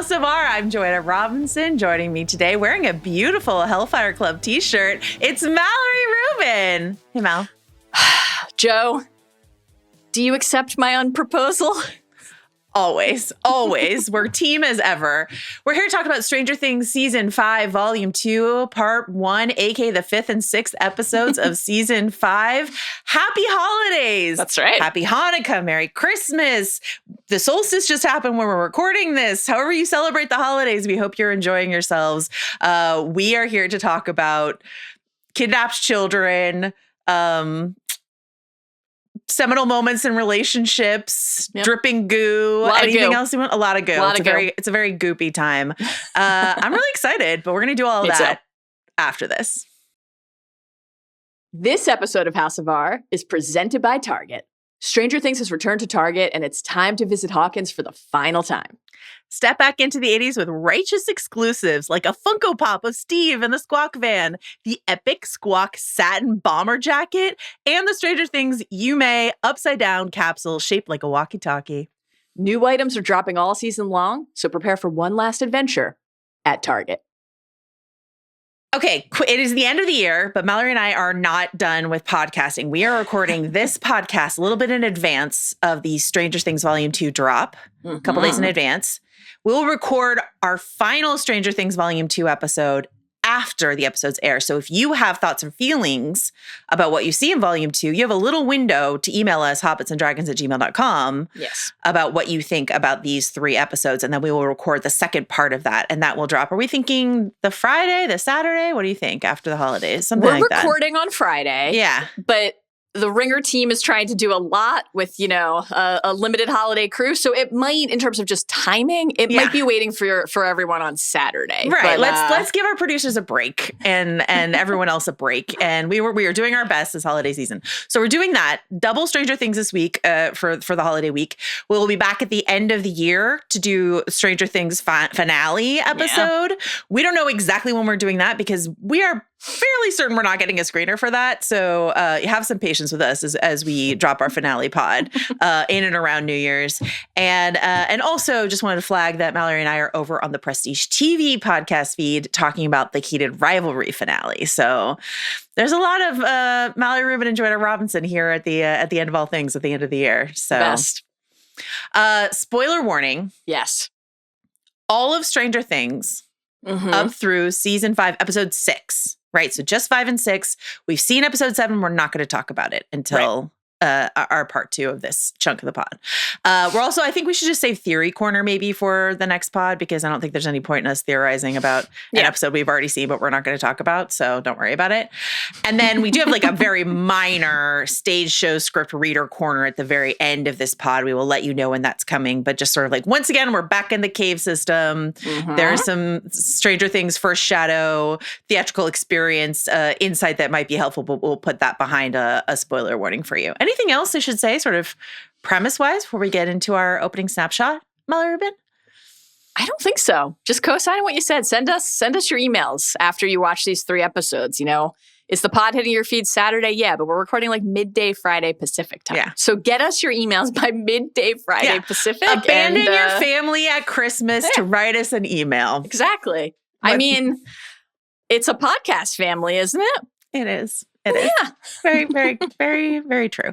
House of R. I'm Joanna Robinson. Joining me today, wearing a beautiful Hellfire Club t-shirt, it's Mallory Rubin. Hey, Mal. Joe, do you accept my unproposal? Always. We're team as ever. We're here to talk about Stranger Things Season 5, Volume 2, Part 1, aka the 5th and 6th episodes of Season 5. Happy holidays. That's right. Happy Hanukkah. Merry Christmas. The solstice just happened when we're recording this. However you celebrate the holidays, we hope you're enjoying yourselves. We are here to talk about kidnapped children, seminal moments in relationships, dripping goo, anything else you want? A lot of goo. It's a very goopy time. I'm really excited, but we're going to do all of that after this. This episode of House of R is presented by Target. Stranger Things has returned to Target, and it's time to visit Hawkins for the final time. Step back into the 80s with righteous exclusives like a Funko Pop of Steve in the Squawk van, the epic Squawk satin bomber jacket, and the Stranger Things Yume upside-down capsule shaped like a walkie-talkie. New items are dropping all season long, so prepare for one last adventure at Target. Okay, it is the end of the year, but Mallory and I are not done with podcasting. We are recording this podcast a little bit in advance of the Stranger Things Volume 2 drop, a couple days in advance. We'll record our final Stranger Things Volume 2 episode after the episodes air. So if you have thoughts and feelings about what you see in Volume 2, you have a little window to email us, hobbitsanddragons@gmail.com, about what you think about these 3 episodes. And then we will record the second part of that, and that will drop. Are we thinking the Friday, the Saturday? What do you think after the holidays? Something like that. We're recording on Friday. Yeah. But the Ringer team is trying to do a lot with, a limited holiday crew. So it might, in terms of just timing, it might be waiting for everyone on Saturday. Right. But, let's give our producers a break and everyone else a break. And we are doing our best this holiday season. So we're doing that. Double Stranger Things this week for the holiday week. We'll be back at the end of the year to do Stranger Things finale episode. Yeah. We don't know exactly when we're doing that because we are fairly certain we're not getting a screener for that. So have some patience with us as we drop our finale pod in and around New Year's. And also just wanted to flag that Mallory and I are over on the Prestige TV podcast feed talking about the heated rivalry finale. So there's a lot of Mallory Rubin and Joanna Robinson here at the end of all things at the end of the year. So best. Spoiler warning. Yes. All of Stranger Things up through season 5, episode 6. Right. So just 5 and 6. We've seen episode 7. We're not going to talk about it until our part 2 of this chunk of the pod. We're also, I think we should just save Theory Corner maybe for the next pod, because I don't think there's any point in us theorizing about an episode we've already seen, but we're not going to talk about. So don't worry about it. And then we do have like a very minor stage show script reader corner at the very end of this pod. We will let you know when that's coming. But just sort of like, once again, we're back in the cave system. There's some Stranger Things First Shadow theatrical experience insight that might be helpful, but we'll put that behind a spoiler warning for you. Anything else I should say, sort of premise-wise, before we get into our opening snapshot, Mallory Rubin? I don't think so. Just co-signing what you said. Send us your emails after you watch these 3 episodes. Is the pod hitting your feed Saturday? Yeah, but we're recording like midday Friday Pacific time. Yeah. So get us your emails by midday Friday Pacific. Abandon your family at Christmas to write us an email. Exactly. I mean, it's a podcast family, isn't it? It is. It is. Yeah. Very, very, very, very true.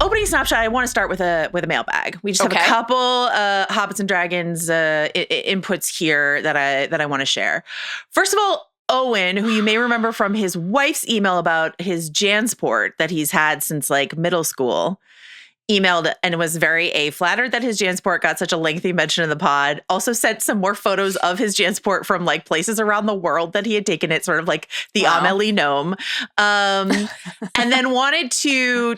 Opening snapshot, I want to start with a mailbag. We just have a couple Hobbits and Dragons inputs here that I want to share. First of all, Owen, who you may remember from his wife's email about his Jansport that he's had since like middle school, emailed and was very flattered that his Jansport got such a lengthy mention in the pod. Also sent some more photos of his Jansport from like places around the world that he had taken it, sort of like the Amelie Gnome. And then wanted to,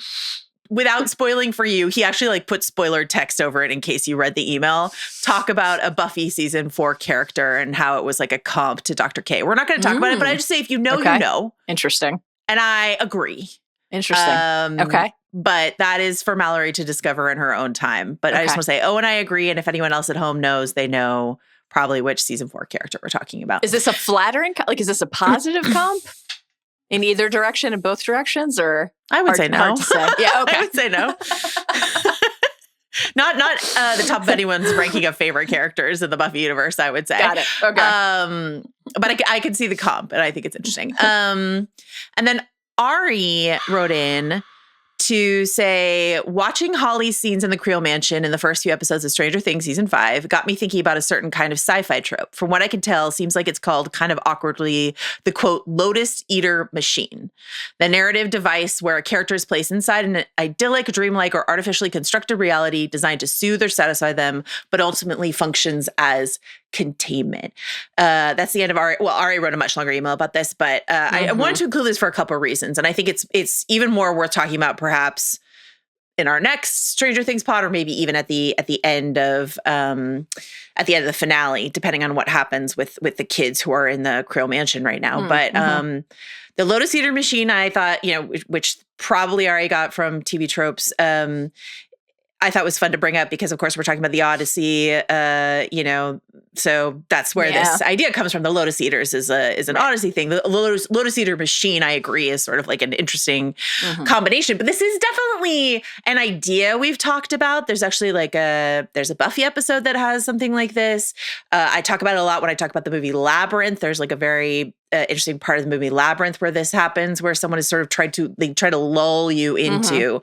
without spoiling for you, he actually like put spoiler text over it in case you read the email, talk about a Buffy season 4 character and how it was like a comp to Dr. K. We're not going to talk about it, but I just say, if you know, you know. Interesting. And I agree. Interesting. Okay. But that is for Mallory to discover in her own time. But I just want to say, and I agree. And if anyone else at home knows, they know probably which season 4 character we're talking about. Is this a flattering, is this a positive comp? In either direction, in both directions, or I would say no. Hard to say. Yeah, okay. I would say no. Not the top of anyone's ranking of favorite characters in the Buffy universe, I would say. Got it. Okay. But I can see the comp, and I think it's interesting. And then Ari wrote in to say, watching Holly's scenes in the Creel Mansion in the first few episodes of Stranger Things season 5 got me thinking about a certain kind of sci-fi trope. From what I can tell, seems like it's called kind of awkwardly the, quote, Lotus Eater Machine. The narrative device where a character is placed inside an idyllic, dreamlike, or artificially constructed reality designed to soothe or satisfy them, but ultimately functions as containment. That's the end of Ari. Well, Ari wrote a much longer email about this, but I wanted to include this for a couple of reasons. And I think it's even more worth talking about perhaps in our next Stranger Things pod, or maybe even at the end of the finale, depending on what happens with the kids who are in the Creel Mansion right now. But the Lotus Eater Machine, I thought, which probably Ari got from TV Tropes, I thought was fun to bring up because, of course, we're talking about the Odyssey, so that's where this idea comes from. The Lotus Eaters is an Odyssey thing. The Lotus Eater Machine, I agree, is sort of like an interesting combination. But this is definitely an idea we've talked about. There's actually there's a Buffy episode that has something like this. I talk about it a lot when I talk about the movie Labyrinth. There's like a very interesting part of the movie Labyrinth where this happens, where someone has sort of try to lull you into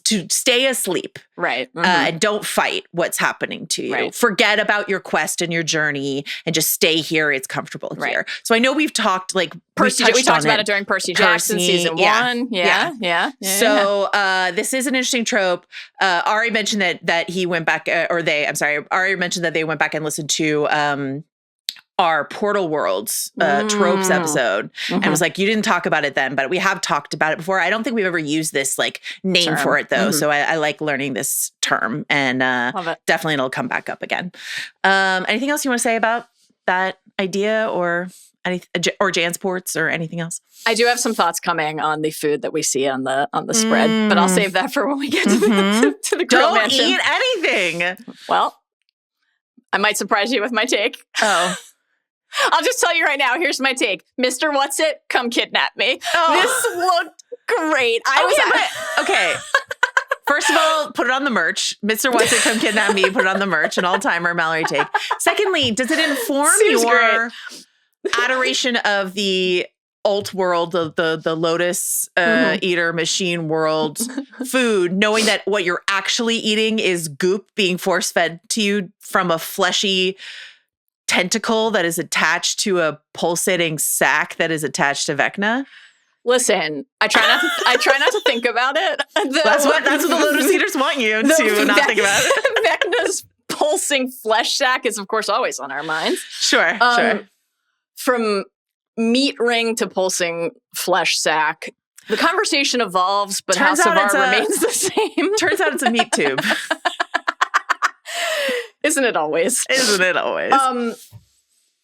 to stay asleep. Right. And don't fight what's happening to you. Right. Forget about your quest and your journey and just stay here. It's comfortable here. So I know we've talked we talked about it during Percy Jackson season 1. Yeah. So this is an interesting trope. Ari mentioned that he went back, Ari mentioned that they went back and listened to our Portal Worlds tropes episode and was like, you didn't talk about it then, but we have talked about it before. I don't think we've ever used this name for it though. So I like learning this term, and definitely it'll come back up again. Anything else you want to say about that idea or Jansports or anything else? I do have some thoughts coming on the food that we see on the spread, but I'll save that for when we get to the Creel Mansion. Don't eat anything. Well, I might surprise you with my take. Oh. I'll just tell you right now, here's my take. Mr. What's-It, come kidnap me. Oh. This looked great. Okay. First of all, put it on the merch. Mr. What's-It, come kidnap me. Put it on the merch. An all-timer Mallory take. Secondly, does it inform your adoration of the alt world, the Lotus Eater Machine world food, knowing that what you're actually eating is goop being force-fed to you from a fleshy tentacle that is attached to a pulsating sac that is attached to Vecna? Listen, I try not to think about it. That's what the Lotus Eaters want you to not think about it. Vecna's pulsing flesh sac is, of course, always on our minds. Sure. From meat ring to pulsing flesh sac, the conversation evolves, but House of R remains the same. Turns out it's a meat tube. Isn't it always?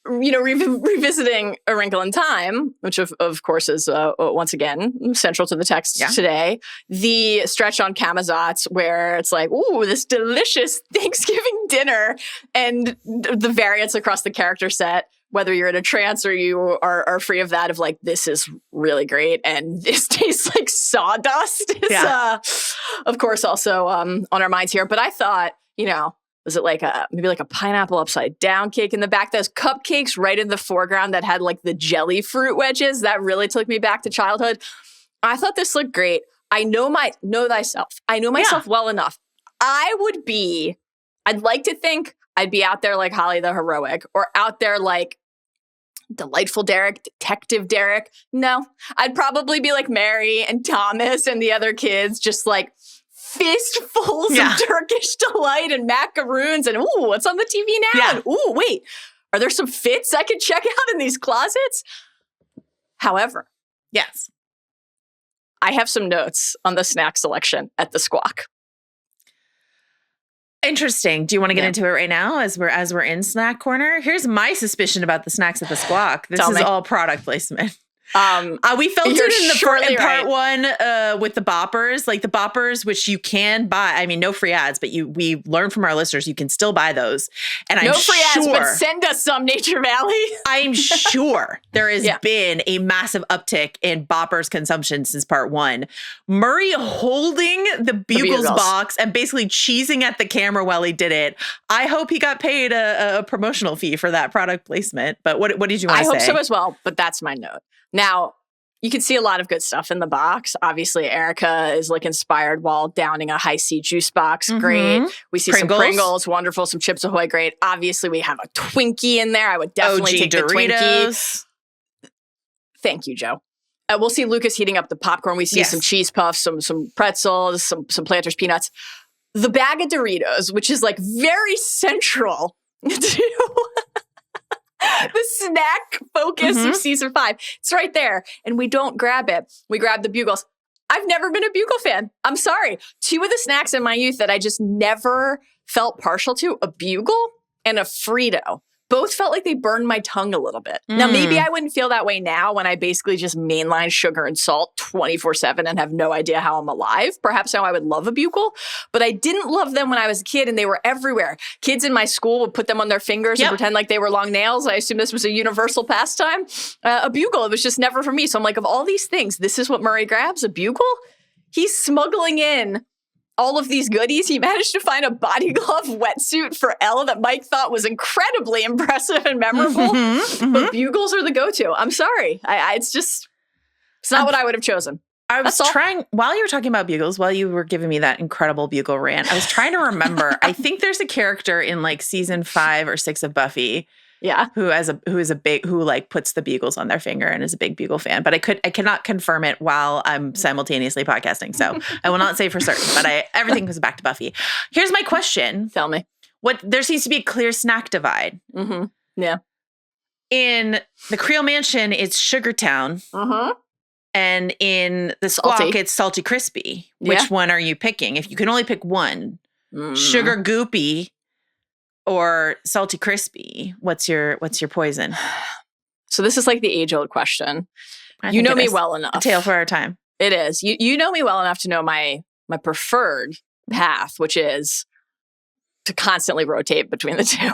Revisiting A Wrinkle in Time, which of course is once again central to the text today, the stretch on Camazotz where it's like, ooh, this delicious Thanksgiving dinner, and the variance across the character set, whether you're in a trance or you are free of that, of like, this is really great and this tastes like sawdust is of course also on our minds here. But I thought, was it maybe a pineapple upside down cake in the back? Those cupcakes right in the foreground that had like the jelly fruit wedges, that really took me back to childhood. I thought this looked great. I know thyself. I know myself well enough. I'd like to think I'd be out there like Holly the Heroic, or out there like Delightful Derek, Detective Derek. No, I'd probably be like Mary and Thomas and the other kids, just like fistfuls of Turkish delight and macaroons and, ooh, what's on the TV now? Yeah. And, ooh, wait, are there some fits I could check out in these closets? However, yes, I have some notes on the snack selection at the Squawk. Interesting. Do you want to get into it right now as we're in snack corner? Here's my suspicion about the snacks at the Squawk. This is all product placement. We felt it in part right. 1 with the boppers, like the boppers, which you can buy. I mean, no free ads, but we learned from our listeners you can still buy those. And no free ads, but send us some, Nature Valley. I'm sure there has been a massive uptick in boppers consumption since part 1. Murray holding the Bugles box and basically cheesing at the camera while he did it. I hope he got paid a promotional fee for that product placement. But what did you want to say? I hope so as well, but that's my note. Now, you can see a lot of good stuff in the box. Obviously, Erica is like inspired while downing a High C juice box. Great. We see some Pringles. Wonderful. Some Chips Ahoy. Great. Obviously, we have a Twinkie in there. I would definitely take Doritos. The Twinkie. Thank you, Joe. We'll see Lucas heating up the popcorn. We see some cheese puffs, some pretzels, some Planters peanuts. The bag of Doritos, which is like very central to the snack focus of season 5. It's right there. And we don't grab it. We grab the Bugles. I've never been a Bugle fan. I'm sorry. 2 of the snacks in my youth that I just never felt partial to, a Bugle and a Frito. Both felt like they burned my tongue a little bit. Now, maybe I wouldn't feel that way now when I basically just mainline sugar and salt 24/7 and have no idea how I'm alive. Perhaps now I would love a Bugle, but I didn't love them when I was a kid and they were everywhere. Kids in my school would put them on their fingers and pretend like they were long nails. I assume this was a universal pastime. A Bugle, it was just never for me. So I'm like, of all these things, this is what Murray grabs, a Bugle? He's smuggling in all of these goodies. He managed to find a body glove wetsuit for Elle that Mike thought was incredibly impressive and memorable. But Bugles are the go-to. I'm sorry. It's not what I would have chosen. I was trying, while you were talking about Bugles, while you were giving me that incredible Bugle rant, I was trying to remember, I think there's a character in like season 5 or 6 of Buffy who like puts the Bugles on their finger and is a big Bugle fan. But I cannot confirm it while I'm simultaneously podcasting. So I will not say for certain, but everything goes back to Buffy. Here's my question. Tell me. There seems to be a clear snack divide. Yeah. In the Creel Mansion, it's Sugartown. And in the Squawk, it's Salty Crispy. Which one are you picking? If you can only pick one, Sugar Goopy or Salty Crispy, what's your poison? So this is like the age-old question. You know me well enough. A tale for our time. It is. You know me well enough to know my preferred path, which is to constantly rotate between the two.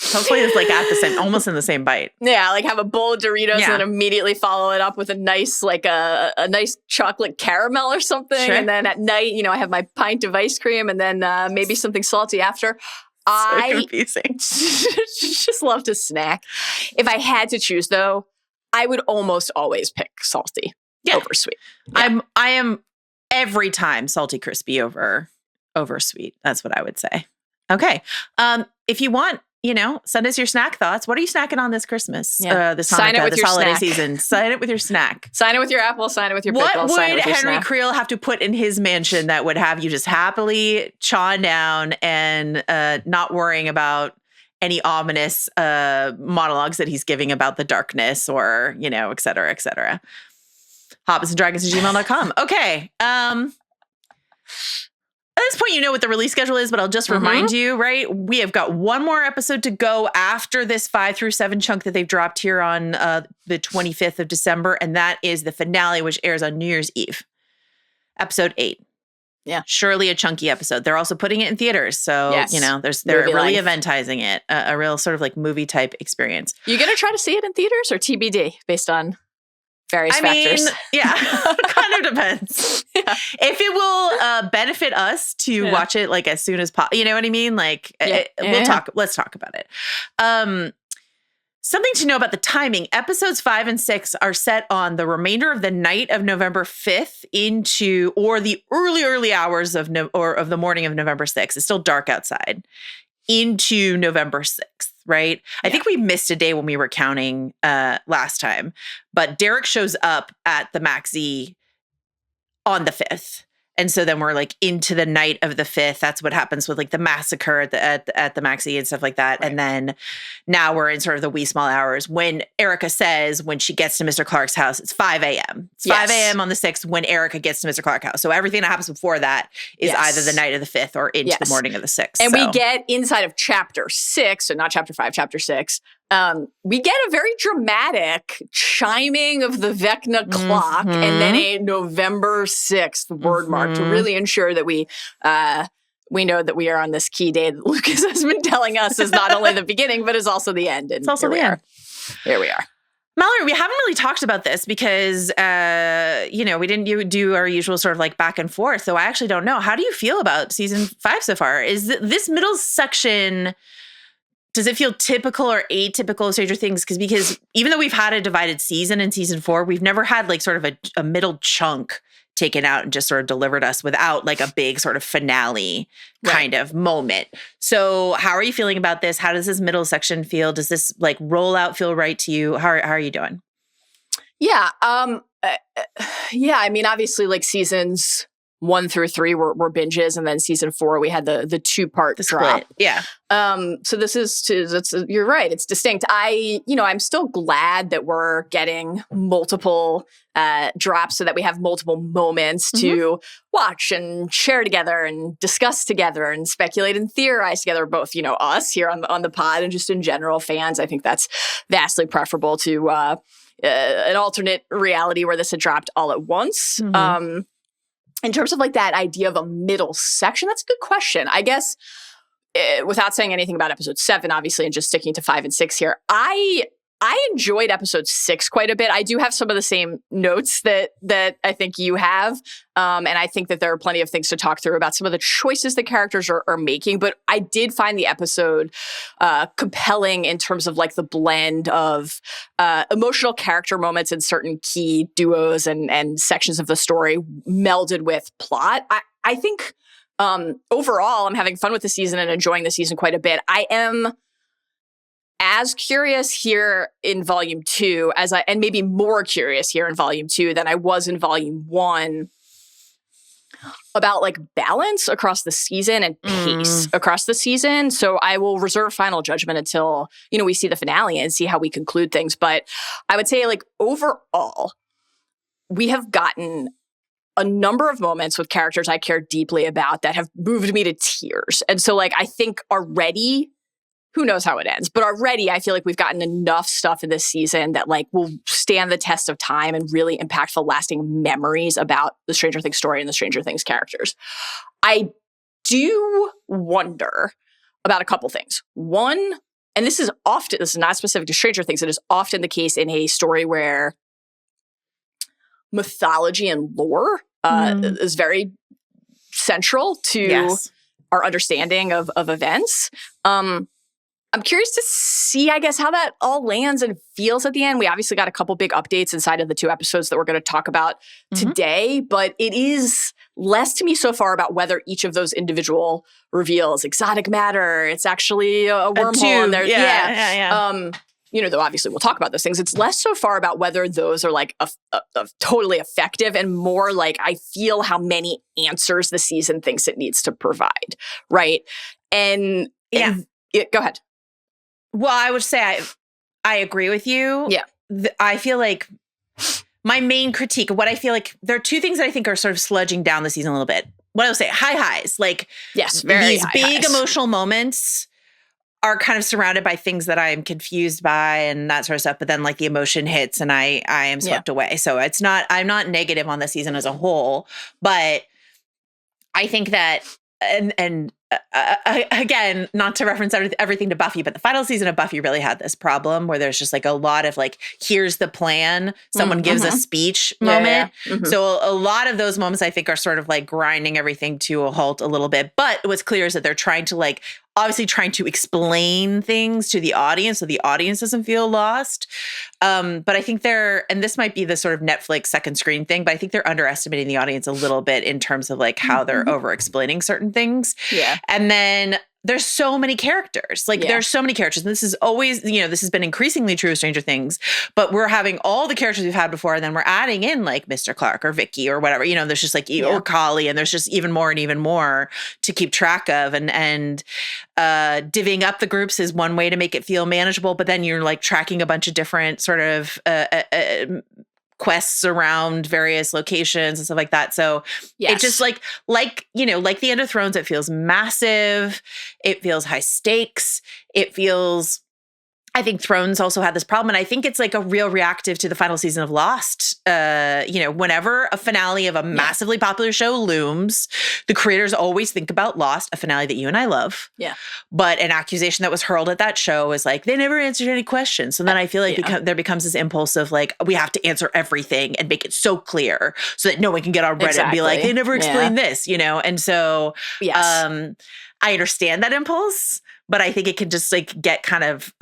Hopefully it's like at the same, almost in the same bite. Yeah, like have a bowl of Doritos and then immediately follow it up with a nice, like a nice chocolate caramel or something. Sure. And then at night, I have my pint of ice cream and then maybe something salty after. So confusing. Just love to snack. If I had to choose though, I would almost always pick salty over sweet. Yeah. I am every time Salty Crispy over sweet. That's what I would say. Okay. If you want, send us your snack thoughts. What are you snacking on this Christmas? This Hanukkah, this holiday season? Sign it with your snack. Sign it with your apple. Sign it with your pickle. What would Henry Creel have to put in his mansion that would have you just happily chawing down and not worrying about any ominous monologues that he's giving about the darkness or, et cetera, et cetera? hobbitsanddragons@gmail.com. Okay. At this point, you know what the release schedule is, but I'll just remind you, right? We have got one more episode to go after this 5 through 7 chunk that they've dropped here on the 25th of December. And that is the finale, which airs on New Year's Eve. Episode 8. Yeah. Surely a chunky episode. They're also putting it in theaters. So, they're really eventizing it. A real sort of like movie type experience. You going to try to see it in theaters or TBD based on various factors? Kind of depends. Yeah. If it will benefit us to watch it like as soon as possible, you know what I mean? Like let's talk about it. Something to know about the timing. Episodes 5 and 6 are set on the remainder of the night of November 5th or the early hours of the morning of November 6th. It's still dark outside into November 6th. Right? I think we missed a day when we were counting last time, but Derek shows up at the Maxi on the 5th. And so then we're like into the night of the 5th. That's what happens with like the massacre at the Maxi and stuff like that. Right. And then now we're in sort of the wee small hours when Erica says when she gets to Mr. Clark's house, it's 5 a.m. It's 5 a.m. on the 6th when Erica gets to Mr. Clark's house. So everything that happens before that is either the night of the 5th or into the morning of the 6th. And we get inside of chapter 6, so not chapter 5, chapter 6, we get a very dramatic chiming of the Vecna clock and then a November 6th word mark to really ensure that we know that we are on this key day that Lucas has been telling us is not only the beginning, but is also the end. And it's also the end. Here we are. Mallory, we haven't really talked about this because, we didn't do our usual sort of like back and forth. So I actually don't know. How do you feel about season 5 so far? Is this middle section, does it feel typical or atypical of Stranger Things? Because even though we've had a divided season in season 4, we've never had like sort of a middle chunk taken out and just sort of delivered us without like a big sort of finale kind of moment. So how are you feeling about this? How does this middle section feel? Does this like rollout feel right to you? How are you doing? Yeah. I mean, obviously like seasons 1 through 3 were binges, and then season 4 we had the 2-part drop. Yeah. So this is you're right. It's distinct. I'm still glad that we're getting multiple drops so that we have multiple moments to watch and share together and discuss together and speculate and theorize together, both, us here on the pod and just in general fans. I think that's vastly preferable to an alternate reality where this had dropped all at once. In terms of like that idea of a middle section, that's a good question. I guess without saying anything about episode 7, obviously, and just sticking to 5 and 6 here, I enjoyed episode 6 quite a bit. I do have some of the same notes that I think you have. And I think that there are plenty of things to talk through about some of the choices the characters are making. But I did find the episode compelling in terms of like the blend of emotional character moments in certain key duos and sections of the story melded with plot. I think overall, I'm having fun with the season and enjoying the season quite a bit. I am as curious here in volume 2 and maybe more curious here in volume 2 than I was in volume 1 about like balance across the season and pace across the season. So I will reserve final judgment until, we see the finale and see how we conclude things. But I would say like overall, we have gotten a number of moments with characters I care deeply about that have moved me to tears. And so like, I think already, who knows how it ends, but already I feel like we've gotten enough stuff in this season that like will stand the test of time and really impactful, lasting memories about the Stranger Things story and the Stranger Things characters. I do wonder about a couple things. One, and this is not specific to Stranger Things, it is often the case in a story where mythology and lore is very central to our understanding of events. I'm curious to see, I guess, how that all lands and feels at the end. We obviously got a couple big updates inside of the 2 episodes that we're going to talk about today, but it is less to me so far about whether each of those individual reveals exotic matter. It's actually a wormhole in there. Though obviously we'll talk about those things. It's less so far about whether those are like totally effective and more like I feel how many answers the season thinks it needs to provide. Right. And go ahead. Well, I would say I agree with you. Yeah. I feel like my main critique of what I feel like there are 2 things that I think are sort of sludging down the season a little bit. What I would say, highs. Like these big emotional moments are kind of surrounded by things that I'm confused by and that sort of stuff. But then like the emotion hits and I am swept away. So I'm not negative on the season as a whole, but I think that, and again, not to reference everything to Buffy, but the final season of Buffy really had this problem where there's just like a lot of like, here's the plan. Someone gives a speech moment. So a lot of those moments I think are sort of like grinding everything to a halt a little bit. But what's clear is that they're trying to like, obviously trying to explain things to the audience so the audience doesn't feel lost. But I think and this might be the sort of Netflix second screen thing, but I think they're underestimating the audience a little bit in terms of like how they're over explaining certain things. Yeah. And then there's so many characters. Like there's so many characters. And this is always, this has been increasingly true of Stranger Things, but we're having all the characters we've had before. And then we're adding in like Mr. Clark or Vicky or whatever, there's just like, or Kali, and there's just even more and even more to keep track of. And divvying up the groups is one way to make it feel manageable. But then you're like tracking a bunch of different sort of quests around various locations and stuff like that. So it just like the End of Thrones, it feels massive. It feels high stakes. It feels I think Thrones also had this problem. And I think it's like a real reactive to the final season of Lost. Whenever a finale of a massively popular show looms, the creators always think about Lost, a finale that you and I love. Yeah. But an accusation that was hurled at that show is like, they never answered any questions. So then I feel like there becomes this impulse of like, we have to answer everything and make it so clear so that no one can get on Reddit and be like, they never explained this, And so I understand that impulse. But I think it can just like get kind of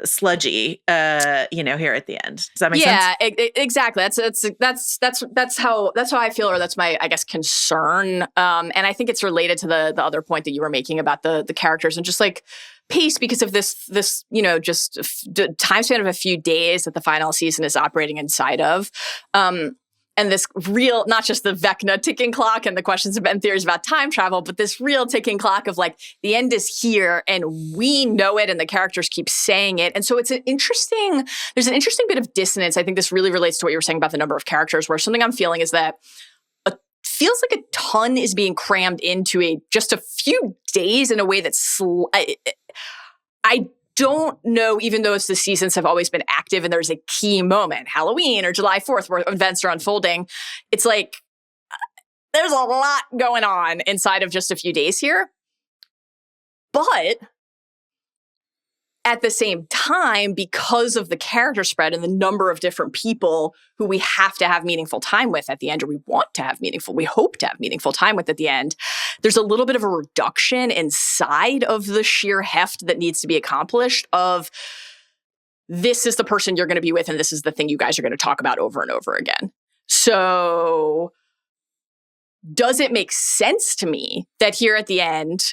sludgy, here at the end. Does that make sense? Yeah, exactly. That's how I feel, or that's my, I guess, concern. And I think it's related to the other point that you were making about the characters and just like pace, because of this time span of a few days that the final season is operating inside of. And this real, not just the Vecna ticking clock and the questions and theories about time travel, but this real ticking clock of like, the end is here and we know it and the characters keep saying it. And so there's an interesting bit of dissonance. I think this really relates to what you were saying about the number of characters, where something I'm feeling is that it feels like a ton is being crammed into just a few days in a way that's, I don't know, even though the seasons have always been active and there's a key moment, Halloween or July 4th, where events are unfolding, it's like there's a lot going on inside of just a few days here. But at the same time, because of the character spread and the number of different people who we have to have meaningful time with at the end, or we hope to have meaningful time with at the end, there's a little bit of a reduction inside of the sheer heft that needs to be accomplished of, this is the person you're going to be with and this is the thing you guys are going to talk about over and over again. So does it make sense to me that here at the end,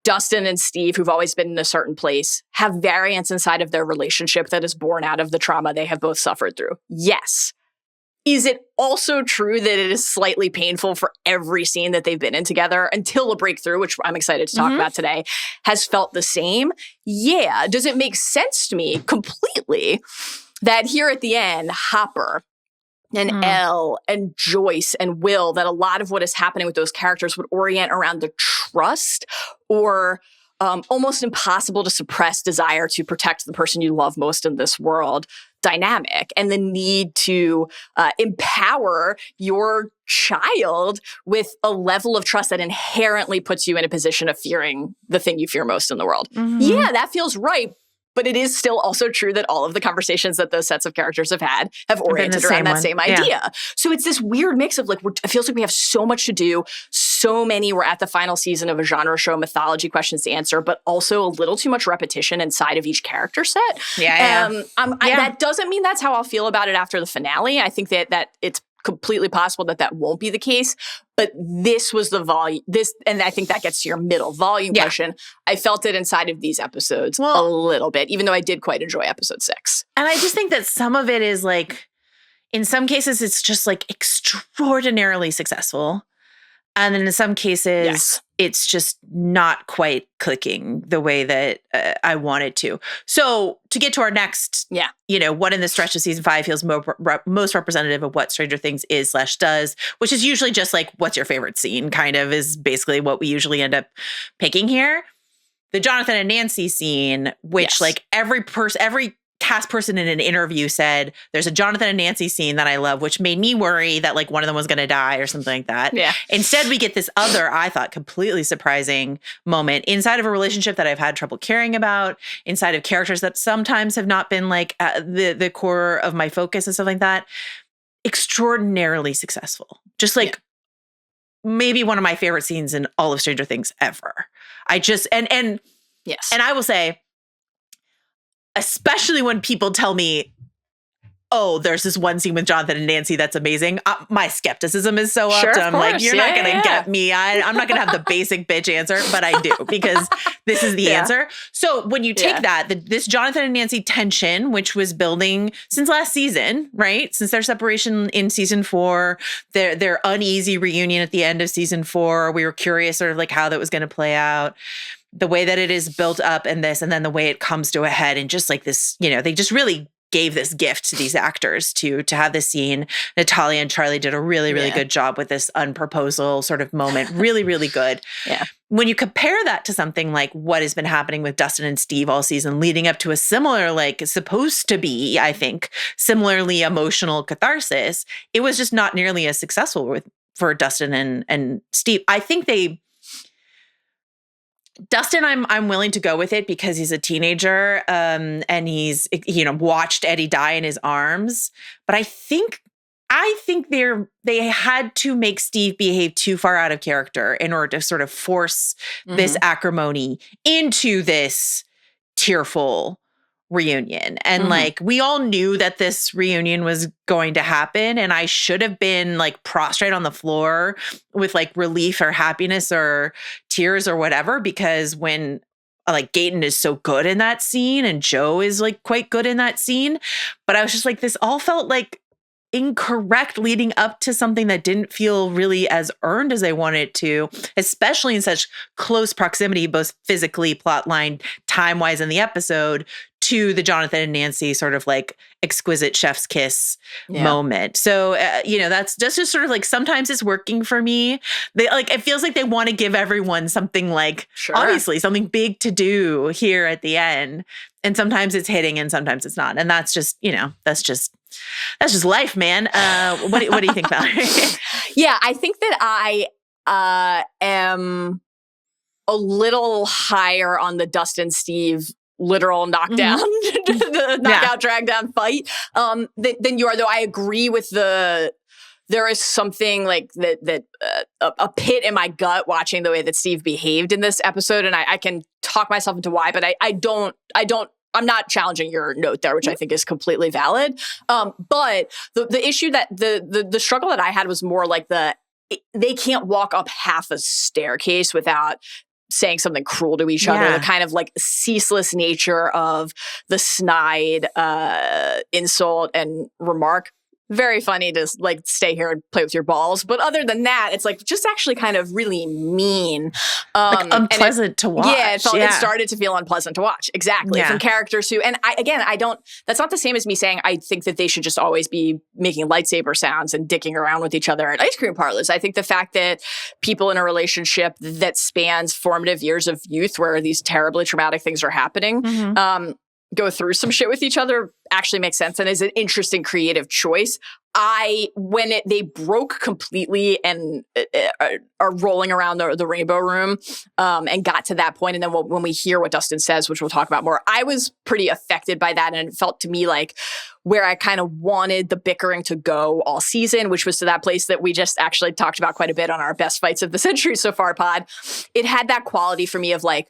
Dustin and Steve, who've always been in a certain place, have variance inside of their relationship that is born out of the trauma they have both suffered through? Yes. Is it also true that it is slightly painful for every scene that they've been in together until a breakthrough, which I'm excited to talk about today, has felt the same? Yeah. Does it make sense to me completely that here at the end, Hopper and Elle and Joyce and Will, that a lot of what is happening with those characters would orient around the trust or almost impossible to suppress desire to protect the person you love most in this world dynamic, and the need to empower your child with a level of trust that inherently puts you in a position of fearing the thing you fear most in the world. Yeah, that feels right. But it is still also true that all of the conversations that those sets of characters have had have oriented around that same idea. Yeah. So it's this weird mix of like, it feels like we have so much to do. So many, we're at the final season of a genre show, mythology questions to answer, but also a little too much repetition inside of each character set. That doesn't mean that's how I'll feel about it after the finale. I think that it's completely possible that won't be the case. But this was the volume, and I think that gets to your middle volume question. I felt it inside of these episodes a little bit, even though I did quite enjoy episode 6. And I just think that some of it is like, in some cases, it's just like extraordinarily successful. And then in some cases, it's just not quite clicking the way that I want it to. So to get to our next, what in the stretch of season 5 feels most representative of what Stranger Things is/does, which is usually just like, what's your favorite scene kind of is basically what we usually end up picking here. The Jonathan and Nancy scene, which like every cast person in an interview said, there's a Jonathan and Nancy scene that I love, which made me worry that like one of them was going to die or something like that. Yeah. Instead, we get this other, I thought, completely surprising moment inside of a relationship that I've had trouble caring about, inside of characters that sometimes have not been like the core of my focus and stuff like that. Extraordinarily successful. Just like maybe one of my favorite scenes in all of Stranger Things ever. I just, and I will say, especially when people tell me, oh, there's this one scene with Jonathan and Nancy that's amazing. My skepticism is so up. I'm like, you're not going to get me. I'm not going to have the basic bitch answer, but I do, because this is the answer. So when you take this Jonathan and Nancy tension, which was building since last season, right? Since their separation in season 4, their uneasy reunion at the end of season 4, we were curious sort of like how that was going to play out. The way that it is built up in this, and then the way it comes to a head, and just like this, they just really gave this gift to these actors to have this scene. Natalia and Charlie did a really, really good job with this unproposal sort of moment. Really, really good. Yeah. When you compare that to something like what has been happening with Dustin and Steve all season, leading up to a similar, like supposed to be, I think, similarly emotional catharsis, it was just not nearly as successful for Dustin and Steve. I think Dustin, I'm willing to go with it because he's a teenager, and he's watched Eddie die in his arms. But I think they had to make Steve behave too far out of character in order to sort of force this acrimony into this tearful reunion. And like, we all knew that this reunion was going to happen, and I should have been like prostrate on the floor with like relief or happiness or tears or whatever, because when like Gaten is so good in that scene and Joe is like quite good in that scene, but I was just like, this all felt like incorrect leading up to something that didn't feel really as earned as I wanted it to, especially in such close proximity, both physically, plotline, time-wise in the episode, to the Jonathan and Nancy sort of like exquisite chef's kiss moment. So, that's just sort of like, sometimes it's working for me. They like, it feels like they want to give everyone something like, obviously something big to do here at the end. And sometimes it's hitting and sometimes it's not. And that's just, that's just life, man. What do you think, Mallory? Yeah, I think that I am a little higher on the Dustin Steve literal knockdown, the knockout drag down fight than you are. Though I agree with there is something like that a pit in my gut watching the way that Steve behaved in this episode, and I can talk myself into why, but I'm not challenging your note there, which I think is completely valid. But the issue that the struggle that I had was more like they can't walk up half a staircase without saying something cruel to each other. The kind of like ceaseless nature of the snide insult and remark. Very funny to like stay here and play with your balls. But other than that, it's like just actually kind of really mean. Like unpleasant to watch. Yeah, it started to feel unpleasant to watch. Exactly. From characters who, and I don't, that's not the same as me saying I think that they should just always be making lightsaber sounds and dicking around with each other at ice cream parlors. I think the fact that people in a relationship that spans formative years of youth where these terribly traumatic things are happening, go through some shit with each other actually makes sense and is an interesting creative choice. When they broke completely and are rolling around the rainbow room and got to that point, and then when we hear what Dustin says, which we'll talk about more, I was pretty affected by that, and it felt to me like where I kind of wanted the bickering to go all season, which was to that place that we just actually talked about quite a bit on our best fights of the century so far pod. It had that quality for me of like,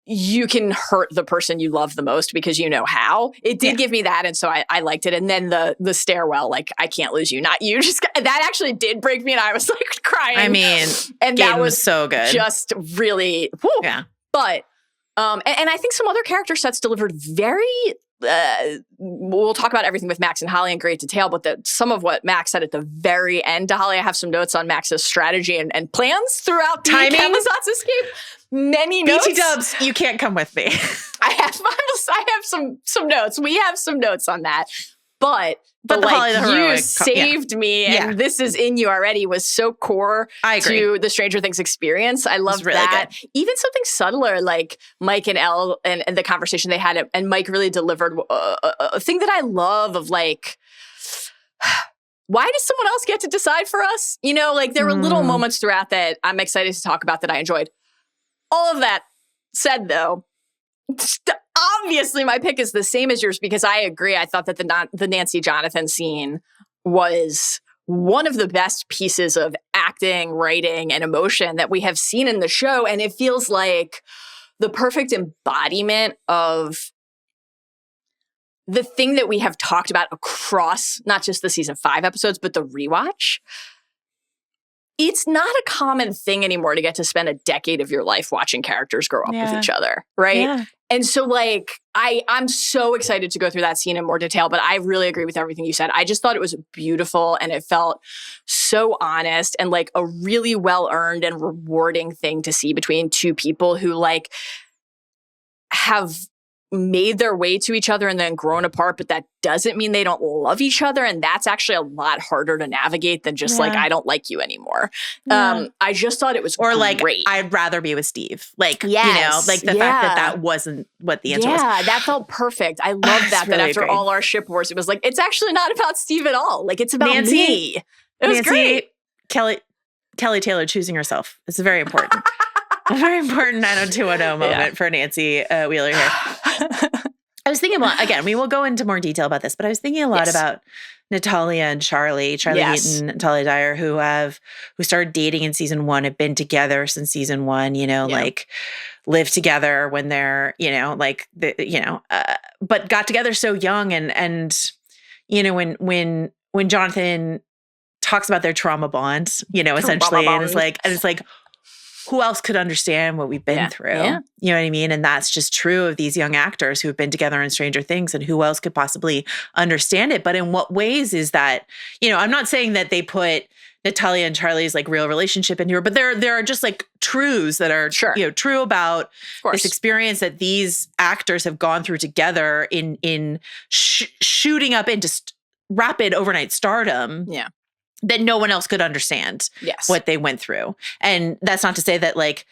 you can hurt the person you love the most because you know how. It did give me that, and so I liked it. And then the stairwell, like, I can't lose you, not you. That actually did break me, and I was like crying. I mean, and that was so good. Just really, whew. Yeah. But and I think some other character sets delivered very. We'll talk about everything with Max and Holly in great detail, but some of what Max said at the very end to Holly, I have some notes on Max's strategy and plans throughout the Camazotz escape. Many notes. BT Dubs, you can't come with me. I have some notes. We have some notes on that. But Holly, you saved me, and this is in you already was so core to the Stranger Things experience. I love really that. Good. Even something subtler like Mike and Elle and the conversation they had, and Mike really delivered a thing that I love of like, why does someone else get to decide for us? Like there were little moments throughout that I'm excited to talk about that I enjoyed. All of that said, though, obviously my pick is the same as yours because I agree. I thought that the Nancy Jonathan scene was one of the best pieces of acting, writing, and emotion that we have seen in the show. And it feels like the perfect embodiment of the thing that we have talked about across not just the season 5 episodes, but the rewatch. It's not a common thing anymore to get to spend a decade of your life watching characters grow up with each other, right? Yeah. And so, like, I'm so excited to go through that scene in more detail, but I really agree with everything you said. I just thought it was beautiful, and it felt so honest and, like, a really well-earned and rewarding thing to see between two people who, like, have made their way to each other and then grown apart, but that doesn't mean they don't love each other. And that's actually a lot harder to navigate than just like, I don't like you anymore. I just thought it was or great. Like, I'd rather be with Steve. Like, you know, like the fact that wasn't what the answer was. Yeah, that felt perfect. I love that really after great. all our ship wars, it was like, it's actually not about Steve at all. Like, it's about me. It was great. Kelly Taylor choosing herself. It's very important. A very important 90210 moment for Nancy Wheeler here. I was thinking about, again, we will go into more detail about this, but I was thinking a lot about Natalia and Charlie Heaton, Natalia Dyer, who started dating in season 1, have been together since season 1, you know, like live together when they're, you know, like, but got together so young. And, you know, when Jonathan talks about their trauma bond, you know, essentially, and it's like, who else could understand what we've been through? Yeah. You know what I mean? And that's just true of these young actors who have been together in Stranger Things, and who else could possibly understand it? But in what ways is that, you know, I'm not saying that they put Natalia and Charlie's like real relationship in here, but there are just like truths that are, you know, true about this experience that these actors have gone through together in shooting up into rapid overnight stardom. Yeah. That no one else could understand what they went through. And that's not to say that like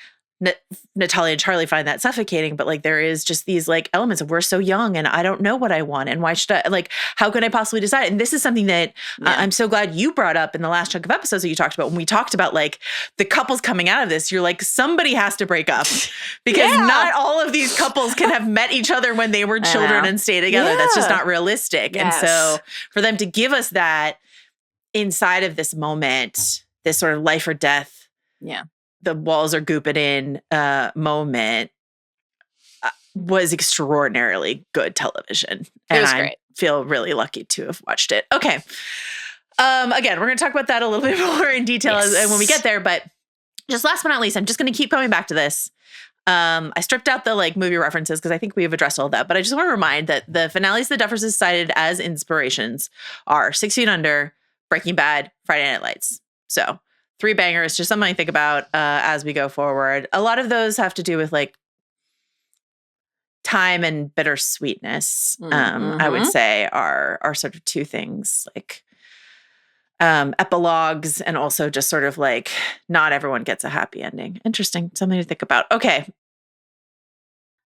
Natalia and Charlie find that suffocating, but like there is just these like elements of we're so young and I don't know what I want and why should I, like, how can I possibly decide? And this is something that I'm so glad you brought up in the last chunk of episodes that you talked about when we talked about like the couples coming out of this. You're like, somebody has to break up because not all of these couples can have met each other when they were children and stay together. That's just not realistic. And so for them to give us that inside of this moment, this sort of life or death, the walls are gooping in moment was extraordinarily good television. And it was I great. Feel really lucky to have watched it. Okay. Again, we're going to talk about that a little bit more in detail when we get there. But just last but not least, I'm just going to keep coming back to this. I stripped out the like movie references because I think we've addressed all that. But I just want to remind that the finales the Duffers cited as inspirations are 6 Feet Under, Breaking Bad, Friday Night Lights. So 3 bangers, just something I think about as we go forward. A lot of those have to do with like time and bittersweetness. I would say are sort of 2 things, like epilogues and also just sort of like not everyone gets a happy ending. Interesting, something to think about. Okay.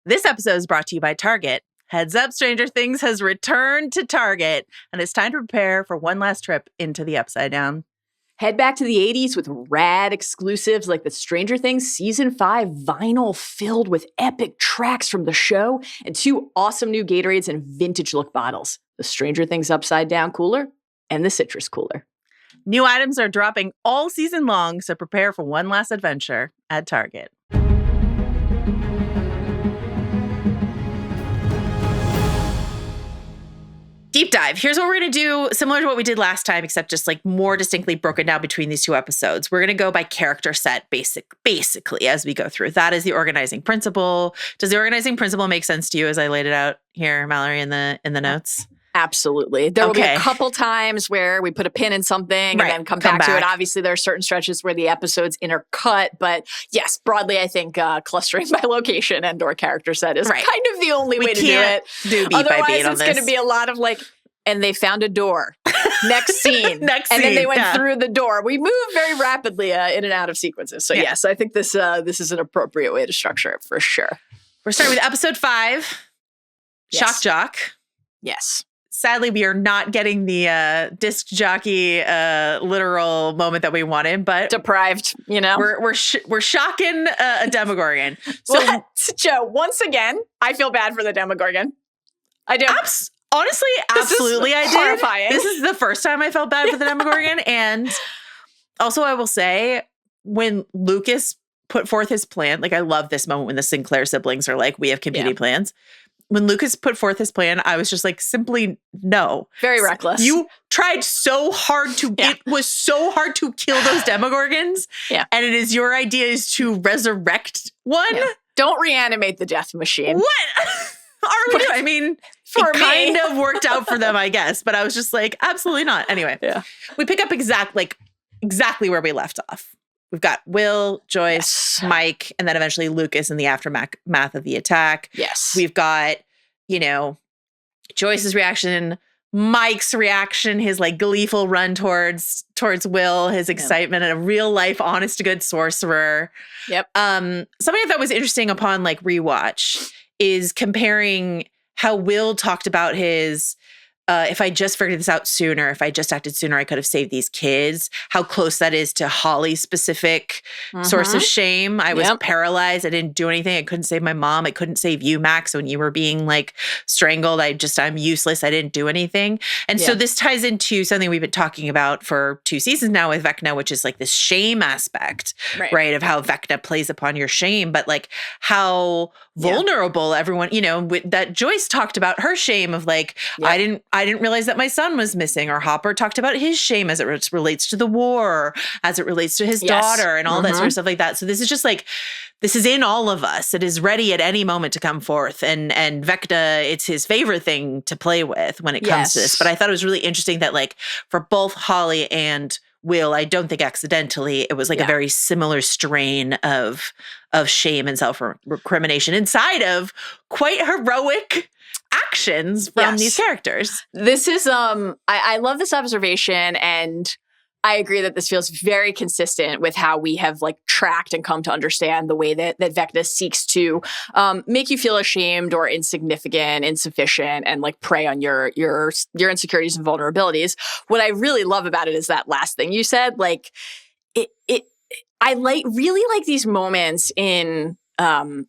This episode is brought to you by Target. Heads up, Stranger Things has returned to Target, and it's time to prepare for one last trip into the Upside Down. Head back to the 80s with rad exclusives like the Stranger Things Season 5 vinyl filled with epic tracks from the show and 2 awesome new Gatorades and vintage look bottles. The Stranger Things Upside Down cooler and the Citrus cooler. New items are dropping all season long, so prepare for one last adventure at Target. Deep dive. Here's what we're going to do, similar to what we did last time, except just like more distinctly broken down between these 2 episodes. We're going to go by character set basically as we go through. That is the organizing principle. Does the organizing principle make sense to you as I laid it out here, Mallory, in the notes? Absolutely. There will be a couple times where we put a pin in something and then come back to it. Obviously, there are certain stretches where the episodes intercut. But yes, broadly, I think clustering by location and or character set is kind of the only way to do it. Otherwise, it's going to be a lot of like, and they found a door. Next scene. And then they went through the door. We move very rapidly in and out of sequences. So yes, I think this is an appropriate way to structure it for sure. We're starting with episode 5, Shock Jock. Yes. Sadly, we are not getting the disc jockey literal moment that we wanted, but deprived. You know, we're shocking a Demogorgon. So, Joe, once again, I feel bad for the Demogorgon. I do. Honestly, absolutely, I did. Horrifying. This is the first time I felt bad for the Demogorgon, and also I will say when Lucas put forth his plan, like I love this moment when the Sinclair siblings are like, we have competing plans. When Lucas put forth his plan, I was just like, simply no. Very reckless. You tried so hard it was so hard to kill those Demogorgons. And it is your idea is to resurrect one. Don't reanimate the death machine. What are we doing? I mean, it kind of worked out for them, I guess. But I was just like, absolutely not. Anyway, we pick up exactly where we left off. We've got Will, Joyce, Mike, and then eventually Lucas in the aftermath of the attack. Yes. We've got Joyce's reaction, Mike's reaction, his like gleeful run towards Will, his excitement, and a real life, honest to good sorcerer. Yep. Something I thought was interesting upon like rewatch is comparing how Will talked about his, if I just figured this out sooner, if I just acted sooner, I could have saved these kids. How close that is to Holly's specific source of shame. I was paralyzed. I didn't do anything. I couldn't save my mom. I couldn't save you, Max, when you were being like strangled. I'm useless. I didn't do anything. And so this ties into something we've been talking about for 2 seasons now with Vecna, which is like this shame aspect, right? Of how Vecna plays upon your shame, but like how vulnerable everyone, that Joyce talked about her shame of like, I didn't realize that my son was missing, or Hopper talked about his shame as it relates to the war, as it relates to his daughter and all that sort of stuff like that. So this is just like, this is in all of us. It is ready at any moment to come forth. And Vecna, it's his favorite thing to play with when it comes to this. But I thought it was really interesting that like for both Holly and Will, I don't think accidentally, it was like a very similar strain of shame and self-recrimination inside of quite heroic actions from these characters. This is I love this observation, and I agree that this feels very consistent with how we have like tracked and come to understand the way that Vecna seeks to make you feel ashamed or insignificant, insufficient, and like prey on your insecurities and vulnerabilities. What I really love about it is that last thing you said. Like I really like these moments in fandom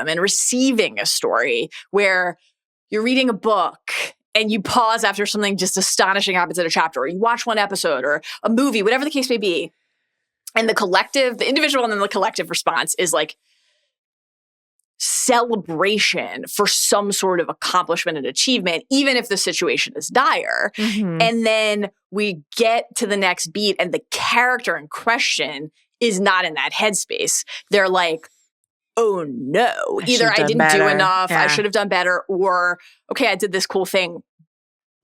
and receiving a story where you're reading a book and you pause after something just astonishing happens in a chapter, or you watch one episode or a movie, whatever the case may be. And the individual and then the collective response is like celebration for some sort of accomplishment and achievement, even if the situation is dire. And then we get to the next beat and the character in question is not in that headspace. They're like, oh no, either I didn't do enough, I should have done better, or okay, I did this cool thing,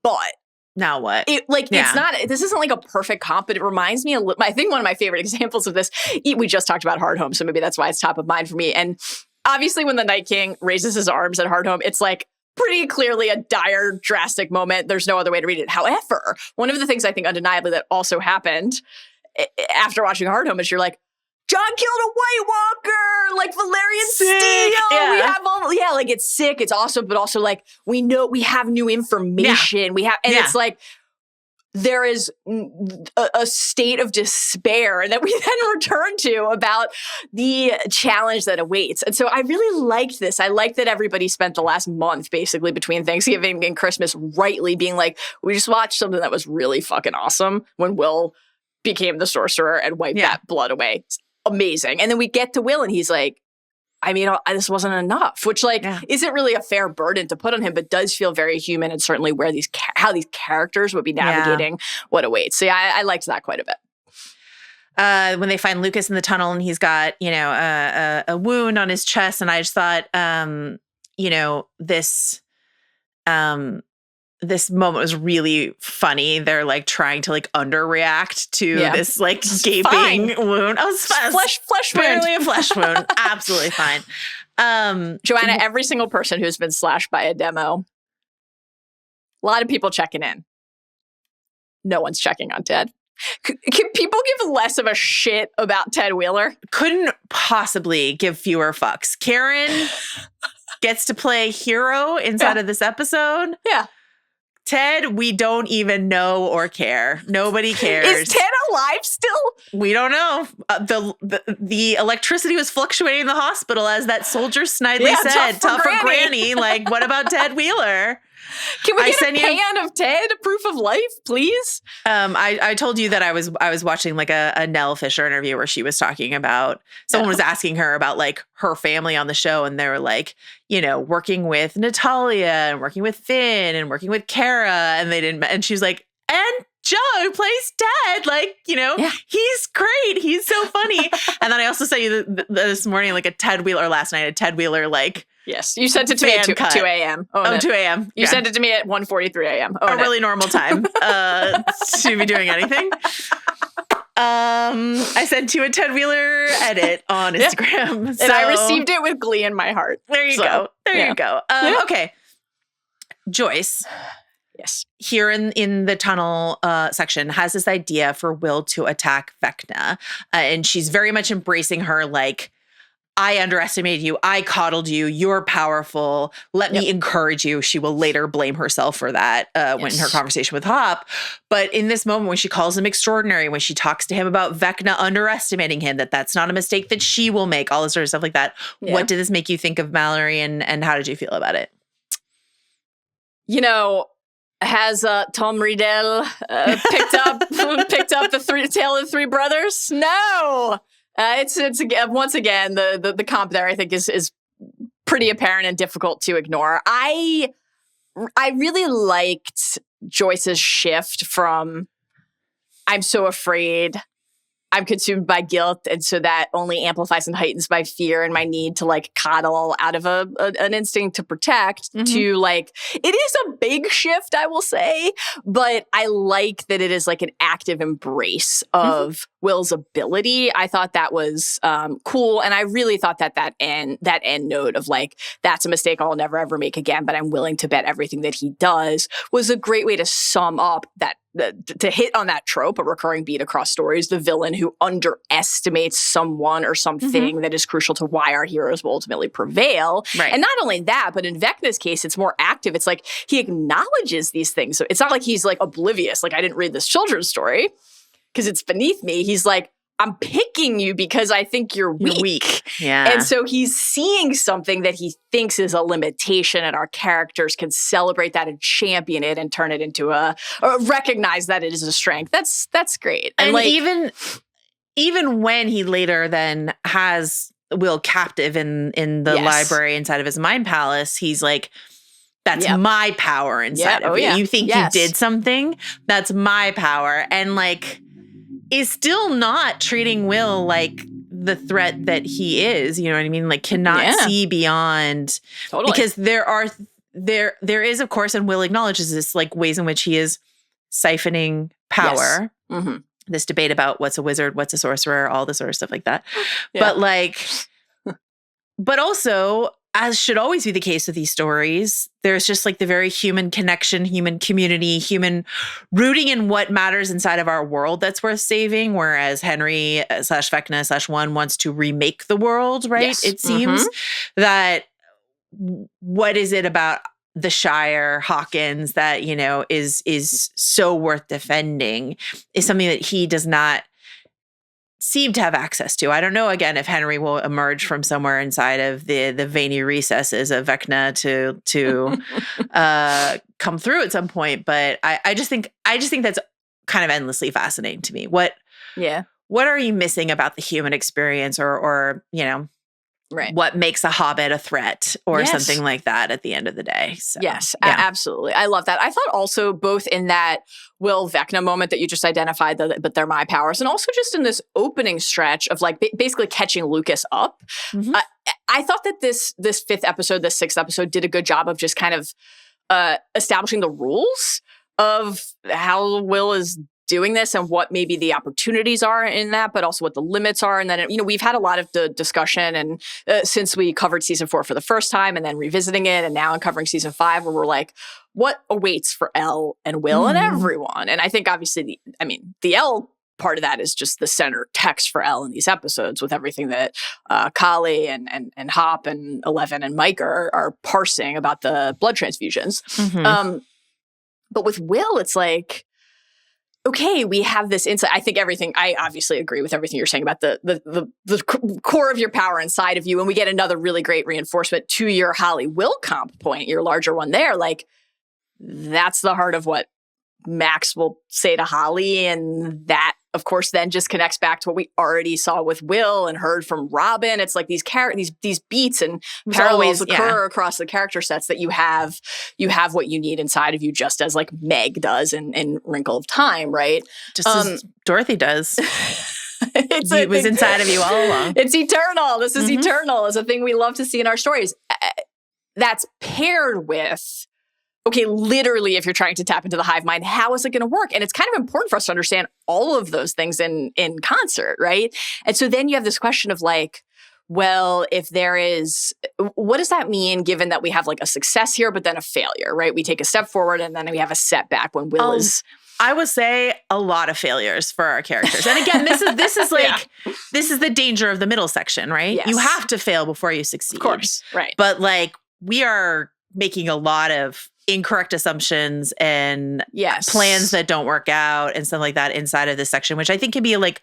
but now what? It's not, this isn't like a perfect comp, but it reminds me I think one of my favorite examples of this, we just talked about Hard Home, so maybe that's why it's top of mind for me. And obviously when the Night King raises his arms at Hard Home, it's like pretty clearly a dire, drastic moment. There's no other way to read it. However, one of the things I think undeniably that also happened after watching Hard Home is you're like, John killed a White Walker, like Valerian Steel. We have like it's sick, it's awesome, but also like we know we have new information. We have, and it's like there is a state of despair that we then return to about the challenge that awaits. And so I really liked this. I liked that everybody spent the last month basically between Thanksgiving and Christmas rightly being like, we just watched something that was really fucking awesome when Will became the sorcerer and wiped that blood away. It's amazing. And then we get to Will and he's like, I mean, this wasn't enough, which isn't really a fair burden to put on him, but does feel very human, and certainly where how these characters would be navigating what awaits. So I liked that quite a bit. When they find Lucas in the tunnel and he's got, a wound on his chest, and I just thought, this moment was really funny. They're like trying to like underreact to this like gaping wound. Oh, it's fine. Flesh wound. Barely a flesh wound. Absolutely fine. Joanna, every single person who's been slashed by a demo, a lot of people checking in. No one's checking on Ted. Can people give less of a shit about Ted Wheeler? Couldn't possibly give fewer fucks. Karen gets to play hero inside of this episode. Yeah. Ted, we don't even know or care. Nobody cares. Is Ted alive still? We don't know. The electricity was fluctuating in the hospital, as that soldier snidely said. Tough for Granny. Like, what about Ted Wheeler? Can we get a pan of Ted, proof of life, please? I told you that I was watching like a Nell Fisher interview where she was talking about, someone was asking her about like her family on the show, and they were like, working with Natalia and working with Finn and working with Kara, and she was like, and Joe who plays Ted, like, he's great. He's so funny. And then I also sent you this morning, like last night, a Ted Wheeler, like, yes, you sent it to me at 2 a.m. 2 a.m. You sent it to me at 1:43 a.m. A really normal time to be doing anything. I sent you a Ted Wheeler edit on Instagram. And I received it with glee in my heart. There you go. There you go. Okay. Joyce. Yes. Here in the tunnel section has this idea for Will to attack Vecna. And she's very much embracing her like, I underestimated you. I coddled you. You're powerful. Let me encourage you. She will later blame herself for that when in her conversation with Hop. But in this moment when she calls him extraordinary, when she talks to him about Vecna underestimating him, that's not a mistake that she will make, all this sort of stuff like that. Yeah. What did this make you think of, Mallory, and how did you feel about it? You know, has Tom Riddle picked up the tale of the three brothers? No. It's once again the comp there I think is pretty apparent and difficult to ignore. I really liked Joyce's shift from I'm so afraid, I'm consumed by guilt, and so that only amplifies and heightens my fear and my need to like coddle out of an instinct to protect to like, it is a big shift, I will say, but I like that it is like an active embrace of Will's ability. I thought that was cool, and I really thought that end note of like, that's a mistake I'll never ever make again, but I'm willing to bet everything that he does was a great way to sum up that. To hit on that trope, a recurring beat across stories, the villain who underestimates someone or something that is crucial to why our heroes will ultimately prevail. Right. And not only that, but in Vecna's case, it's more active. It's like he acknowledges these things. So it's not like he's like oblivious, like I didn't read this children's story because it's beneath me. He's like, I'm picking you because I think you're weak. Yeah. And so he's seeing something that he thinks is a limitation, and our characters can celebrate that and champion it and turn it into or recognize that it is a strength. That's great. And like, even when he later then has Will captive in the library inside of his mind palace, he's like, that's my power inside of you. You think you did something? That's my power. And like, is still not treating Will like the threat that he is, you know what I mean? Like cannot see beyond. Totally. Because there is, of course, and Will acknowledges this, like ways in which he is siphoning power. Yes. This debate about what's a wizard, what's a sorcerer, all the sort of stuff like that. But like, but also, as should always be the case with these stories, there's just like the very human connection, human community, human rooting in what matters inside of our world that's worth saving. Whereas Henry / Vecna / one wants to remake the world, right? Yes. It seems that what is it about the Shire, Hawkins, that, you know, is so worth defending is something that he does not seem to have access to. I don't know, again, if Henry will emerge from somewhere inside of the veiny recesses of Vecna to come through at some point. But I just think that's kind of endlessly fascinating to me. What are you missing about the human experience, or you know, what makes a hobbit a threat or something like that at the end of the day? So, absolutely. I love that. I thought also both in that Will Vecna moment that you just identified, but they're my powers, and also just in this opening stretch of like basically catching Lucas up. I thought that this fifth episode, this sixth episode did a good job of just kind of establishing the rules of how Will is doing this and what maybe the opportunities are in that, but also what the limits are. And then, you know, we've had a lot of the discussion and since we covered season 4 for the first time and then revisiting it and now uncovering season 5 where we're like, what awaits for Elle and Will and everyone? And I think obviously the Elle part of that is just the center text for Elle in these episodes with everything that Kali and Hop and Eleven and Mike are parsing about the blood transfusions. But with Will, it's like, okay, we have this insight. I think I obviously agree with everything you're saying about the core of your power inside of you. And we get another really great reinforcement to your Holly Will comp point, your larger one there. Like, that's the heart of what Max will say to Holly. And that, of course, then just connects back to what we already saw with Will and heard from Robin. It's like these beats and parallels occur across the character sets that you have what you need inside of you, just as like Meg does in Wrinkle of Time, right? Just as Dorothy does. It was inside of you all along. It's eternal. This is eternal. It's a thing we love to see in our stories. That's paired with okay, literally, if you're trying to tap into the hive mind, how is it going to work? And it's kind of important for us to understand all of those things in concert, right? And so then you have this question of like, well, if there is, what does that mean given that we have like a success here, but then a failure, right? We take a step forward and then we have a setback when Will is... I would say a lot of failures for our characters. And again, this is like, this is the danger of the middle section, right? Yes. You have to fail before you succeed. Of course, right. But like, we are making a lot of incorrect assumptions and plans that don't work out and stuff like that inside of this section, which I think can be like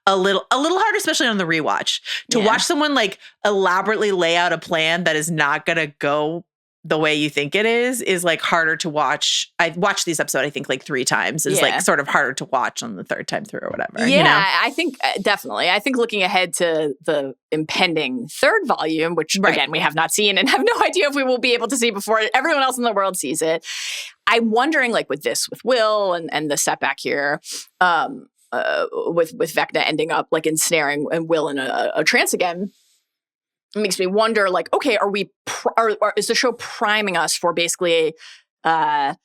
a little hard, especially on the rewatch, to watch someone like elaborately lay out a plan that is not going to go the way you think it is like harder to watch. I watched these episodes, I think like 3 times. It's like sort of harder to watch on the 3rd time through or whatever. Yeah, you know? I think definitely. I think looking ahead to the impending 3rd volume, which again, we have not seen and have no idea if we will be able to see before everyone else in the world sees it. I'm wondering like with Will and the setback here, with Vecna ending up like ensnaring and Will in a trance again, it makes me wonder, like, okay, are we, or is the show priming us for basically a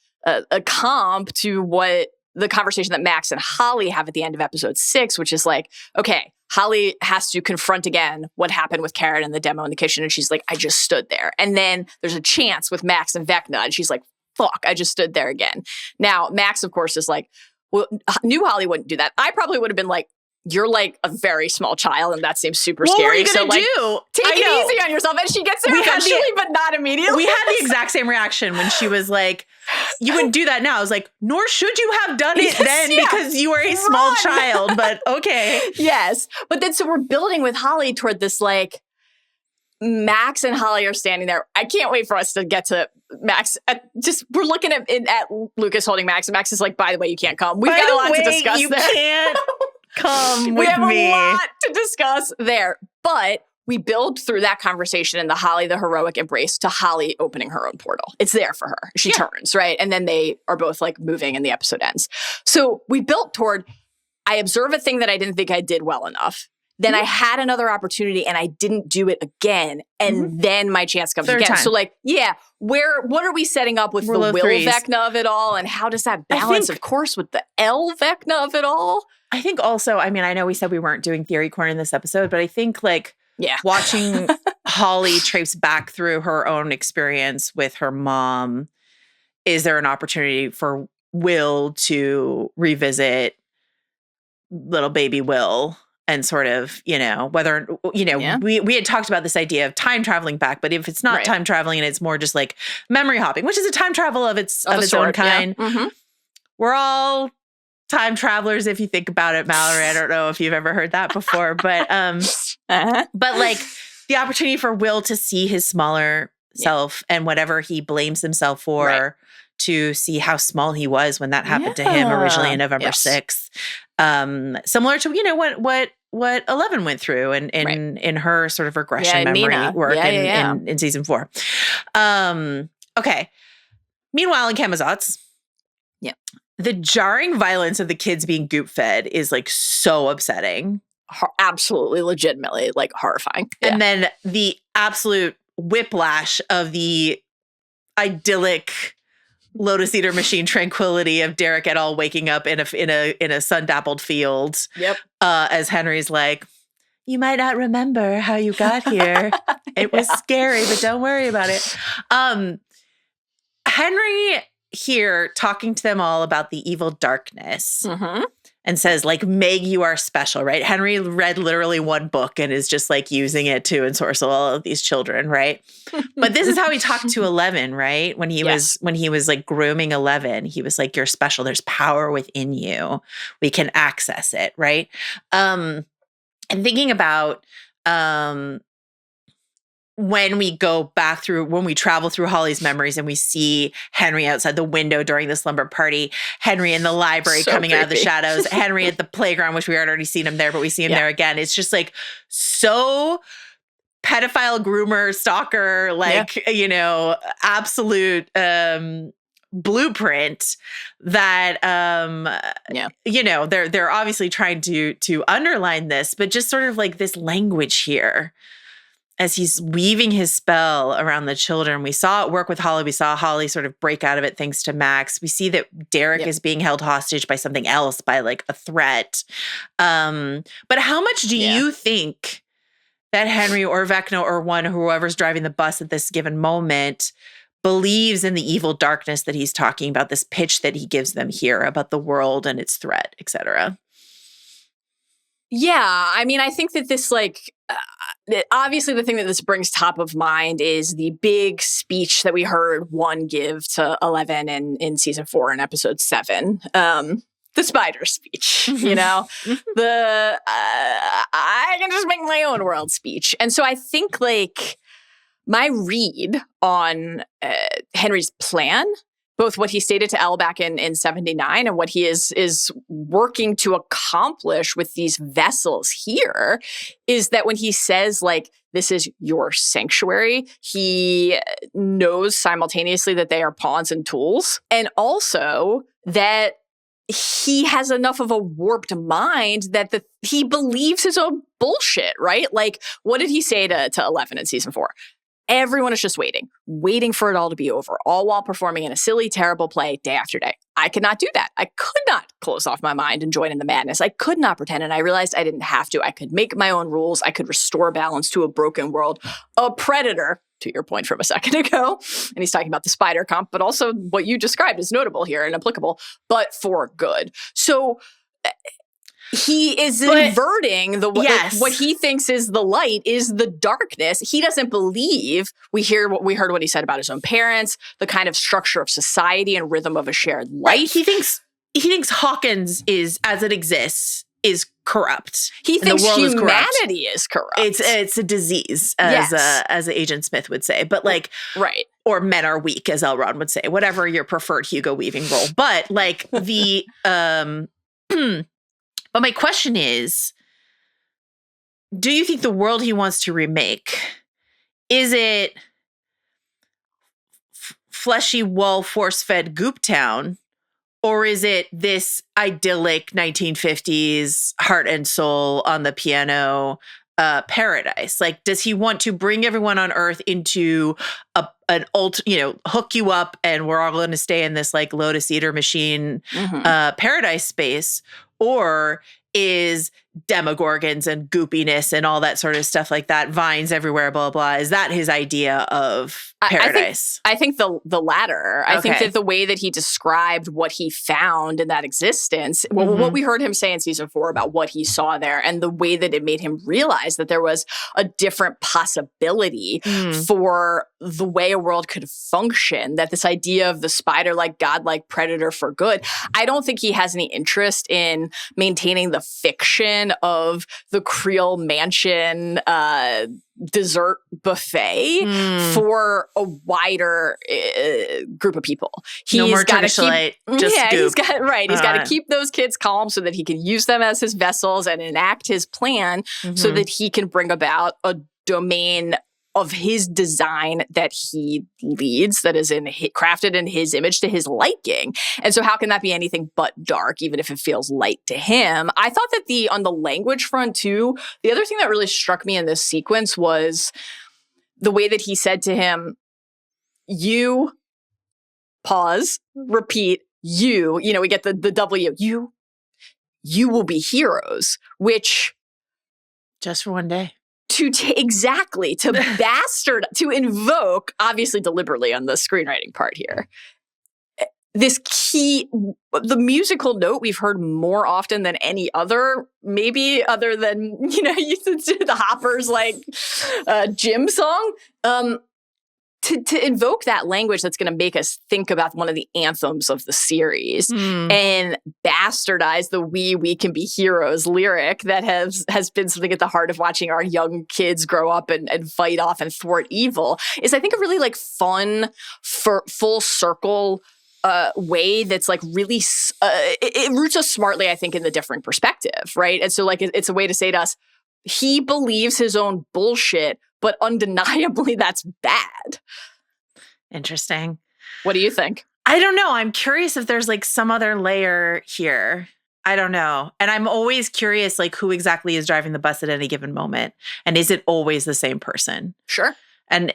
comp to what the conversation that Max and Holly have at the end of episode 6, which is like, okay, Holly has to confront again what happened with Karen in the demo in the kitchen, and she's like, I just stood there. And then there's a chance with Max and Vecna, and she's like, fuck, I just stood there again. Now, Max, of course, is like, well, knew Holly wouldn't do that. I probably would have been like, you're like a very small child, and that seems super scary. What are you gonna do? Take it easy on yourself. And she gets there eventually, but not immediately. We had the exact same reaction when she was like, you wouldn't do that now. I was like, nor should you have done it then because you were a small child, but okay. Yes. But then so we're building with Holly toward this like, Max and Holly are standing there. I can't wait for us to get to Max. We're looking at Lucas holding Max, and Max is like, by the way, you can't come. We've got a lot to discuss you there. Can't come with me. We have a lot to discuss there. But we build through that conversation and the Holly, the heroic embrace, to Holly opening her own portal. It's there for her. She turns, right? And then they are both like moving and the episode ends. So we built toward, I observe a thing that I didn't think I did well enough. Then I had another opportunity and I didn't do it again. And then my chance comes again. Time. So like, what are we setting up with the Will Vecna of it all? And how does that balance, of course, with the L Vecna of it all? I think also, I mean, I know we said we weren't doing Theory Corner in this episode, but I think like watching Holly traipse back through her own experience with her mom, is there an opportunity for Will to revisit little baby Will? And sort of, whether, we had talked about this idea of time traveling back, but if it's not time traveling and it's more just like memory hopping, which is a time travel of its own kind. Yeah. Mm-hmm. We're all time travelers if you think about it, Mallory. I don't know if you've ever heard that before, but but like the opportunity for Will to see his smaller self and whatever he blames himself for, to see how small he was when that happened to him originally on November 6th. Similar to, what 11 went through and in her sort of regression memory work in season 4. Okay. Meanwhile, in Camazotz, the jarring violence of the kids being goop fed is like so upsetting. Absolutely, legitimately, like horrifying. And then the absolute whiplash of the idyllic Lotus Eater machine tranquility of Derek et al. Waking up in a sun-dappled field. Yep. As Henry's like, you might not remember how you got here. It was scary, but don't worry about it. Henry here talking to them all about the evil darkness and says, like, Meg, you are special, right? Henry read literally one book and is just like using it to ensorcell all of these children, right? But this is how he talked to 11, right? When he was like grooming 11, he was like, you're special. There's power within you. We can access it, right? And thinking about when we travel through Holly's memories and we see Henry outside the window during the slumber party, Henry in the library coming out of the shadows, Henry at the playground, which we had already seen him there, but we see him there again. It's just like so pedophile, groomer, stalker, absolute blueprint that they're obviously trying to underline this, but just sort of like this language here as he's weaving his spell around the children. We saw it work with Holly. We saw Holly sort of break out of it thanks to Max. We see that Derek is being held hostage by something else, by like a threat. But how much do you think that Henry or Vecna or whoever's driving the bus at this given moment believes in the evil darkness that he's talking about, this pitch that he gives them here about the world and its threat, et cetera? Yeah, I mean, I think that this, obviously the thing that this brings top of mind is the big speech that we heard one give to 11 in season 4 in episode 7. The spider speech, you know, I can just make my own world speech. And so I think my read on Henry's plan, both what he stated to Elle back in 79 and what he is working to accomplish with these vessels here, is that when he says this is your sanctuary, he knows simultaneously that they are pawns and tools, and also that he has enough of a warped mind that he believes his own bullshit, right? What did he say to 11 in season 4? Everyone is just waiting for it all to be over, all while performing in a silly, terrible play day after day. I could not do that. I could not close off my mind and join in the madness. I could not pretend, and I realized I didn't have to. I could make my own rules. I could restore balance to a broken world. A predator, to your point from a second ago, and he's talking about the spider comp, but also what you described is notable here and applicable, but for good. So he is inverting what he thinks is the light is the darkness. He doesn't believe we heard what he said about his own parents, the kind of structure of society and rhythm of a shared life. He thinks Hawkins is, as it exists, is corrupt. He thinks humanity is corrupt. It's a disease, as Agent Smith would say. But right. Or men are weak, as Elrond would say. Whatever your preferred Hugo Weaving role. But But my question is, do you think the world he wants to remake, is it fleshy, wall, force-fed Goop Town, or is it this idyllic 1950s heart and soul on the piano paradise? Does he want to bring everyone on Earth into hook you up and we're all going to stay in this Lotus Eater machine paradise space? Or is demogorgons and goopiness and all that sort of stuff like that, vines everywhere, blah, blah. Is that his idea of paradise? I think the latter. Okay. I think that the way that he described what he found in that existence, what we heard him say in season 4 about what he saw there, and the way that it made him realize that there was a different possibility for the way a world could function, that this idea of the spider-like, godlike predator for good, I don't think he has any interest in maintaining the fiction of the Creole mansion dessert buffet for a wider group of people. No more Turkish delight, just Goop. He's got to keep those kids calm so that he can use them as his vessels and enact his plan so that he can bring about a domain of his design that he leads, that is crafted in his image to his liking. And so how can that be anything but dark, even if it feels light to him? I thought that on the language front too, the other thing that really struck me in this sequence was the way that he said to him, you, pause, repeat, you know, we get the W, you will be heroes, which... just for one day. To bastard, to invoke, obviously deliberately on the screenwriting part here, this key, the musical note we've heard more often than any other, maybe other than, you the Hoppers Jim song, to invoke that language that's going to make us think about one of the anthems of the series and bastardize the we can be heroes lyric that has been something at the heart of watching our young kids grow up and fight off and thwart evil, is I think a really fun for full circle way that's really it roots us smartly, I think, in the different perspective, right? And so it's a way to say to us, he believes his own bullshit, but undeniably that's bad. Interesting. What do you think? I don't know. I'm curious if there's some other layer here. I don't know. And I'm always curious, like, who exactly is driving the bus at any given moment. And is it always the same person? Sure. And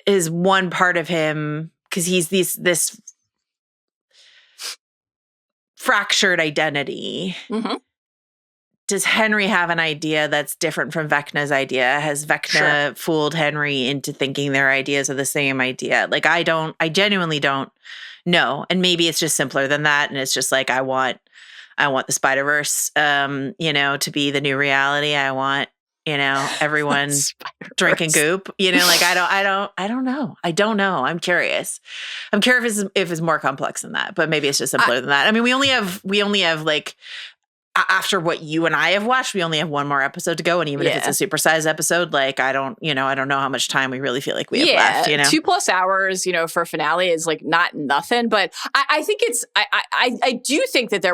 is one part of him, because he's this fractured identity. Mm-hmm. Does Henry have an idea that's different from Vecna's idea? Has Vecna fooled Henry into thinking their ideas are the same idea? Like, I genuinely don't know. And maybe it's just simpler than that. And it's just like, I want the Spider-Verse, to be the new reality. I want, everyone drinking goop, like, I don't know. I don't know. I'm curious. I'm curious if it's more complex than that, but maybe it's just simpler than that. I mean, we only have like, after what you and I have watched, we only have one more episode to go. And even if it's a supersized episode, like, I don't know how much time we really feel like we have left, 2+ hours, for a finale is like not nothing. But I think I do think that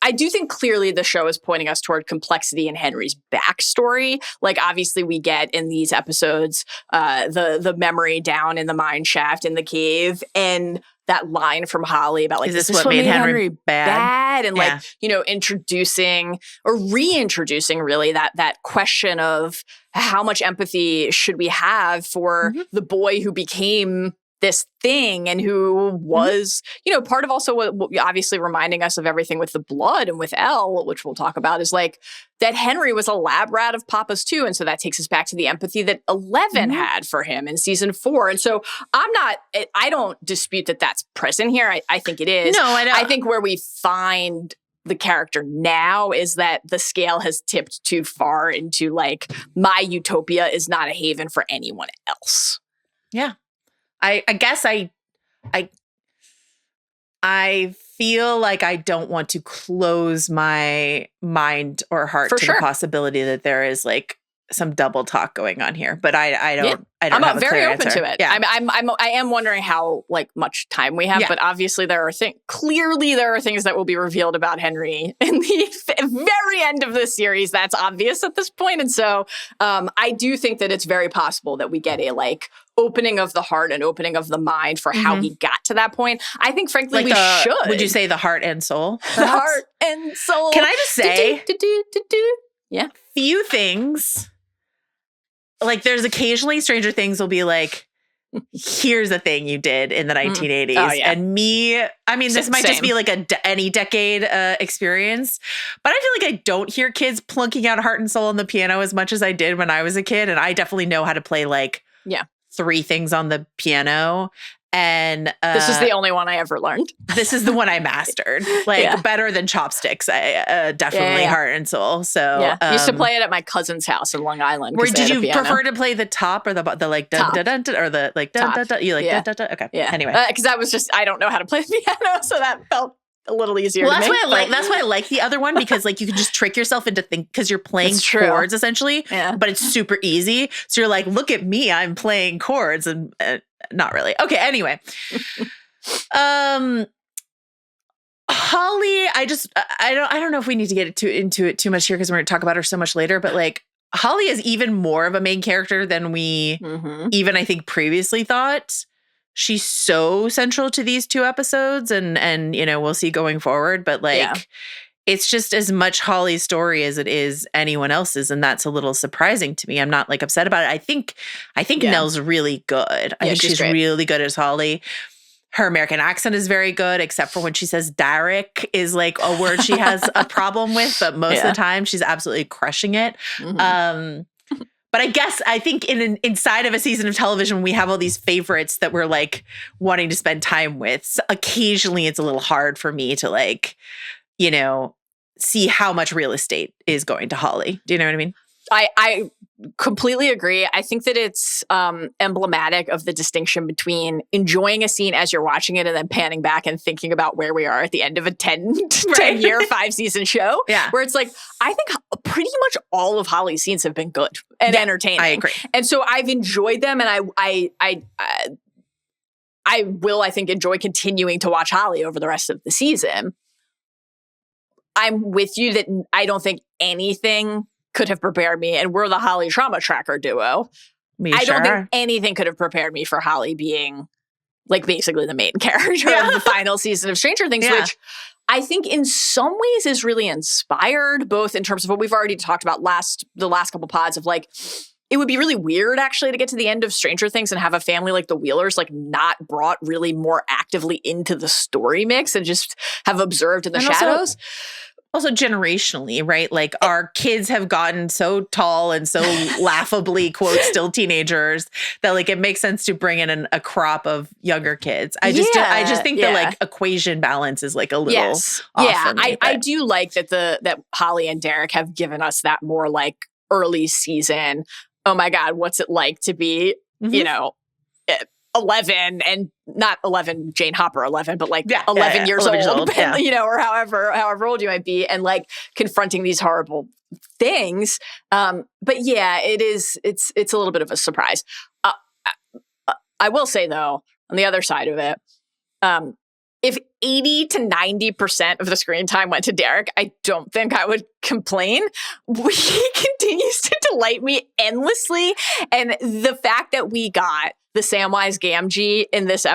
I do think clearly the show is pointing us toward complexity in Henry's backstory. Like, obviously we get in these episodes, the memory down in the mine shaft in the cave, and that line from Holly about like, is this what made Henry bad? And like, introducing or reintroducing really that question of how much empathy should we have for the boy who became this thing and who was, part of also what obviously reminding us of everything with the blood and with Elle, which we'll talk about, is like that Henry was a lab rat of Papa's too. And so that takes us back to the empathy that 11 had for him in season 4. And so I don't dispute that that's present here. I think it is. No, I don't. I think where we find the character now is that the scale has tipped too far into like, my utopia is not a haven for anyone else. Yeah. I guess I feel like I don't want to close my mind or heart to the possibility that there is like some double talk going on here, but I don't. I'm have very open answer. to it. Yeah. I am wondering how like much time we have, but obviously clearly there are things that will be revealed about Henry in the very end of this series. That's obvious at this point, and so I do think that it's very possible that we get a like opening of the heart and opening of the mind for how he got to that point. I think, frankly, like we should. Would you say the heart and soul? The heart and soul. Can I just say, yeah, few things. Like, there's occasionally Stranger Things will be like, here's a thing you did in the 1980s. Oh, yeah. And me, I mean, this might just be like any decade experience, but I feel like I don't hear kids plunking out Heart and Soul on the piano as much as I did when I was a kid. And I definitely know how to play like 3 things on the piano. And this is the only one I ever learned. This is the one I mastered, like better than chopsticks. I definitely Heart and Soul. So I used to play it at my cousin's house in Long Island. Where did you prefer to play the top or the like dun dun dun, or the like dun dun dun? You like dun dun dun? Okay, Anyway, because I don't know how to play the piano, so that felt a little easier. Well, that's why I like the other one, because like you can just trick yourself into because you're playing chords essentially, but it's super easy. So you're like, look at me, I'm playing chords, and not really. Okay, anyway. Holly, I don't know if we need to get into it too much here because we're going to talk about her so much later, but like Holly is even more of a main character than we even I think previously thought. She's so central to these 2 episodes and we'll see going forward, but like it's just as much Holly's story as it is anyone else's, and that's a little surprising to me. I'm not like upset about it. I think Nell's really good. I think she's really good as Holly. Her American accent is very good, except for when she says Derek is like a word she has a problem with, but most of the time she's absolutely crushing it. But I think inside of a season of television, we have all these favorites that we're like wanting to spend time with. So occasionally it's a little hard for me to like, see how much real estate is going to Holly. Do you know what I mean? I completely agree. I think that it's emblematic of the distinction between enjoying a scene as you're watching it and then panning back and thinking about where we are at the end of a 10-year, 5-season show. Yeah. Where it's like, I think pretty much all of Holly's scenes have been good and entertaining. I agree. And so I've enjoyed them, and I will, I think, enjoy continuing to watch Holly over the rest of the season. I'm with you that I don't think anything could have prepared me, and we're the Holly trauma tracker duo. I don't think anything could have prepared me for Holly being like basically the main character of the final season of Stranger Things, which I think in some ways is really inspired, both in terms of what we've already talked about the last couple pods of like, it would be really weird actually to get to the end of Stranger Things and have a family like the Wheelers like not brought really more actively into the story mix and just have observed in the shadows. Also generationally, right? Like our kids have gotten so tall and so laughably, quote, still teenagers that like it makes sense to bring in a crop of younger kids. I just think the like equation balance is like a little off for me, I do like that Holly and Derek have given us that more like early season. Oh my God, what's it like to be, 11 and not 11 Jane Hopper 11, but like 11 years old, or however old you might be, and like confronting these horrible things. But yeah, it's a little bit of a surprise. I will say though, on the other side of it, if 80 to 90% of the screen time went to Derek, I don't think I would complain. He continues to delight me endlessly. And the fact that we got the Samwise Gamgee in this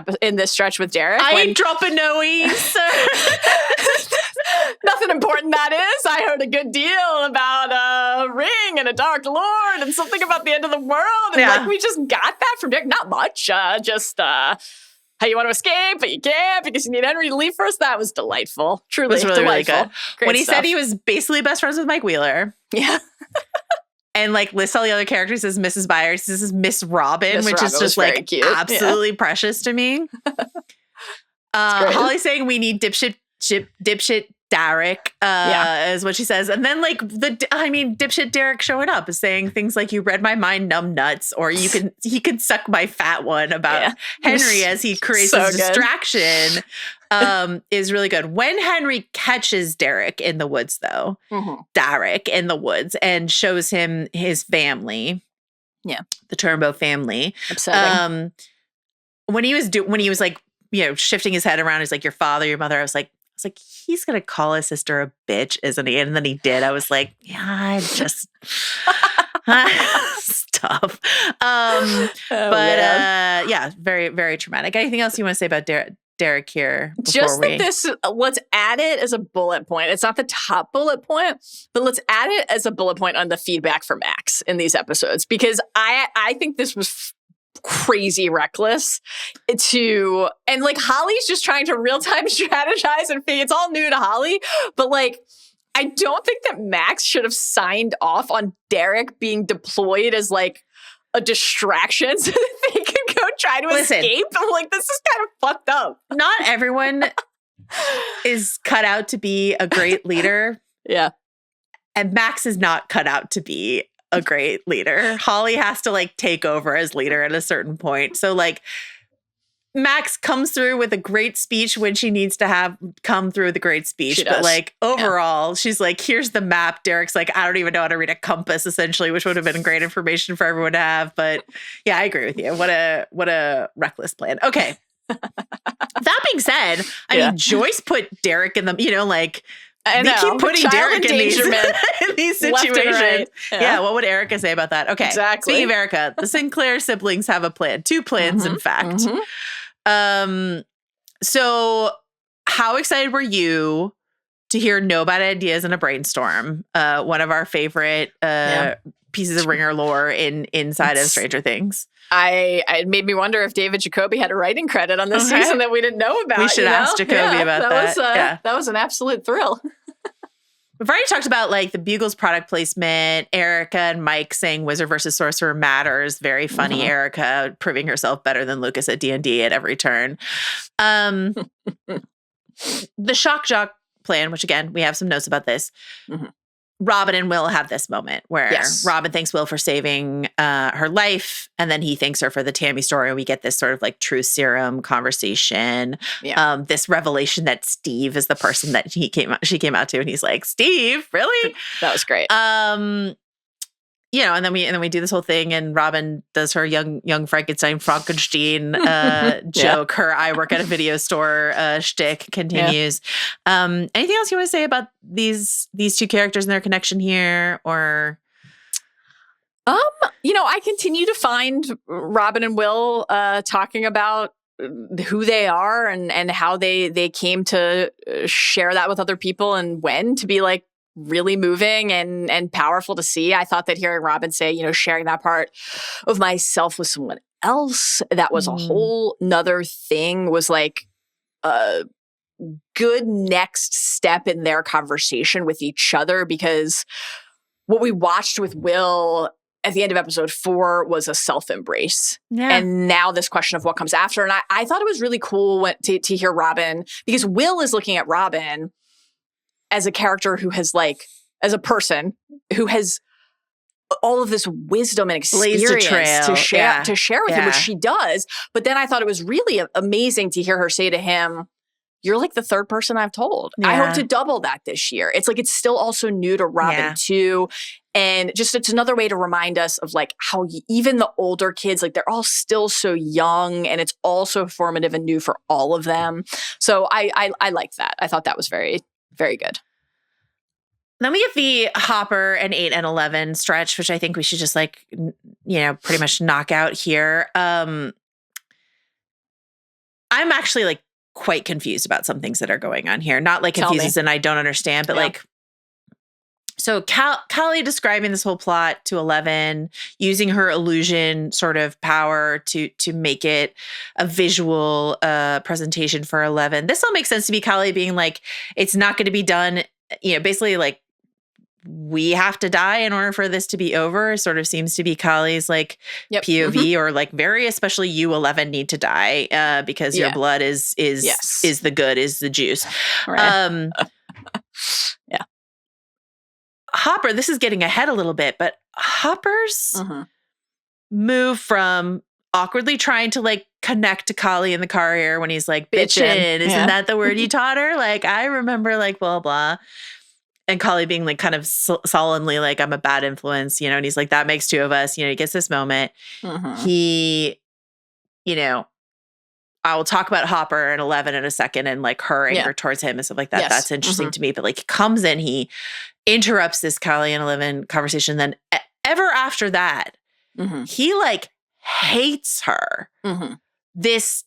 stretch with Derek. I ain't dropping no ease. Nothing important that is. I heard a good deal about a ring and a Dark Lord and something about the end of the world. And like we just got that from Derek. Not much. Just how you want to escape, but you can't because you need Henry to leave first. That was delightful. Truly, it was really, delightful. Really good. When he said he was basically best friends with Mike Wheeler. Yeah. And like lists all the other characters as Mrs. Byers. This is Miss Robin, which is just like cute. Absolutely precious to me. Holly saying we need dipshit Derek is what she says. And then like dipshit Derek showing up is saying things like, you read my mind, numb nuts, or he can suck my fat one about Henry as he creates this distraction. Is really good. When Henry catches Derek in the woods, though, Derek in the woods, and shows him his family, the Turnbow family. Upsetting. When he was like, shifting his head around, he's like, your father, your mother. I was like, he's gonna call his sister a bitch, isn't he? And then he did. I was like, yeah, just stuff. Very, very traumatic. Anything else you want to say about Derek here? Just that let's add it as a bullet point. It's not the top bullet point, but let's add it as a bullet point on the feedback from Max in these episodes, because I think this was crazy reckless and like Holly's just trying to real-time strategize and it's all new to Holly, but like I don't think that Max should have signed off on Derek being deployed as like a distraction so that they could go try to escape. I'm like, this is kind of fucked up. Not everyone is cut out to be a great leader. Yeah. And Max is not cut out to be a great leader. Holly has to like take over as leader at a certain point. So like Max comes through with a great speech when she needs to come through with a great speech. But like overall, she's like, here's the map. Derek's like, I don't even know how to read a compass, essentially, which would have been great information for everyone to have. But yeah, I agree with you. What a reckless plan. Okay. That being said, I mean, Joyce put Derek in the, I know. They keep putting Derek in these situations. Right. Yeah, what would Erica say about that? Okay. Exactly. Speaking of Erica, the Sinclair siblings have a plan. 2 plans, in fact. So how excited were you to hear No Bad Ideas in a Brainstorm? One of our favorite pieces of Ringer lore inside of Stranger Things. It made me wonder if David Jacoby had a writing credit on this season that we didn't know about. We should ask Jacoby about that. That was an absolute thrill. We've already talked about like the Bugle's product placement, Erica and Mike saying Wizard versus Sorcerer matters. Very funny. Erica proving herself better than Lucas at D&D at every turn. The Shock Jock plan, which again, we have some notes about this. Robin and Will have this moment where Robin thanks Will for saving her life, and then he thanks her for the Tammy story, and we get this sort of like truth serum conversation. This revelation that Steve is the person that she came out to, and he's like, Steve, really? That was great. And then we do this whole thing, and Robin does her young Frankenstein joke. Her I work at a video store shtick continues. Anything else you want to say about these 2 characters and their connection here, or? I continue to find Robin and Will talking about who they are and how they came to share that with other people and when to be like really moving and powerful to see. I thought that hearing Robin say, sharing that part of myself with someone else, that was a whole nother thing, was like a good next step in their conversation with each other, because what we watched with Will at the end of episode 4 was a self-embrace. Yeah. And now this question of what comes after. And I thought it was really cool to hear Robin, because Will is looking at Robin as a character who has as a person who has all of this wisdom and experience to share with him, which she does. But then I thought it was really amazing to hear her say to him, "You're like the third person I've told. Yeah. I hope to double that this year." It's like, it's still also new to Robin too. And just, it's another way to remind us of how even the older kids, they're all still so young, and it's all so formative and new for all of them. So I liked that. I thought that was very, very good. Then we get the Hopper and 8 and 11 stretch, which I think we should just pretty much knock out here. I'm actually quite confused about some things that are going on here. Not confused as in I don't understand, but so Callie describing this whole plot to 11, using her illusion sort of power to make it a visual presentation for 11. This all makes sense to me. Callie being it's not going to be done, basically we have to die in order for this to be over, sort of seems to be Kallie's POV, or very especially you 11 need to die because your blood is the good, is the juice. Right. Yeah. Hopper, this is getting ahead a little bit, but Hopper's move from awkwardly trying to connect to Callie in the car here when he's bitchin', isn't that the word you taught her? I remember blah, blah. And Callie being kind of solemnly I'm a bad influence, and he's that makes two of us, he gets this moment. He, I will talk about Hopper and 11 in a second, and her anger towards him and stuff like that. Yes. That's interesting to me. But he comes in, he interrupts this Callie and 11 conversation. Then ever after that, he hates her. This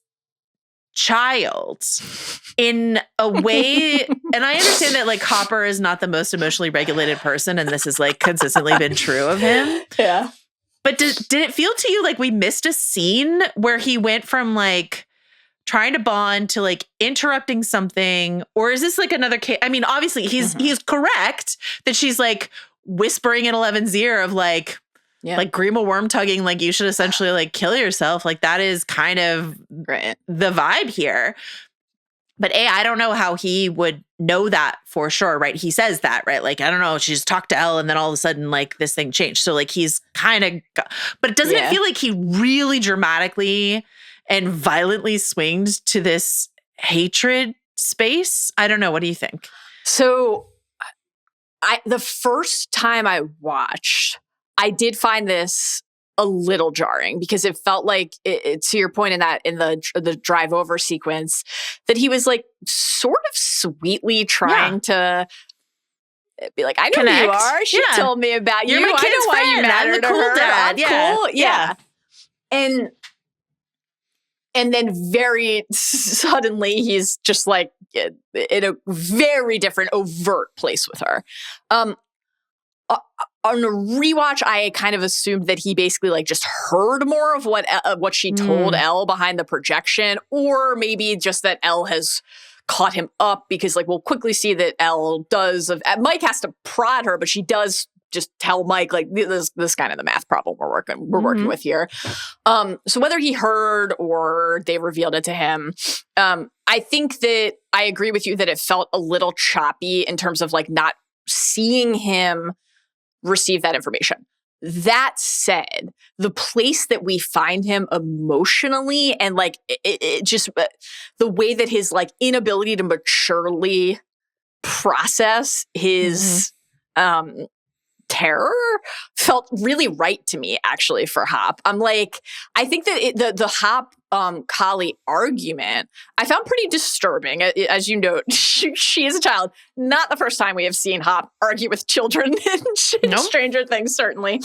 child in a way, and I understand that Hopper is not the most emotionally regulated person, and this has consistently been true of him. Yeah. But did it feel to you we missed a scene where he went from trying to bond to interrupting something? Or is this another case? I mean, obviously he's correct that she's whispering in 11's ear of Grima worm tugging, you should essentially kill yourself. That is kind of the vibe here. But I don't know how he would know that for sure, right? He says that, right? I don't know, she just talked to Elle and then all of a sudden this thing changed. So he's kind of, but doesn't it feel he really dramatically and violently swinged to this hatred space? I don't know. What do you think? So the first time I watched, I did find this a little jarring, because it felt to your point in the drive over sequence, that he was sort of sweetly trying to be I know Connect. Who you are. She told me about You're you. My kid's I know why friend. you matter I'm the to cool her. dad. I'm Yeah. cool. Yeah. And then very suddenly he's just in a very different, overt place with her. On a rewatch, I kind of assumed that he basically just heard more of what she told Elle behind the projection, or maybe just that Elle has caught him up, because we'll quickly see that Elle does. Mike has to prod her, but she does just tell Mike this kind of the math problem we're working with here. So whether he heard or they revealed it to him, I think that I agree with you that it felt a little choppy in terms of not seeing him receive that information. That said, the place that we find him emotionally, and it just the way that his inability to maturely process his terror felt really right to me, actually, for Hop. I'm I think that the Hop Callie argument I found pretty disturbing. As you note, she is a child. Not the first time we have seen Hop argue with children in Stranger Things, certainly.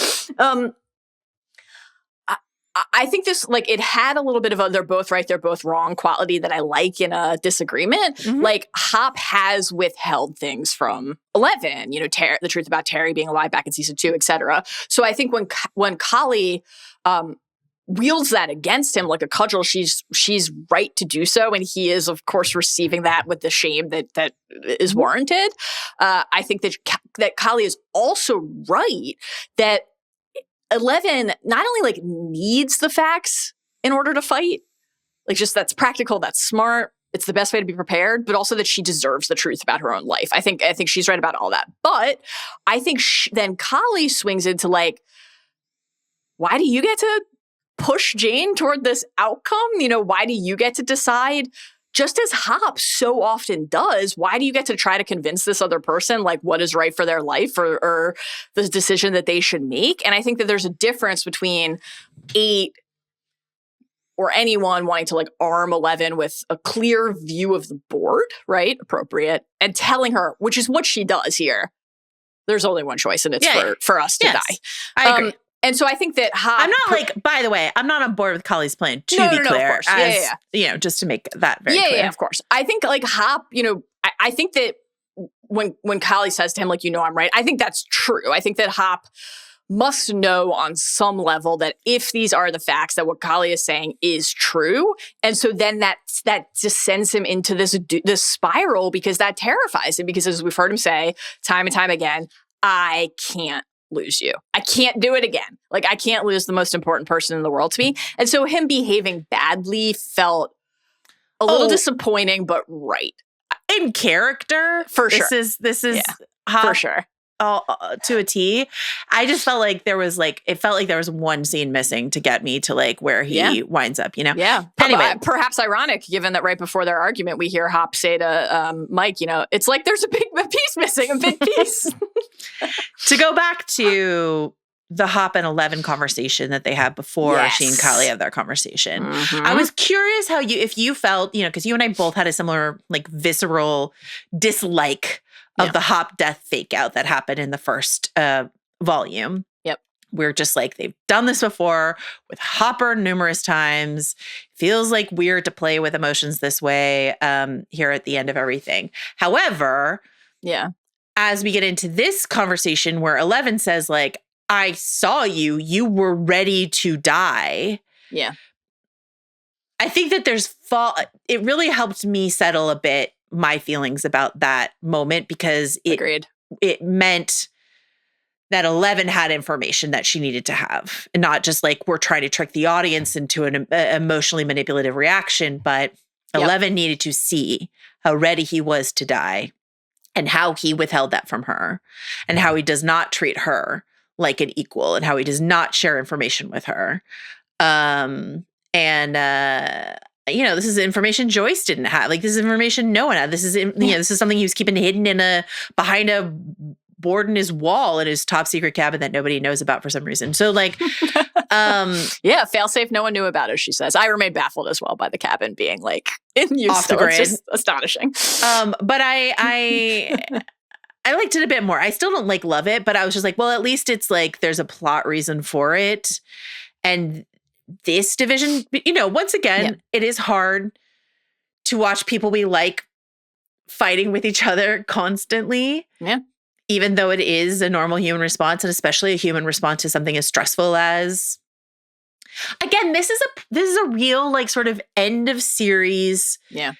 I think this, like, it had a little bit of a they're both right, they're both wrong quality that I like in a disagreement. Mm-hmm. Like, Hop has withheld things from 11, you know, the truth about Terry being alive back in season 2, etc. So I think when Kali wields that against him like a cudgel, she's right to do so, and he is, of course, receiving that with the shame that is warranted. I think that Kali is also right that 11 not only like needs the facts in order to fight, like just that's practical, that's smart, it's the best way to be prepared, but also that she deserves the truth about her own life. I think she's right about all that. But I think then Kali swings into like, why do you get to push Jane toward this outcome? You know, why do you get to decide? Just as Hop so often does, why do you get to try to convince this other person like what is right for their life or the decision that they should make? And I think that there's a difference between 8 or anyone wanting to like arm 11 with a clear view of the board, right? Appropriate. And telling her, which is what she does here, there's only one choice and it's for us to die. I agree. And so I think that Hop... I'm not by the way, I'm not on board with Kali's plan, to be clear. Of course. You know, just to make that very clear. Yeah, of course. I think like Hop, you know, I think that when Kali says to him, like, you know, I'm right, I think that's true. I think that Hop must know on some level that if these are the facts, that what Kali is saying is true. And so then that just sends him into this spiral, because that terrifies him, because as we've heard him say time and time again, I can't lose you. I can't do it again. Like, I can't lose the most important person in the world to me. And so him behaving badly felt a little disappointing, but right. In character. For sure. This is Hop, for sure. To a T. I just felt like there was one scene missing to get me to like where he winds up, you know? Yeah. Anyway. Perhaps ironic, given that right before their argument, we hear Hop say to Mike, you know, it's like there's a piece missing, a big piece. To go back to the Hop and 11 conversation that they had before she and Kali had their conversation. Mm-hmm. I was curious if you felt, you know, because you and I both had a similar like visceral dislike of the Hop death fake out that happened in the first volume. Yep. We're just like, they've done this before with Hopper numerous times. Feels like weird to play with emotions this way here at the end of everything. However, as we get into this conversation where 11 says like, I saw you were ready to die. Yeah. I think that it really helped me settle a bit my feelings about that moment, because it meant that 11 had information that she needed to have, and not just like we're trying to trick the audience into an emotionally manipulative reaction, but 11 needed to see how ready he was to die and how he withheld that from her and how he does not treat her like an equal and how he does not share information with her. You know, this is information Joyce didn't have. Like, this is information no one had. This is, you know, this is something he was keeping hidden behind a board in his wall in his top secret cabin that nobody knows about for some reason. So, like, failsafe. No one knew about it, she says. I remain baffled as well by the cabin being like in use. Off the grid. It's just astonishing. But I liked it a bit more. I still don't like love it, but I was just like, well, at least it's like there's a plot reason for it. And this division, you know, once again, it is hard to watch people we like fighting with each other constantly. Yeah. Even though it is a normal human response, and especially a human response to something as stressful as, again, this is a real like sort of end of series. Yeah.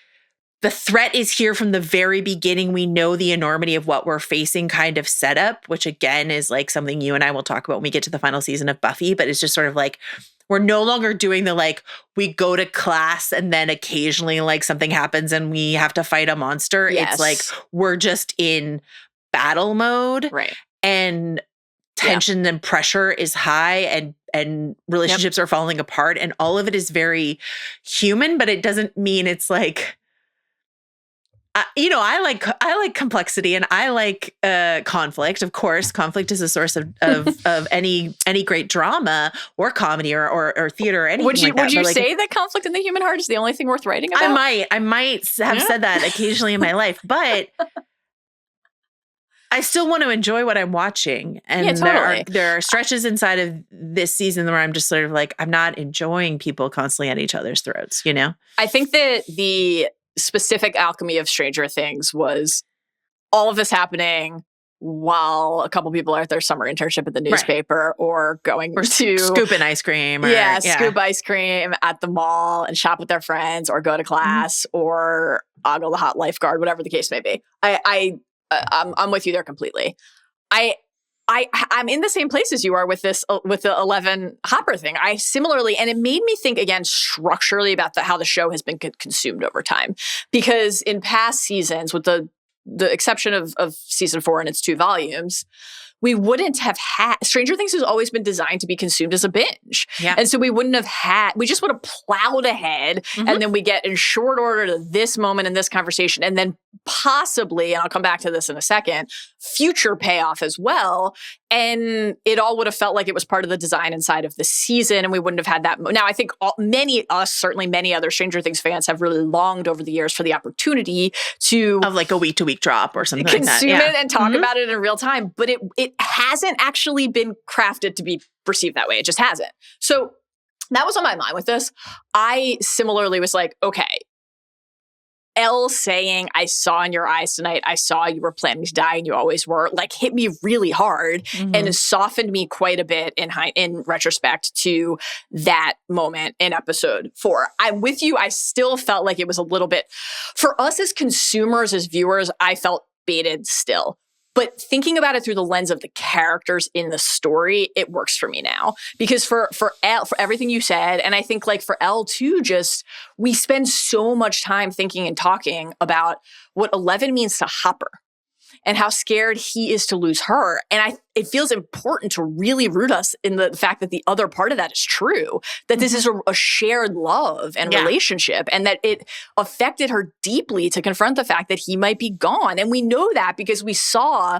The threat is here from the very beginning. We know the enormity of what we're facing kind of setup, which again is like something you and I will talk about when we get to the final season of Buffy, but it's just sort of like, we're no longer doing the like, we go to class and then occasionally like something happens and we have to fight a monster. Yes. It's like, we're just in battle mode. Right. And tension and pressure is high and relationships are falling apart. And all of it is very human, but it doesn't mean it's like, you know, I like complexity and I like conflict. Of course, conflict is a source of any great drama or comedy or theater or anything like that. Would you say that conflict in the human heart is the only thing worth writing about? I might have said that occasionally in my life, but I still want to enjoy what I'm watching. And Yeah, totally. there are stretches inside of this season where I'm just sort of like, I'm not enjoying people constantly at each other's throats, you know? I think that the specific alchemy of Stranger Things was all of this happening while a couple people are at their summer internship at the newspaper or going to scooping ice cream. Scoop ice cream at the mall and shop with their friends or go to class or ogle the hot lifeguard, whatever the case may be. I'm with you there completely. I'm in the same place as you are with this, with the 11 Hopper thing. I similarly, and it made me think again structurally about how the show has been consumed over time, because in past seasons, with the exception of season 4 and its 2 volumes, we wouldn't have had, Stranger Things has always been designed to be consumed as a binge. Yeah. And so we wouldn't have we just would have plowed ahead and then we get in short order to this moment in this conversation and then possibly, and I'll come back to this in a second, future payoff as well. And it all would have felt like it was part of the design inside of the season and we wouldn't have had that. Now, I think certainly many other Stranger Things fans have really longed over the years for the opportunity to of like a week-to-week drop or something consume like that. Yeah. it and talk about it in real time. But it hasn't actually been crafted to be perceived that way. It just hasn't. So that was on my mind with this. I similarly was like, okay, Elle saying, I saw in your eyes tonight, I saw you were planning to die and you always were, like hit me really hard and it softened me quite a bit in retrospect to that moment in episode 4. I'm with you. I still felt like it was a little bit, for us as consumers, as viewers, I felt baited still. But thinking about it through the lens of the characters in the story, it works for me now. Because for Elle, for everything you said, and I think like for Elle too, just we spend so much time thinking and talking about what 11 means to Hopper and how scared he is to lose her. And it feels important to really root us in the fact that the other part of that is true, that this is a shared love and relationship, and that it affected her deeply to confront the fact that he might be gone. And we know that because we saw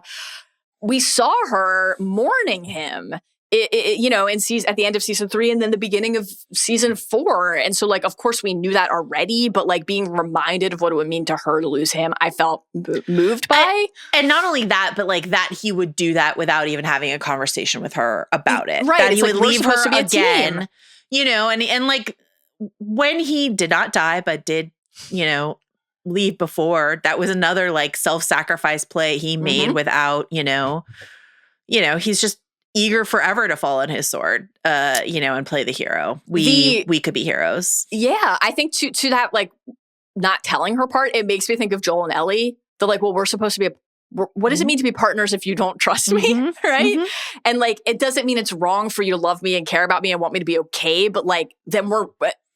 her mourning him, at the end of season 3 and then the beginning of season 4. And so like, of course we knew that already, but like being reminded of what it would mean to her to lose him, I felt moved by. And not only that, but like that he would do that without even having a conversation with her about it. Right. That he would leave her to be again, and like when he did not die, but did, leave before, that was another like self-sacrifice play he made without, he's just eager forever to fall on his sword, and play the hero. We could be heroes. Yeah, I think to that, like, not telling her part, it makes me think of Joel and Ellie. They're like, well, we're supposed to be what does it mean to be partners if you don't trust me, right? And like, it doesn't mean it's wrong for you to love me and care about me and want me to be okay, but like, then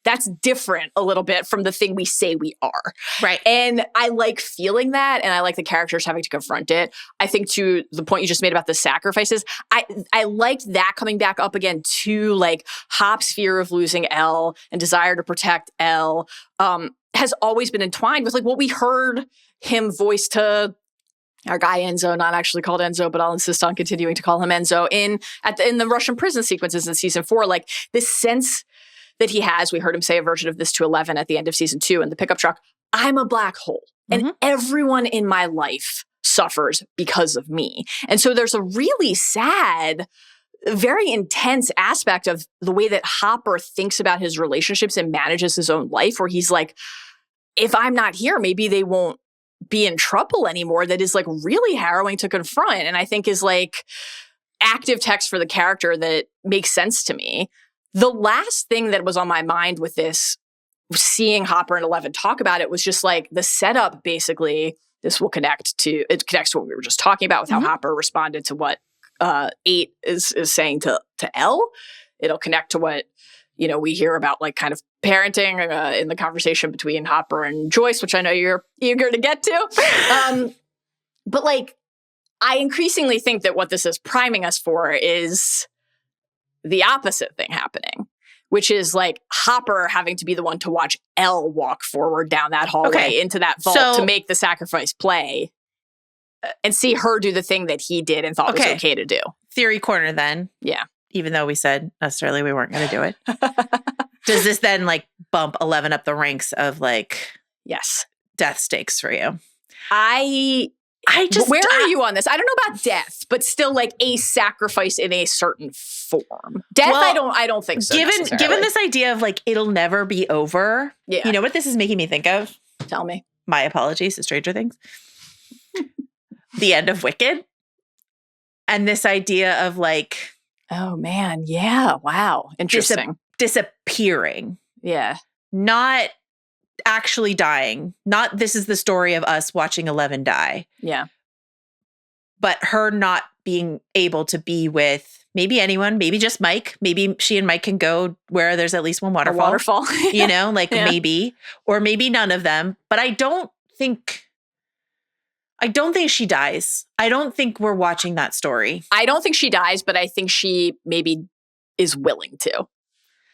that's different a little bit from the thing we say we are. Right. And I like feeling that, and I like the characters having to confront it. I think to the point you just made about the sacrifices, I liked that coming back up again too, like Hop's fear of losing Elle and desire to protect Elle has always been entwined with like what we heard him voice to our guy Enzo, not actually called Enzo, but I'll insist on continuing to call him Enzo, in the Russian prison sequences in season 4, like this sense that he has. We heard him say a version of this to 11 at the end of season 2 in the pickup truck. I'm a black hole and everyone in my life suffers because of me. And so there's a really sad, very intense aspect of the way that Hopper thinks about his relationships and manages his own life, where he's like, if I'm not here, maybe they won't be in trouble anymore. That is like really harrowing to confront. And I think is like active text for the character that makes sense to me. The last thing that was on my mind with this, seeing Hopper and 11 talk about it, was just like the setup, basically. This will connects to what we were just talking about with how Hopper responded to what 8 is saying to Elle. It'll connect to what, we hear about like kind of parenting in the conversation between Hopper and Joyce, which I know you're eager to get to. But like, I increasingly think that what this is priming us for is the opposite thing happening, which is like Hopper having to be the one to watch Elle walk forward down that hallway into that vault to make the sacrifice play and see her do the thing that he did and thought was okay to do. Theory corner then. Yeah. Even though we said necessarily we weren't going to do it. Does this then like bump 11 up the ranks of like yes, death stakes for you? Where are you on this? I don't know about death, but still like a sacrifice in a certain form. Death, well, I don't think so. Given this idea of like it'll never be over. Yeah. You know what this is making me think of? Tell me. My apologies to Stranger Things. The end of Wicked. And this idea of like, oh man, yeah, wow, interesting. Disappearing. Yeah. Not actually dying. Not this is the story of us watching 11 die. Yeah. But her not being able to be with maybe anyone, maybe just Mike. Maybe she and Mike can go where there's at least one waterfall. A waterfall. You know, like maybe. Or maybe none of them. But I don't think she dies. I don't think we're watching that story. I don't think she dies, but I think she maybe is willing to.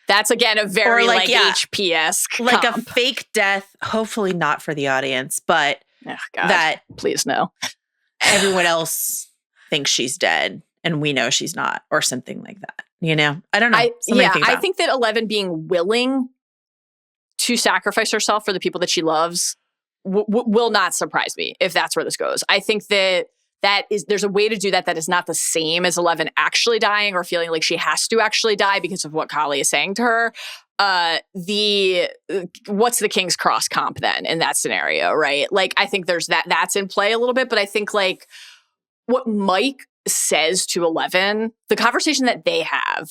That's, again, a very like HP-esque like comp. A fake death, hopefully not for the audience, but that please no. Everyone else thinks she's dead and we know she's not, or something like that. You know? I don't know. I think that 11 being willing to sacrifice herself for the people that she loves will not surprise me if that's where this goes. I think there's a way to do that is not the same as 11 actually dying or feeling like she has to actually die because of what Kali is saying to her. What's the King's Cross comp then in that scenario, right? Like, I think there's that's in play a little bit, but I think like what Mike says to 11, the conversation that they have,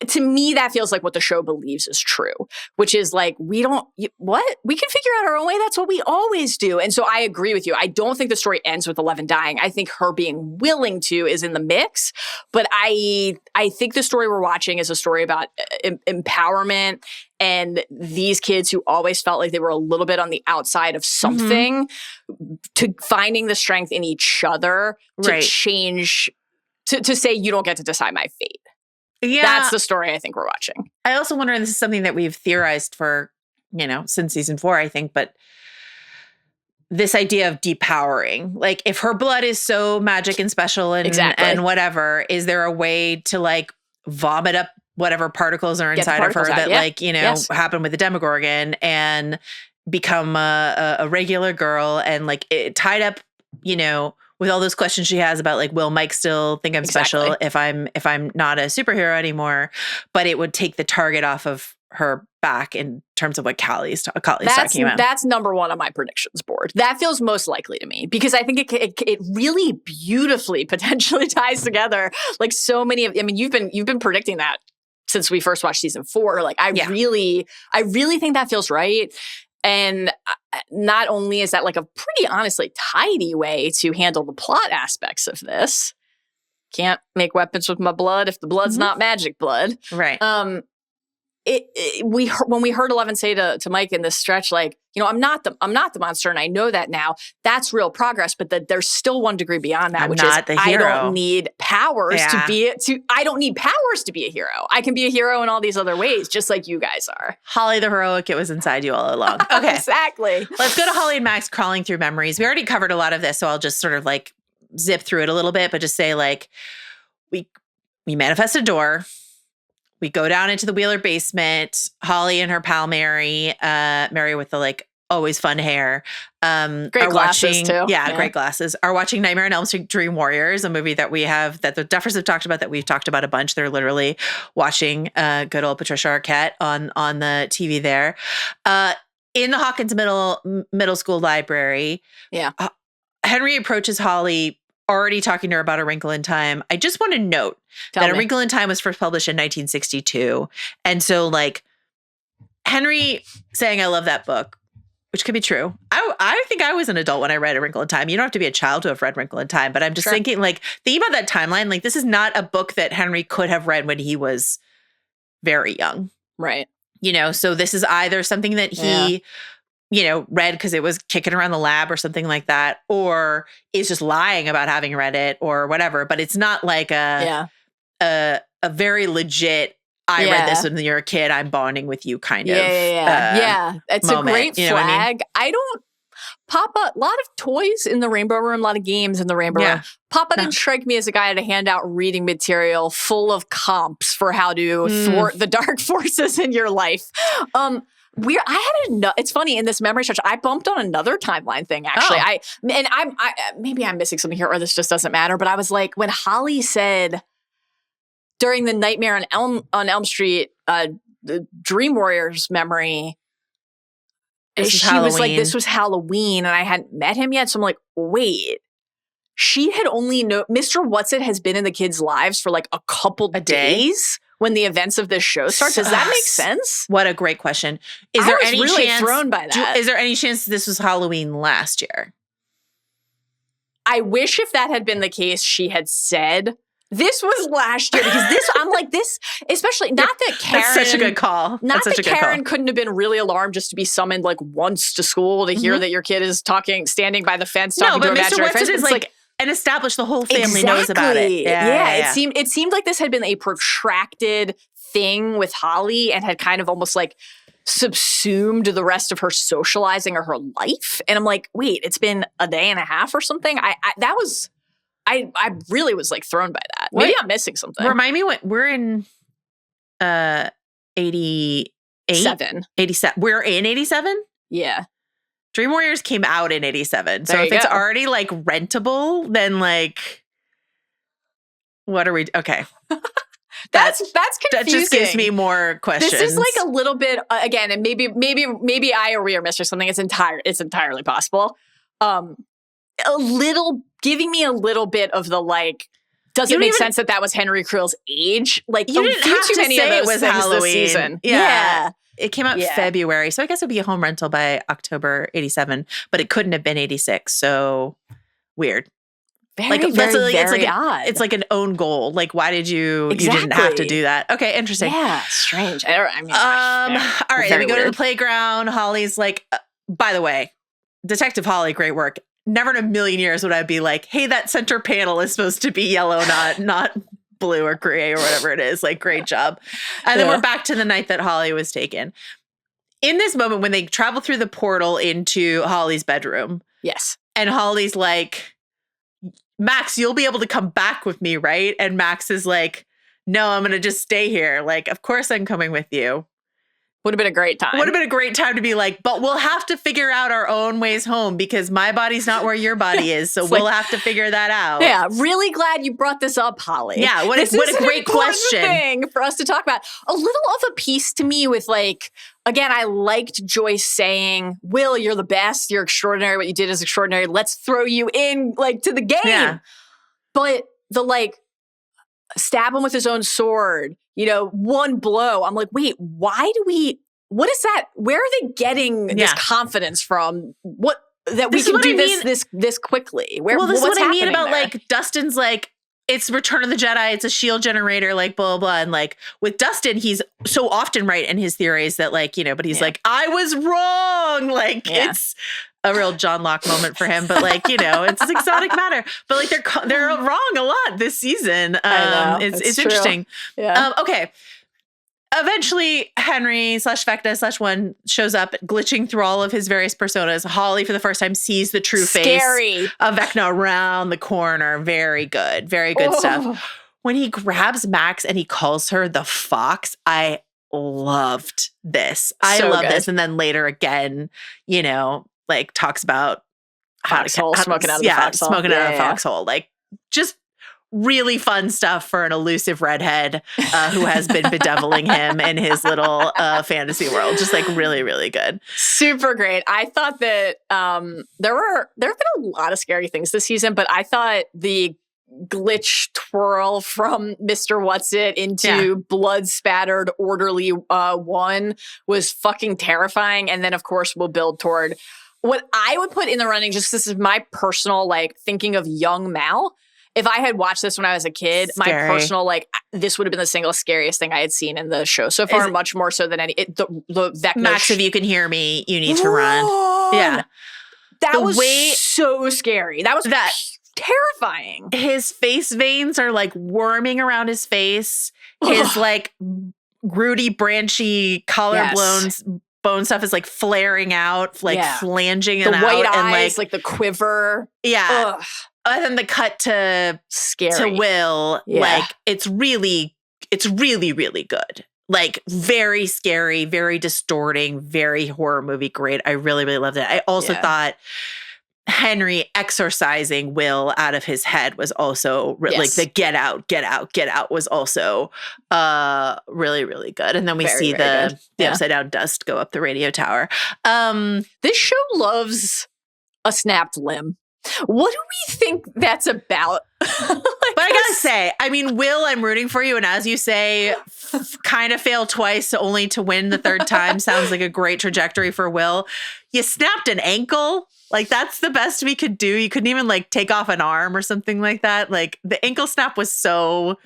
to me, that feels like what the show believes is true, which is like, we can figure out our own way. That's what we always do. And so I agree with you. I don't think the story ends with 11 dying. I think her being willing to is in the mix. But I think the story we're watching is a story about empowerment and these kids who always felt like they were a little bit on the outside of something, to finding the strength in each other to change, to say, you don't get to decide my fate. Yeah. That's the story I think we're watching. I also wonder, and this is something that we've theorized for, since season 4, I think, but this idea of depowering. Like, if her blood is so magic and special and whatever, is there a way to like vomit up whatever particles are inside of her that happen with the Demogorgon and become a regular girl and like tied up, with all those questions she has about like, will Mike still think I'm special if I'm not a superhero anymore? But it would take the target off of her back in terms of what Kali's talking about. That's number one on my predictions board. That feels most likely to me because I think it really beautifully potentially ties together like so many of. I mean, you've been predicting that since we first watched season 4. Like, I really think that feels right. And not only is that like a pretty honestly tidy way to handle the plot aspects of this. Can't make weapons with my blood if the blood's not magic blood. Right. When we heard 11 say to Mike in this stretch, like, I'm not the monster, and I know that now. That's real progress, but there's still one degree beyond that, which is I don't need powers to be a hero. I can be a hero in all these other ways, just like you guys are. Holly the heroic, it was inside you all along. Okay, exactly. Let's go to Holly and Max crawling through memories. We already covered a lot of this, so I'll just sort of like zip through it a little bit, but just say like we manifest a door. We go down into the Wheeler basement. Holly and her pal Mary with the like always fun hair, great glasses too. Yeah, great glasses. Are watching Nightmare on Elm Street: Dream Warriors, a movie that we have that the Duffers have talked about, that we've talked about a bunch. They're literally watching good old Patricia Arquette on the TV there. In the Hawkins Middle School library, Henry approaches Holly, already talking to her about A Wrinkle in Time. I just want to note that A Wrinkle in Time was first published in 1962. And so like Henry saying, I love that book, which could be true. I think I was an adult when I read A Wrinkle in Time. You don't have to be a child to have read Wrinkle in Time, but I'm just thinking about that timeline. Like, this is not a book that Henry could have read when he was very young. Right. So this is either something that he read because it was kicking around the lab or something like that, or is just lying about having read it or whatever. But it's not like a very legit, I read this when you're a kid, I'm bonding with you kind of. It's moment, a great flag. I don't Papa, a lot of toys in the Rainbow Room, a lot of games in the Rainbow Room. Papa didn't strike me as a guy to hand out reading material full of comps for how to thwart the dark forces in your life. It's funny, in this memory stretch, I bumped on another timeline thing, actually. Maybe I'm missing something here, or this just doesn't matter, but I was like, when Holly said during the Nightmare on Elm Street, the Dream Warriors memory, she was like, this was Halloween, and I hadn't met him yet. So I'm like, wait, she had only Mr. What's-It has been in the kids' lives for like a couple days when the events of this show start. Does that make sense? What a great question. Is there any really chance thrown by that? Is there any chance this was Halloween last year? I wish if that had been the case, she had said this was last year, because this, I'm like, this, especially, not that Karen. That's such a good call. Not that Karen couldn't have been really alarmed just to be summoned like once to school to hear that your kid is standing by the fence talking to imaginary friends. Mr. What's-It is like, and established, the whole family knows about it. Yeah. It seemed like this had been a protracted thing with Holly and had kind of almost like subsumed the rest of her socializing or her life. And I'm like, wait, it's been a day and a half or something. I really was like thrown by that. Maybe I'm missing something. Remind me what we're in 87. 87. We're in 87? Yeah. Dream Warriors came out in 87. So if it's already like rentable, then like, what are we? Okay. That's confusing. That just gives me more questions. This is like a little bit, again, and maybe I or we are missing something. It's entirely possible. Giving me a little bit of the like, does it make sense that was Henry Crill's age? Like, you didn't have to say it was Halloween this season. Yeah. It came out in February, so I guess it would be a home rental by October 87, but it couldn't have been 86, so weird. Very odd. It's like an own goal. Like, why did you didn't have to do that. Okay, interesting. Yeah, strange. All right, then we go to the playground. Holly's like, by the way, Detective Holly, great work. Never in a million years would I be like, hey, that center panel is supposed to be yellow, not blue or gray or whatever it is. Like, great job. And then we're back to the night that Holly was taken. In this moment, when they travel through the portal into Holly's bedroom. Yes. And Holly's like, Max, you'll be able to come back with me, right? And Max is like, no, I'm going to just stay here. Like, of course I'm coming with you. Would have been a great time. Would have been a great time to be like, but we'll have to figure out our own ways home because my body's not where your body is. So we'll have to figure that out. Yeah. Really glad you brought this up, Holly. Yeah. What a great question. Thing for us to talk about. A little of a piece to me with like, again, I liked Joyce saying, Will, you're the best. You're extraordinary. What you did is extraordinary. Let's throw you in like to the game. Yeah. But the like, stab him with his own sword, one blow. I'm like, wait, what is that? Where are they getting this confidence from? That we can do this quickly? This is what I mean about there? Like Dustin's like, it's Return of the Jedi. It's a shield generator, like blah, blah, blah. And like with Dustin, he's so often right in his theories that like, but he's like, I was wrong. Like it's a real John Locke moment for him. But like, it's exotic matter. But like they're wrong a lot this season. I know. It's interesting. Yeah. Okay. Eventually, Henry /Vecna/1 shows up, glitching through all of his various personas. Holly, for the first time, sees the true face of Vecna around the corner. Very good. Very good stuff. When he grabs Max and he calls her the Fox, I loved this. I love this. And then later again, like talks about smoking out of the foxhole. Smoking out of the foxhole. Like, just really fun stuff for an elusive redhead who has been bedeviling him in his little fantasy world. Just like really, really good. Super great. I thought that there have been a lot of scary things this season, but I thought the glitch twirl from Mr. What's-It into blood spattered orderly one was fucking terrifying. And then of course we'll build toward what I would put in the running. Just this is my personal like thinking of young Mal. If I had watched this when I was a kid, my personal, like, this would have been the single scariest thing I had seen in the show so far, much more so than the Vecna. Max, if you can hear me, you need to run. Yeah. That was so scary. That was terrifying. His face veins are, like, worming around his face. His, like, grooty, branchy, collarbone bone stuff is, like, flaring out, like, flanging out. The white eyes, and, like, the quiver. Yeah. Ugh. And then the cut to scary to Will, like it's really, really good. like very scary, very distorting, very horror movie. Great. I really, really loved it. I also thought Henry exorcising Will out of his head was also like the get out was also really, really good. And then we see the upside down dust go up the radio tower. This show loves a snapped limb. What do we think that's about? But I gotta say, I mean, Will, I'm rooting for you. And as you say, kind of fail twice only to win the third time sounds like a great trajectory for Will. You snapped an ankle. Like, that's the best we could do. You couldn't even like take off an arm or something like that. Like, the ankle snap was so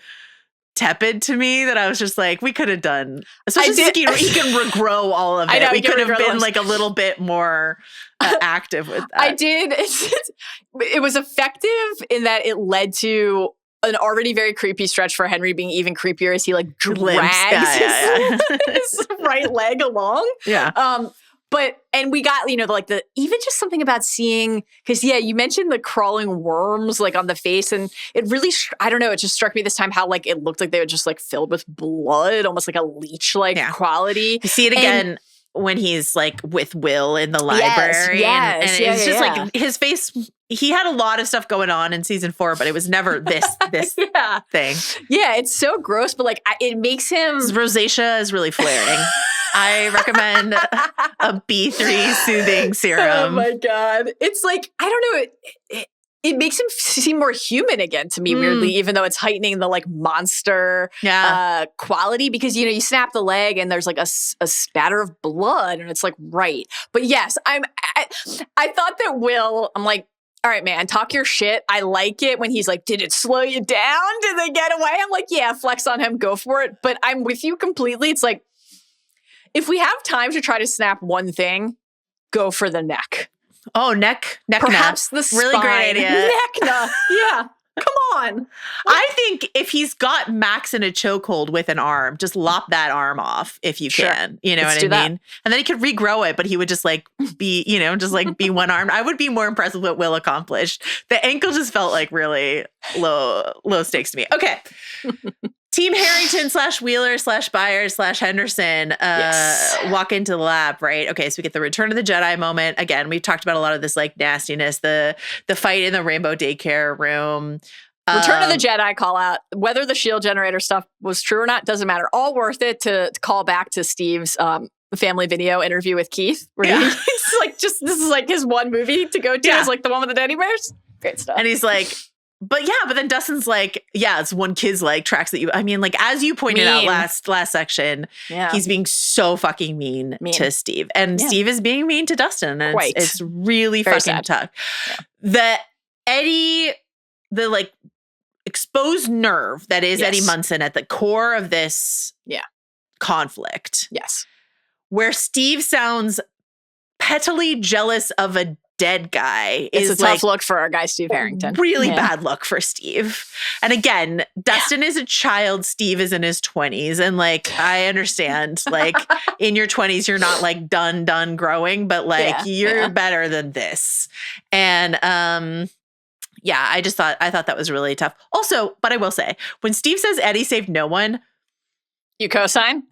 tepid to me that I was just like, we could have done. Especially since he can regrow all of it. I know, we could have been like a little bit more active with that. I did. It was effective in that it led to an already very creepy stretch for Henry being even creepier as he like drags his right leg along. Yeah. And we got, you know, like even just something about seeing, because you mentioned the crawling worms like on the face, and it really, I don't know, it just struck me this time how like it looked like they were just like filled with blood, almost like a leech-like quality. You see it again when he's like with Will in the library. And it's just like his face, he had a lot of stuff going on in season 4, but it was never this thing. Yeah, it's so gross, but like it makes him... His rosacea is really flaring. I recommend a B3 soothing serum. Oh my God. It's like, I don't know, it makes him seem more human again to me, weirdly, even though it's heightening the like monster quality, because, you know, you snap the leg and there's like a spatter of blood and it's like, right. But yes, I thought that Will, I'm like, all right, man, talk your shit. I like it when he's like, did it slow you down? Did they get away? I'm like, yeah, flex on him, go for it. But I'm with you completely. It's like, if we have time to try to snap one thing, go for the neck. Oh, neck. Perhaps the spine. Really great idea. Neck. Yeah. Come on. I think if he's got Max in a chokehold with an arm, just lop that arm off if you can. You know what I mean? And then he could regrow it, but he would just like be, you know, just like be one armed. I would be more impressed with what Will accomplished. The ankle just felt like really low stakes to me. Okay. Team Harrington / Wheeler / Byers / Henderson walk into the lab, right? Okay, so we get the Return of the Jedi moment. Again, we've talked about a lot of this like nastiness, the fight in the Rainbow Daycare room. Return of the Jedi call out. Whether the shield generator stuff was true or not, doesn't matter. All worth it to call back to Steve's family video interview with Keith. Where he's like, this is like his one movie to go to. It's like the one with the teddy bears. Great stuff. And he's like... But then Dustin's like, it's one kid's like tracks that I mean, like, as you pointed out last section, he's being so fucking mean to Steve. And Steve is being mean to Dustin. And it's really very fucking tough. Yeah. The like exposed nerve that is Eddie Munson at the core of this conflict. Yes. Where Steve sounds pettily jealous of a dead guy is a tough look for our guy Steve Harrington. Really bad look for Steve. And again, Dustin is a child, Steve is in his 20s, and like I understand, like in your 20s you're not like done growing, but like you're better than this. And I thought that was really tough. Also, but I will say, when Steve says Eddie saved no one, you co-sign?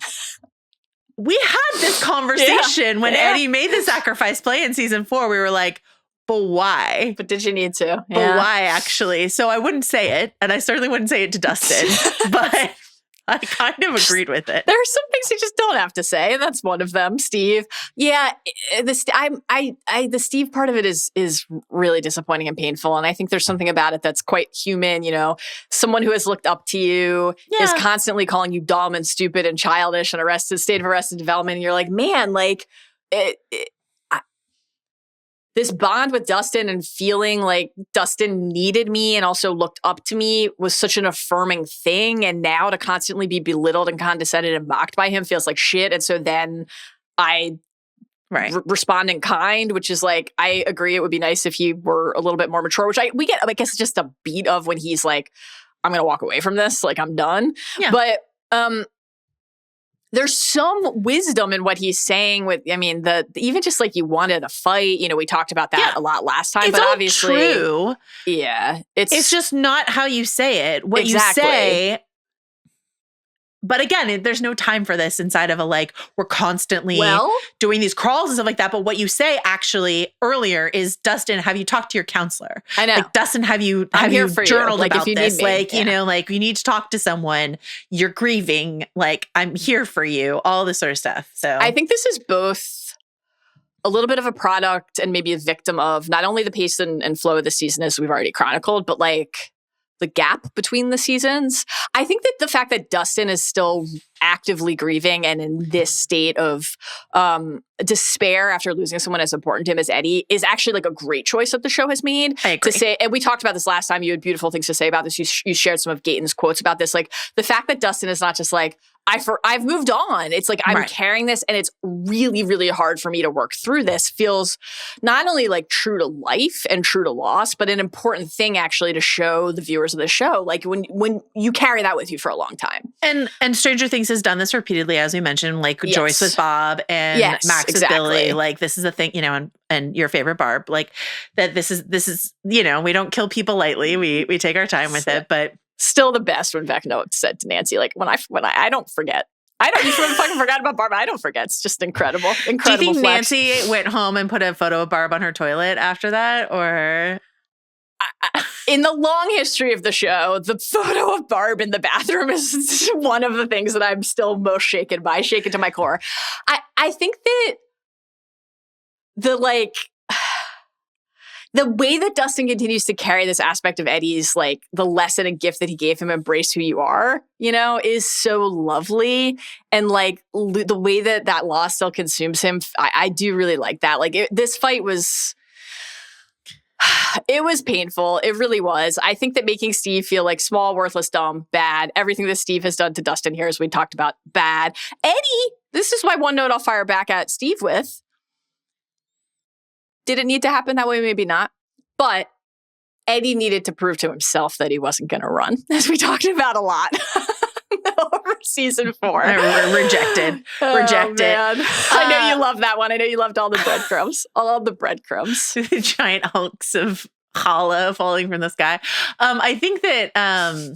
We had this conversation when Eddie made the sacrifice play in season 4. We were like, but why? But did you need to? But why, actually? So I wouldn't say it, and I certainly wouldn't say it to Dustin, but I kind of agreed with it. There are some things you just don't have to say, and that's one of them, Steve. Yeah, the Steve part of it is really disappointing and painful, and I think there's something about it that's quite human. You know, someone who has looked up to you is constantly calling you dumb and stupid and childish and state of arrested development, and you're like, man, like this bond with Dustin and feeling like Dustin needed me and also looked up to me was such an affirming thing. And now to constantly be belittled and condescended and mocked by him feels like shit. And so then I respond in kind, which is like, I agree. It would be nice if he were a little bit more mature, which we get, I guess, just a beat of when he's like, I'm going to walk away from this. Like, I'm done. Yeah. But, there's some wisdom in what he's saying with, I mean, even just like you wanted a fight, you know, we talked about that a lot last time, but obviously true. Yeah. It's just not how you say it. What you say But again, there's no time for this inside of we're constantly doing these crawls and stuff like that. But what you say actually earlier is, Dustin, have you talked to your counselor? I know. Dustin, have you journaled about this? You need to talk to someone. You're grieving. I'm here for you. All this sort of stuff. So I think this is both a little bit of a product and maybe a victim of not only the pace and flow of the season, as we've already chronicled, but the gap between the seasons. I think that the fact that Dustin is still actively grieving and in this state of despair after losing someone as important to him as Eddie is actually a great choice that the show has made. I agree. To say, and we talked about this last time. You had beautiful things to say about this. You shared some of Gaten's quotes about this. The fact that Dustin is not just I've moved on. It's I'm carrying this, and it's really, really hard for me to work through this. Feels not only true to life and true to loss, but an important thing actually to show the viewers of the show. When you carry that with you for a long time. And Stranger Things has done this repeatedly, as we mentioned, Joyce with Bob and Max with Billy. This is a thing, and your favorite Barb. That this is we don't kill people lightly. We take our time with it, but. Still the best when Vecna said to Nancy, when I don't forget. I don't even fucking forgot about Barb. I don't forget. It's just incredible. Incredible. Do you think flex. Nancy went home and put a photo of Barb on her toilet after that? Or in the long history of the show, the photo of Barb in the bathroom is one of the things that I'm still most shaken to my core. I think that the way that Dustin continues to carry this aspect of Eddie's, the lesson and gift that he gave him, embrace who you are, is so lovely. And the way that loss still consumes him, I do really like that. This fight was, it was painful. It really was. I think that making Steve feel small, worthless, dumb, bad. Everything that Steve has done to Dustin here, as we talked about, bad. Eddie, this is my one note I'll fire back at Steve with. Did it need to happen that way? Maybe not. But Eddie needed to prove to himself that he wasn't going to run, as we talked about a lot over season 4. Rejected. Man. I know you love that one. I know you loved all the breadcrumbs. All the breadcrumbs. The giant hulks of challah falling from the sky. I think that, I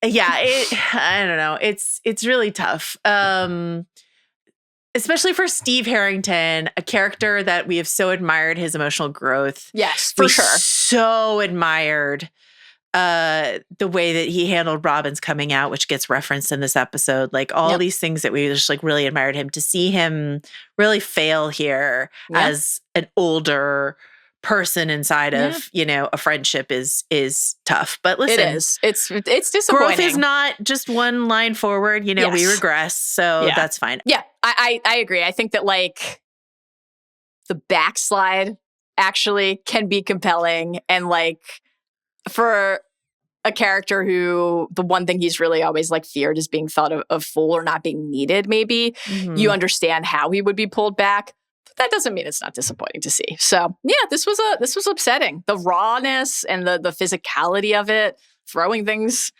don't know. It's really tough. Especially for Steve Harrington, a character that we have so admired his emotional growth. Yes, for sure. So admired the way that he handled Robin's coming out, which gets referenced in this episode. These things that we just really admired him. To see him really fail here as an older person inside of a friendship is tough. But listen, it is. It's disappointing. Growth is not just one line forward. We regress, so that's fine. Yeah, I agree. I think that the backslide actually can be compelling, and for a character who the one thing he's really always feared is being thought of fool or not being needed. Maybe you understand how he would be pulled back. That doesn't mean it's not disappointing to see. So this was upsetting. The rawness and the physicality of it, throwing things,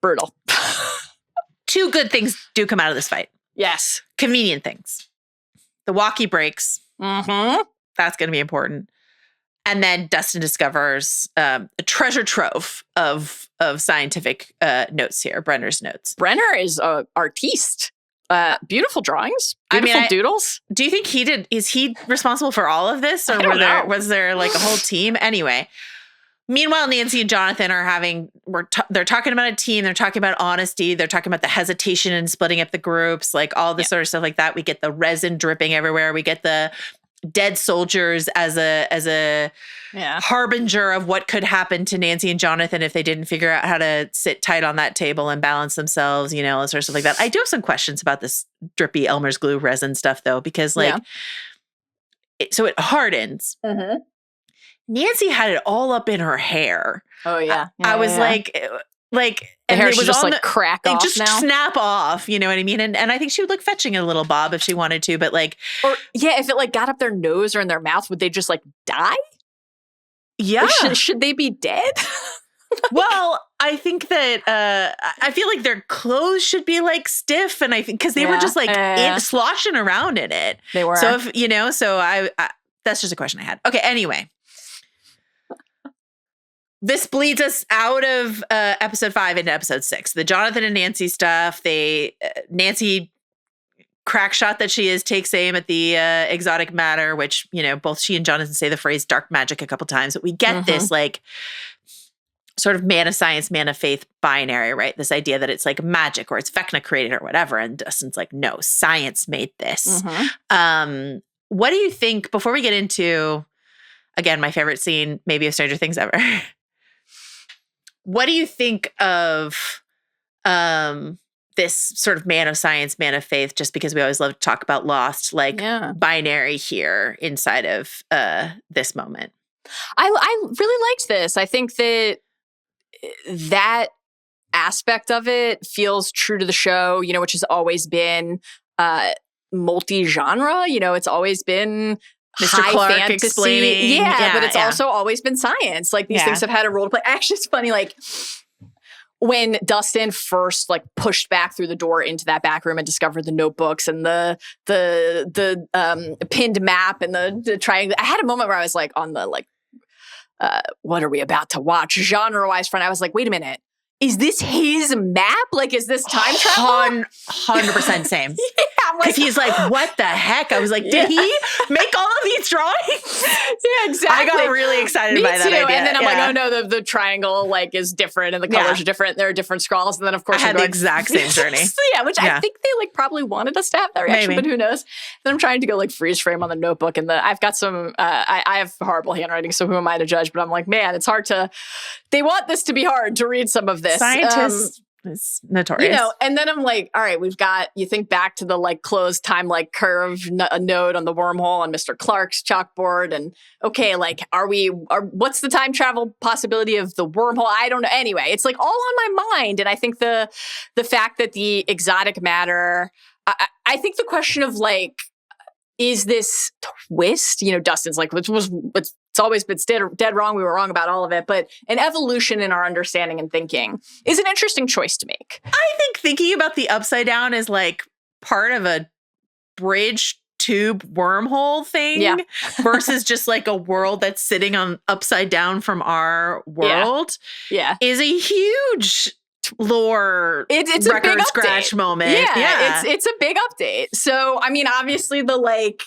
brutal. 2 good things do come out of this fight. Yes. Convenient things. The walkie breaks. Mm-hmm. That's going to be important. And then Dustin discovers a treasure trove of scientific notes here, Brenner's notes. Brenner is an artiste. Beautiful drawings, beautiful doodles. Do you think is he responsible for all of this? Or was there a whole team? Anyway, meanwhile, Nancy and Jonathan are they're talking about a team. They're talking about honesty. They're talking about the hesitation and splitting up the groups, all this sort of stuff like that. We get the resin dripping everywhere. We get the dead soldiers as a harbinger of what could happen to Nancy and Jonathan if they didn't figure out how to sit tight on that table and balance themselves, sort of stuff like that. I do have some questions about this drippy Elmer's glue resin stuff, though, because so it hardens. Mm-hmm. Nancy had it all up in her hair. Oh yeah. I was the hair should just crack off just now. Snap off, you know what I mean? And I think she would look fetching a little bob if she wanted to, but or if it got up their nose or in their mouth, would they just die? Yeah. Should they be dead? Well, I think that I feel like their clothes should be stiff, and I think because they were just sloshing around in it. They were. So if I that's just a question I had. Okay, anyway. this bleeds us out of episode 5 into episode 6. The Jonathan and Nancy stuff. Nancy, crack shot that she is, takes aim at the exotic matter, which, both she and Jonathan say the phrase dark magic a couple times. But we get this like sort of man of science, man of faith binary, right? This idea that it's like magic or it's Vecna created or whatever. And Dustin's like, no, science made this. What do you think, before we get into, again, my favorite scene, maybe of Stranger Things ever, what do you think of this sort of man of science, man of faith, just because we always love to talk about Lost, binary here inside of this moment? I really liked this. I think that aspect of it feels true to the show, which has always been multi-genre. It's always been Mr. high Clark fantasy. explaining. But it's also always been science. Like these things have had a role to play. Actually, it's funny, like when Dustin first like pushed back through the door into that back room and discovered the notebooks and the pinned map and the triangle. I had a moment where I was like on the like, what are we about to watch? Genre-wise front, I was like, wait a minute. Is this his map? Like, is this time travel? 100% same. I'm like, because he's like, what the heck? I was like, did he make all of these drawings? Yeah, exactly. I got really excited by that idea. And then I'm like, oh no, the triangle like is different and the colors are different. There are different scrawls. And then of course I had the exact same journey. Which I think they like probably wanted us to have that reaction, but who knows? Then I'm trying to go like freeze frame on the notebook and I've got some, I have horrible handwriting, so who am I to judge? But I'm like, man, it's hard they want this to be hard to read some of this. Scientists is notorious. And then I'm like, all right, you think back to the like closed time, like curve a node on the wormhole on Mr. Clark's chalkboard. And okay, like, what's the time travel possibility of the wormhole? I don't know. Anyway, it's like all on my mind. And I think the fact that the exotic matter, I think the question of like, is this twist? Dustin's like, it's always been dead wrong. We were wrong about all of it. But an evolution in our understanding and thinking is an interesting choice to make. I think thinking about the upside down is like part of a bridge tube wormhole thing versus just like a world that's sitting on upside down from our world is a huge lore it's record a big scratch update. moment. It's a big update. So, I mean, obviously the like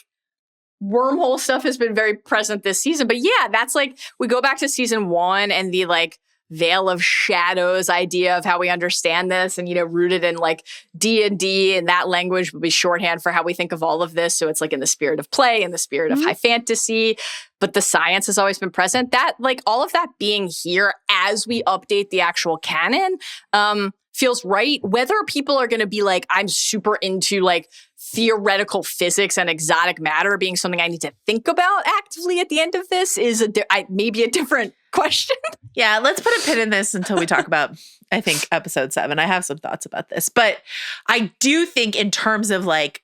wormhole stuff has been very present this season, but that's like, we go back to season 1 and the like veil of shadows idea of how we understand this and, rooted in like D&D and that language would be shorthand for how we think of all of this. So it's like in the spirit of play, in the spirit of high fantasy, but the science has always been present. That like all of that being here as we update the actual canon, feels right. Whether people are going to be like, I'm super into like theoretical physics and exotic matter being something I need to think about actively at the end of this is maybe a different question. Yeah, let's put a pin in this until we talk about, I think, episode 7. I have some thoughts about this. But I do think in terms of like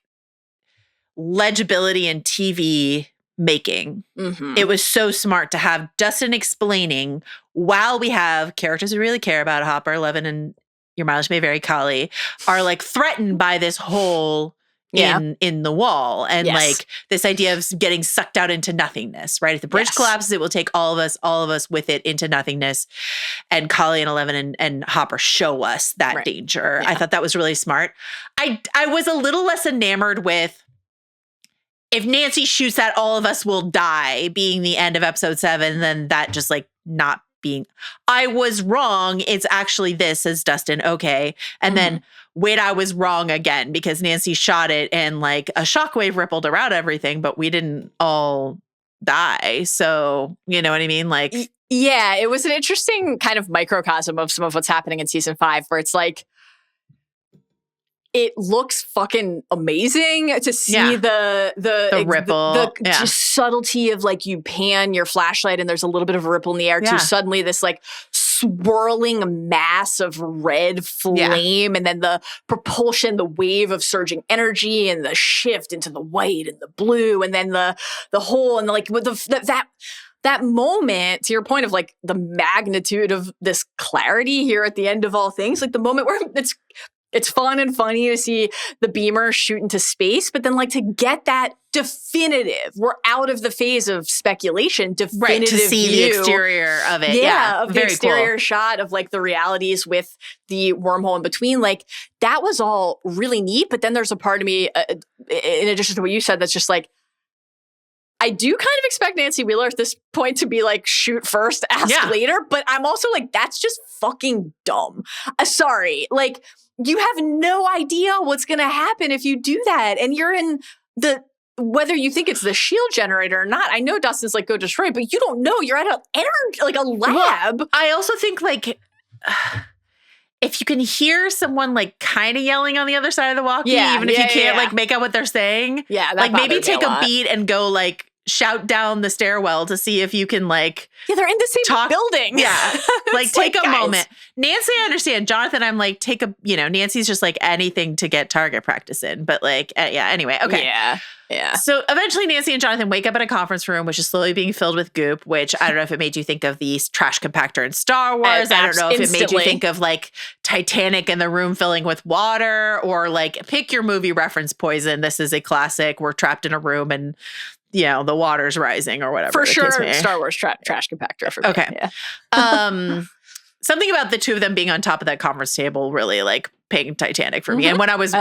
legibility and TV making, it was so smart to have Dustin explaining while we have characters we really care about, Hopper, Levin, and Your Mileage May Vary, Kali, are like threatened by this hole in the wall and like this idea of getting sucked out into nothingness, right? If the bridge collapses, it will take all of us with it into nothingness. And Kali and Eleven and Hopper show us that danger. I thought that was really smart. I was a little less enamored with if Nancy shoots that all of us will die being the end of episode 7, then that just like not being, I was wrong. It's actually this, as Dustin. Okay. And then wait, I was wrong again because Nancy shot it and like a shockwave rippled around everything, but we didn't all die. So, you know what I mean? Like, yeah, it was an interesting kind of microcosm of some of what's happening in season 5 where it's like, it looks fucking amazing to see the ripple, just subtlety of like you pan your flashlight and there's a little bit of a ripple in the air to suddenly this like swirling mass of red flame and then the propulsion, the wave of surging energy and the shift into the white and the blue and then the whole and like with that moment, to your point of like the magnitude of this clarity here at the end of all things, like the moment where it's fun and funny to see the beamer shoot into space, but then like to get that definitive. We're out of the phase of speculation. Definitive right, to see view. the exterior of it. Yeah, of the exterior cool. shot of like the realities with the wormhole in between. Like that was all really neat. But then there's a part of me, in addition to what you said, that's just like, I do kind of expect Nancy Wheeler at this point to be like, shoot first, ask later. But I'm also like, that's just fucking dumb. Sorry. Like, you have no idea what's going to happen if you do that. And you're in whether you think it's the shield generator or not. I know Dustin's like, go destroy it, but you don't know. You're at a lab. Well, I also think like, if you can hear someone like kind of yelling on the other side of the walkie, even if you can't like make out what they're saying, like maybe take a beat and go like shout down the stairwell to see if you can like they're in the same building. Yeah. Like take a moment. Nancy, I understand. Jonathan, I'm like, Nancy's just like anything to get target practice in. But like, anyway. Okay. Yeah. So eventually Nancy and Jonathan wake up in a conference room, which is slowly being filled with goop, which I don't know if it made you think of the trash compactor in Star Wars. I don't know if it made you think of like Titanic and the room filling with water, or like pick your movie reference Poison. This is a classic. We're trapped in a room and the water's rising or whatever. For sure, Star Wars trash compactor for me. Okay. Yeah. Something about the two of them being on top of that conference table really like pinged Titanic for me. And when I was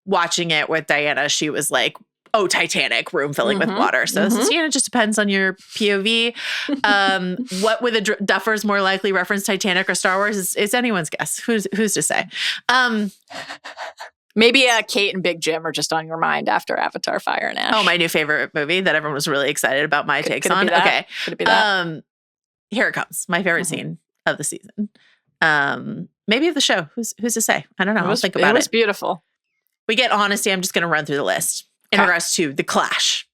watching it with Diana, she was like, "Oh, Titanic, room filling with water." So this is, it just depends on your POV. What would the Duffers more likely reference, Titanic or Star Wars? Is anyone's guess. Who's to say? Maybe Kate and Big Jim are just on your mind after Avatar: Fire and Ash. Oh, my new favorite movie that everyone was really excited about my takes on. Okay. Could it be that? Here it comes. My favorite scene of the season. Maybe of the show. Who's to say? I don't know. I'll think about it. It was beautiful. We get honesty. I'm just going to run through the list in regards to the clash.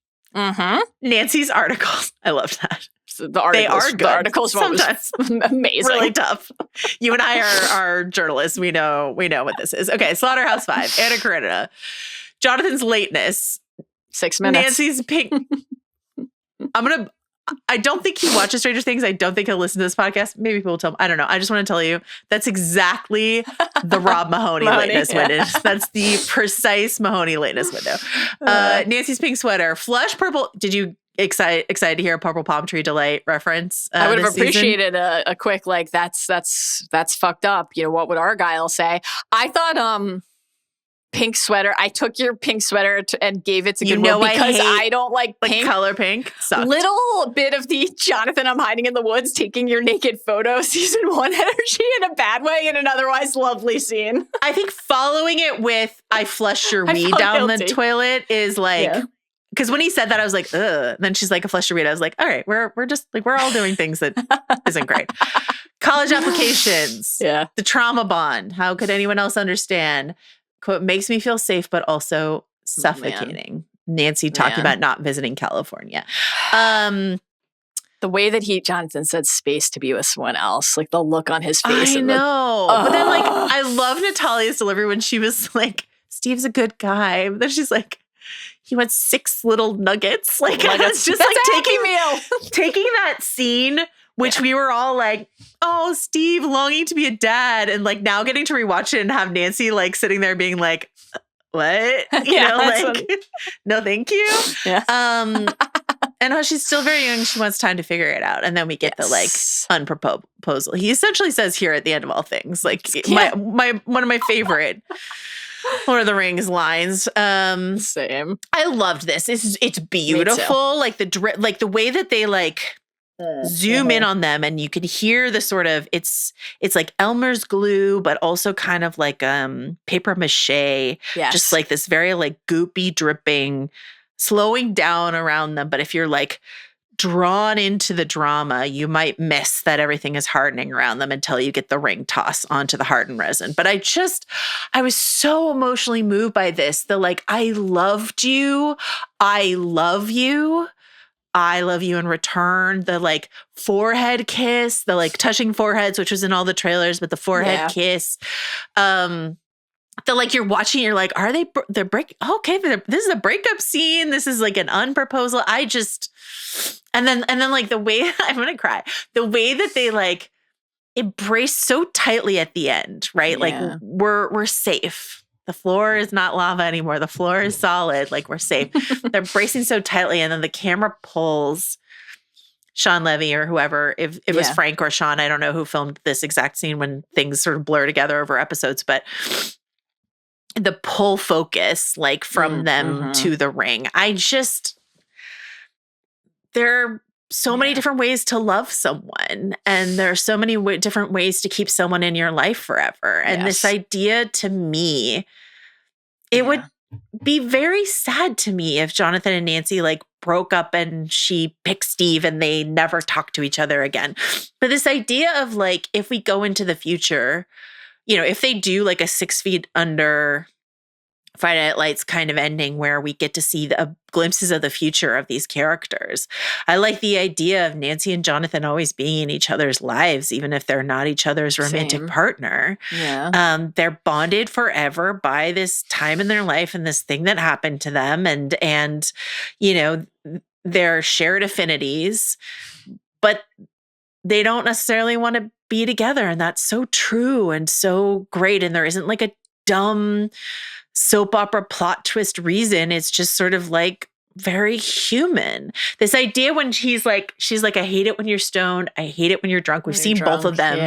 Nancy's articles. I loved that. The articles, they are good. The articles sometimes amazing. Really tough. You and I are journalists. We know what this is. Okay, Slaughterhouse 5, Anna Karenina. Jonathan's lateness. 6 minutes. Nancy's pink. I don't think he watches Stranger Things. I don't think he'll listen to this podcast. Maybe people will tell him. I don't know. I just want to tell you that's exactly the Rob Mahoney lateness window. That's the precise Mahoney lateness window. Nancy's pink sweater, flush purple. Did you excited to hear a Purple Palm Tree Delight reference? I would have appreciated a quick like that's fucked up. What would Argyle say? I thought pink sweater. I took your pink sweater and gave it to Goodwill because I don't like pink. Color pink sucked. Little bit of the Jonathan, I'm hiding in the woods, taking your naked photo, season 1 energy in a bad way in an otherwise lovely scene. I think following it with I flushed your weed down the toilet is like, because when he said that, I was like, ugh. And then she's like, I flushed your weed. I was like, all right, we're just like, we're all doing things that isn't great. College applications. Yeah. The trauma bond. How could anyone else understand? Quote, makes me feel safe, but also suffocating. Nancy talking about not visiting California. The way that Jonathan said space to be with someone else, like the look on his face. I know. But then like, I love Natalia's delivery when she was like, Steve's a good guy. But then she's like, he wants 6 little nuggets. Like, it's just like taking that scene, which we were all like, oh, Steve longing to be a dad. And like now getting to rewatch it and have Nancy like sitting there being like, what? No, thank you. Yeah. And how she's still very young. She wants time to figure it out. And then we get the like unproposal. He essentially says here at the end of all things, like my one of my favorite Lord of the Rings lines. Same. I loved this. It's beautiful. Like the way that they like zoom in on them, and you can hear the sort of it's like Elmer's glue, but also kind of like paper mache. Just like this very like goopy dripping, slowing down around them. But if you're like drawn into the drama, you might miss that everything is hardening around them until you get the ring toss onto the hardened resin. But I was so emotionally moved by this. The like, I loved you. I love you. I love you in return. The like forehead kiss, the like touching foreheads, which was in all the trailers, but the forehead kiss. The like you're watching, you're like, are they're break? Okay, this is a breakup scene. This is like an unproposal. And then like the way I'm gonna cry. The way that they like embrace so tightly at the end, right? Like we're safe. the floor is not lava anymore. The floor is solid. Like, we're safe. They're bracing so tightly. And then the camera pulls Sean Levy or whoever, if it was Frank or Sean, I don't know who filmed this exact scene when things sort of blur together over episodes, but the pull focus, like, from them to the ring. There are so many different ways to love someone, and there are so many different ways to keep someone in your life forever. And this idea, to me, it would be very sad to me if Jonathan and Nancy, like, broke up and she picked Steve and they never talk to each other again. But this idea of, like, if we go into the future, you know, if they do like a 6 Feet Under Friday Night Lights kind of ending where we get to see the glimpses of the future of these characters. I like the idea of Nancy and Jonathan always being in each other's lives, even if they're not each other's romantic partner. Yeah. They're bonded forever by this time in their life and this thing that happened to them, and you know, their shared affinities, but they don't necessarily want to be together. And that's so true and so great. And there isn't like a dumb soap opera plot twist reason. It's just sort of like very human. This idea when she's like, I hate it when you're stoned. I hate it when you're drunk. We've seen both of them.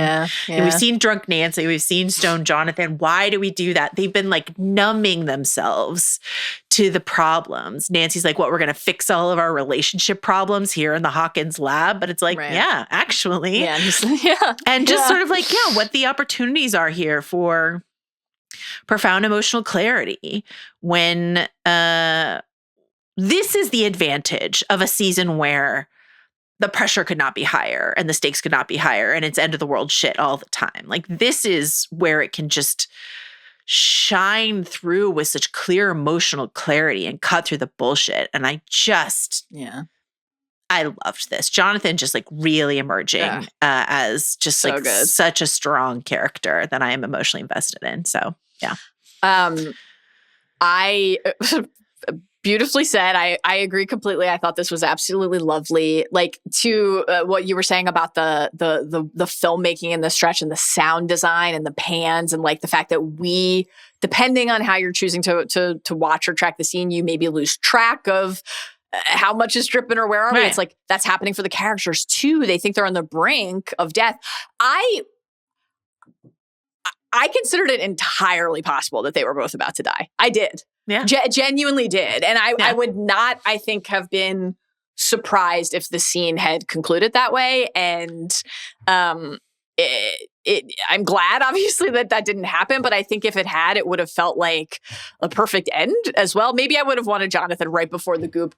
And we've seen drunk Nancy. We've seen stoned Jonathan. Why do we do that? They've been like numbing themselves to the problems. Nancy's like, what, we're going to fix all of our relationship problems here in the Hawkins lab? But it's like, yeah, actually. Yeah. And just sort of like, what the opportunities are here for profound emotional clarity when this is the advantage of a season where the pressure could not be higher and the stakes could not be higher and it's end of the world shit all the time. Like, this is where it can just shine through with such clear emotional clarity and cut through the bullshit. And I just, I loved this. Jonathan just like really emerging as just so like good. Such a strong character that I am emotionally invested in. So, yeah. I beautifully said. I agree completely. I thought this was absolutely lovely. Like, to what you were saying about the filmmaking and the stretch and the sound design and the pans and like the fact that we, depending on how you're choosing to watch or track the scene, you maybe lose track of how much is dripping or where are we? It's like, that's happening for the characters too. They think they're on the brink of death. I considered it entirely possible that they were both about to die. I did. Yeah. Genuinely did. And I would not, I think, have been surprised if the scene had concluded that way. And I'm glad, obviously, that didn't happen. But I think if it had, it would have felt like a perfect end as well. Maybe I would have wanted Jonathan right before the Goop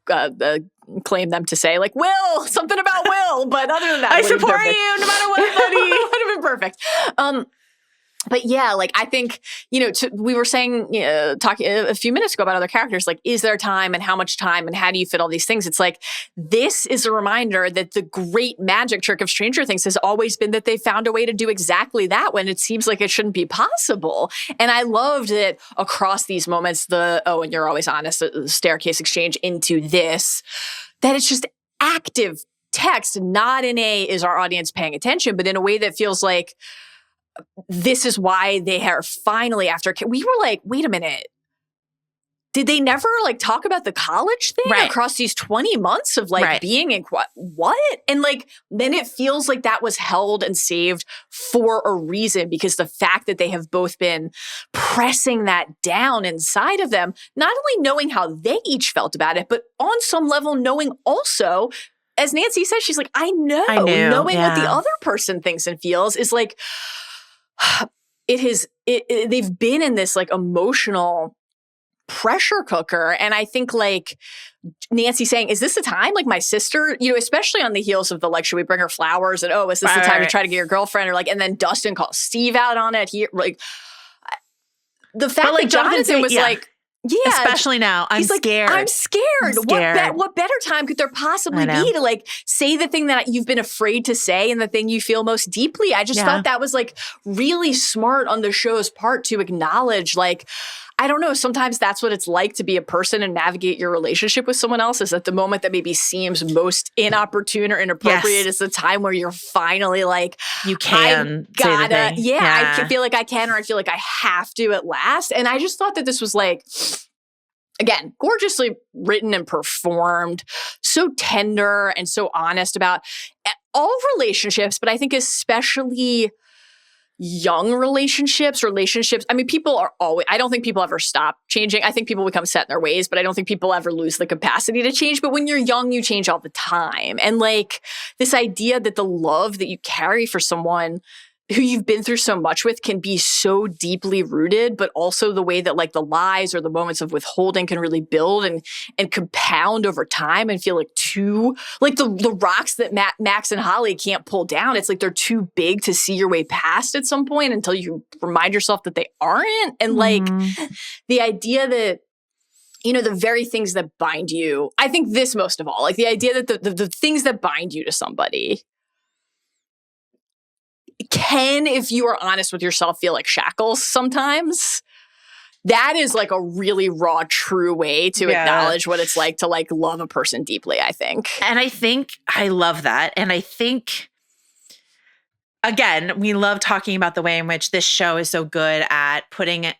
claimed them to say, like, Will, something about Will. But other than that, I support you no matter what, buddy. It would have been perfect. But yeah, like, I think, you know, we were saying, talking a few minutes ago about other characters, like, is there time and how much time and how do you fit all these things? It's like, this is a reminder that the great magic trick of Stranger Things has always been that they found a way to do exactly that when it seems like it shouldn't be possible. And I loved it across these moments, and you're always honest, the staircase exchange into this, that it's just active text, not in is our audience paying attention, but in a way that feels like, this is why they are finally after. We were like, wait a minute. Did they never like talk about the college thing across these 20 months of like being in what? And like, then it feels like that was held and saved for a reason, because the fact that they have both been pressing that down inside of them, not only knowing how they each felt about it, but on some level knowing also, as Nancy says, she's like, I knew. Knowing what the other person thinks and feels is like, they've been in this like emotional pressure cooker. And I think like Nancy saying, is this the time? Like, my sister, you know, especially on the heels of the, like, should we bring her flowers? And, is this the time to try to get your girlfriend? Or like, and then Dustin calls Steve out on it. He like, the fact that Jonathan was like, especially now. I'm scared. I'm scared. What better time could there possibly be to like say the thing that you've been afraid to say and the thing you feel most deeply? I just thought that was like really smart on the show's part to acknowledge, like, I don't know, sometimes that's what it's like to be a person and navigate your relationship with someone else, is that the moment that maybe seems most inopportune or inappropriate is the time where you're finally like, you can say the thing. I can feel like I can, or I feel like I have to at last. And I just thought that this was like, again, gorgeously written and performed, so tender and so honest about all relationships, but I think especially young relationships. I mean, people are always, I don't think people ever stop changing. I think people become set in their ways, but I don't think people ever lose the capacity to change. But when you're young, you change all the time. And like this idea that the love that you carry for someone who you've been through so much with can be so deeply rooted, but also the way that like the lies or the moments of withholding can really build and compound over time and feel like the rocks that Max and Holly can't pull down. It's like they're too big to see your way past at some point until you remind yourself that they aren't. And like the idea that, you know, the very things that bind you, I think this most of all, like the idea that the things that bind you to somebody can, if you are honest with yourself, feel like shackles sometimes. That is like a really raw, true way to acknowledge what it's like to like love a person deeply, I think. And I think I love that. And I think, again, we love talking about the way in which this show is so good at putting it.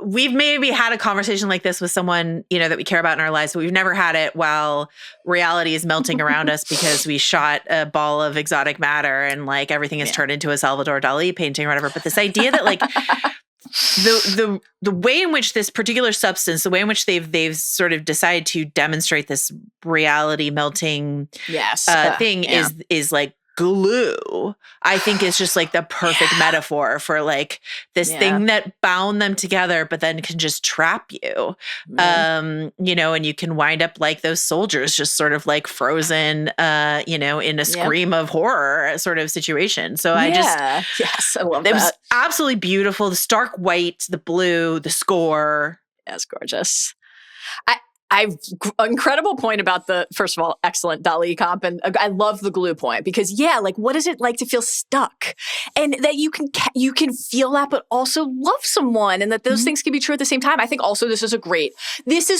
We've maybe had a conversation like this with someone, you know, that we care about in our lives, but we've never had it while reality is melting around us because we shot a ball of exotic matter and like everything is turned into a Salvador Dali painting or whatever. But this idea that like the way in which this particular substance, the way in which they've sort of decided to demonstrate this reality melting thing is like glue, I think is just like the perfect metaphor for like this thing that bound them together, but then can just trap you. You know, and you can wind up like those soldiers just sort of like frozen, you know, in a scream of horror sort of situation. So I love that. It was absolutely beautiful. The stark white, the blue, the score. That's gorgeous. I've incredible point about the, first of all, excellent Dali comp. And I love the glue point because like, what is it like to feel stuck? And that you can feel that, but also love someone, and that those things can be true at the same time. I think also this is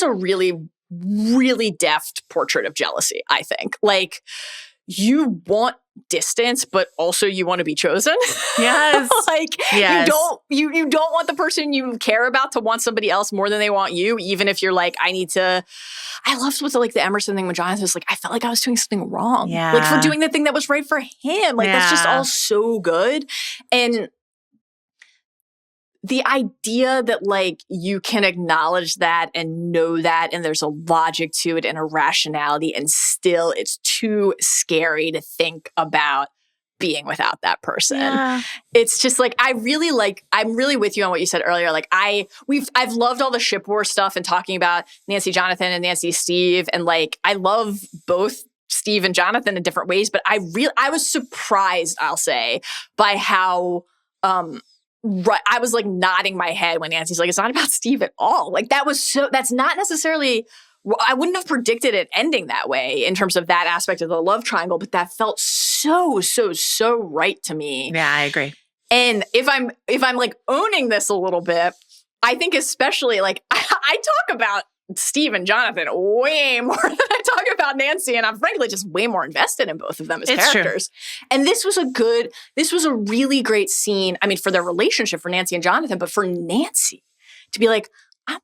a really, really deft portrait of jealousy, I think. Like, you want distance, but also you want to be chosen. Yes. You don't want the person you care about to want somebody else more than they want you, even if you're like, I loved what the Emerson thing when Jonathan was like, I felt like I was doing something wrong. Yeah. Like for doing the thing that was right for him. Like that's just all so good. And the idea that like you can acknowledge that and know that, and there's a logic to it and a rationality, and still it's too scary to think about being without that person. Yeah. It's just like, I'm really with you on what you said earlier. Like I've loved all the ship war stuff and talking about Nancy Jonathan and Nancy Steve, and like I love both Steve and Jonathan in different ways, but I was surprised, I'll say, by how I was like nodding my head when Nancy's like, it's not about Steve at all. Like that's not necessarily, I wouldn't have predicted it ending that way in terms of that aspect of the love triangle, but that felt so right to me. Yeah, I agree. And if I'm like owning this a little bit, I think especially like I talk about Steve and Jonathan way more than I talk about Nancy, and I'm frankly just way more invested in both of them as characters. True. And this was a really great scene. I mean, for their relationship, for Nancy and Jonathan, but for Nancy to be like, I'm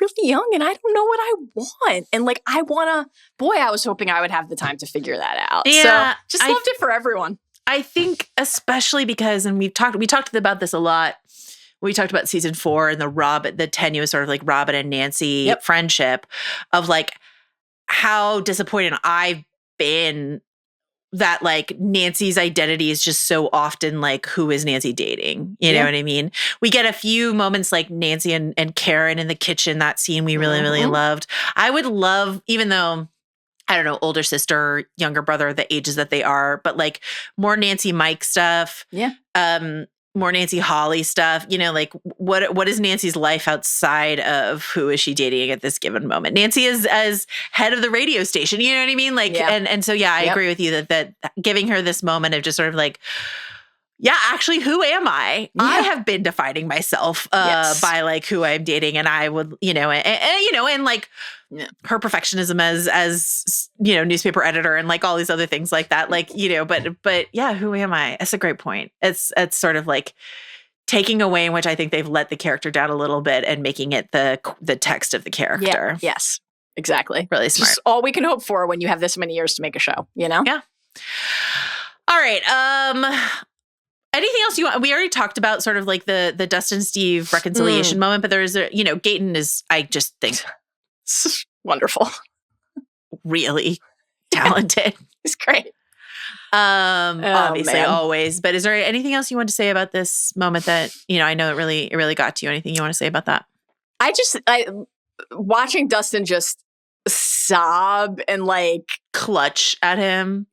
really young and I don't know what I want. And like, I was hoping I would have the time to figure that out. Yeah, so just loved it for everyone. I think especially because, and we talked about this a lot. We talked about season 4 and the tenuous sort of like Robin and Nancy friendship of like how disappointed I've been that like Nancy's identity is just so often like, who is Nancy dating? You know what I mean? We get a few moments like Nancy and Karen in the kitchen, that scene we really, really loved. I would love, even though, I don't know, older sister, younger brother, the ages that they are, but like more Nancy Mike stuff. Yeah. More Nancy Holly stuff, you know, like what is Nancy's life outside of who is she dating at this given moment? Nancy is as head of the radio station, you know what I mean? Like, and so, I agree with you that giving her this moment of just sort of like, yeah, actually, who am I? Yeah. I have been defining myself by like who I'm dating, and I would, and like her perfectionism as newspaper editor and like all these other things like that, like but yeah, who am I? That's a great point. It's sort of like taking away in which I think they've let the character down a little bit and making it the text of the character. Yeah. Yes, exactly. Really smart. Just all we can hope for when you have this many years to make a show. Yeah. All right. Anything else you want? We already talked about sort of like the Dustin Steve reconciliation moment, but there's Gaten is, I just think, wonderful, really talented. He's great. Obviously, always. But is there anything else you want to say about this moment that I know it really got to you? Anything you want to say about that? Watching Dustin just sob and like clutch at him.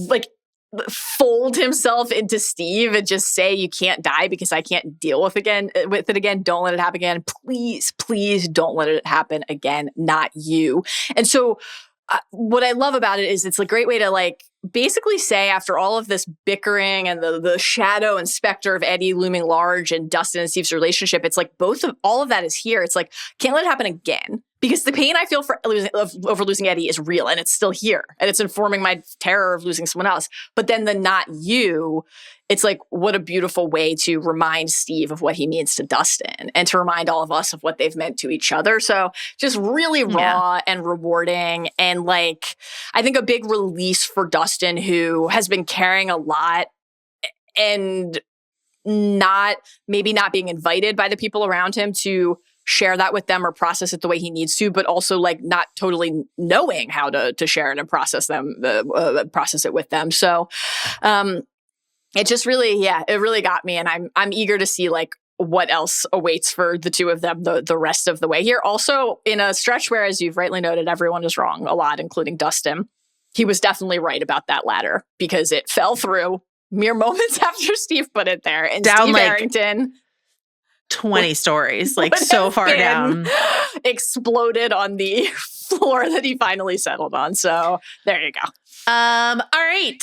Like fold himself into Steve and just say, you can't die because I can't deal with it again. Don't let it happen again. Please don't let it happen again. Not you. And so what I love about it is it's a great way to like basically say, after all of this bickering and the shadow and specter of Eddie looming large and Dustin and Steve's relationship, it's like all of that is here. It's like, can't let it happen again. Because the pain I feel over losing Eddie is real, and it's still here, and it's informing my terror of losing someone else. But then the not you, it's like, what a beautiful way to remind Steve of what he means to Dustin, and to remind all of us of what they've meant to each other. So just really raw and rewarding, and like, I think a big release for Dustin, who has been carrying a lot and maybe not being invited by the people around him to share that with them or process it the way he needs to, but also like not totally knowing how to share it and process it with them. So it just really, it really got me. And I'm eager to see like what else awaits for the two of them the rest of the way here. Also in a stretch where, as you've rightly noted, everyone is wrong a lot, including Dustin. He was definitely right about that ladder because it fell through mere moments after Steve put it there. And down Steve like Arrington 20 stories, like so far down, exploded on the floor that he finally settled on. So there you go. All right.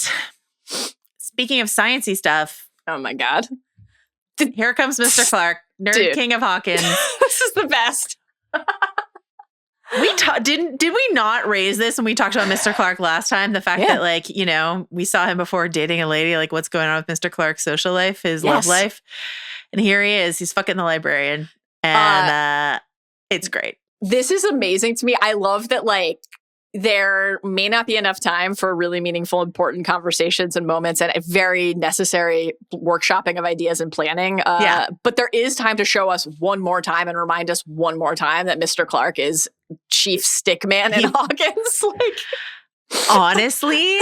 Speaking of scienccy stuff. Oh my God. Here comes Mr. Clark, nerd king of Hawkins. This is the best. Did we not raise this when we talked about Mr. Clark last time? The fact that like, we saw him before dating a lady, like what's going on with Mr. Clark's social life, his love life. And here he is. He's fucking the librarian. And it's great. This is amazing to me. I love that like there may not be enough time for really meaningful, important conversations and moments and a very necessary workshopping of ideas and planning. But there is time to show us one more time and remind us one more time that Mr. Clark is chief stickman in Hawkins. Like, honestly,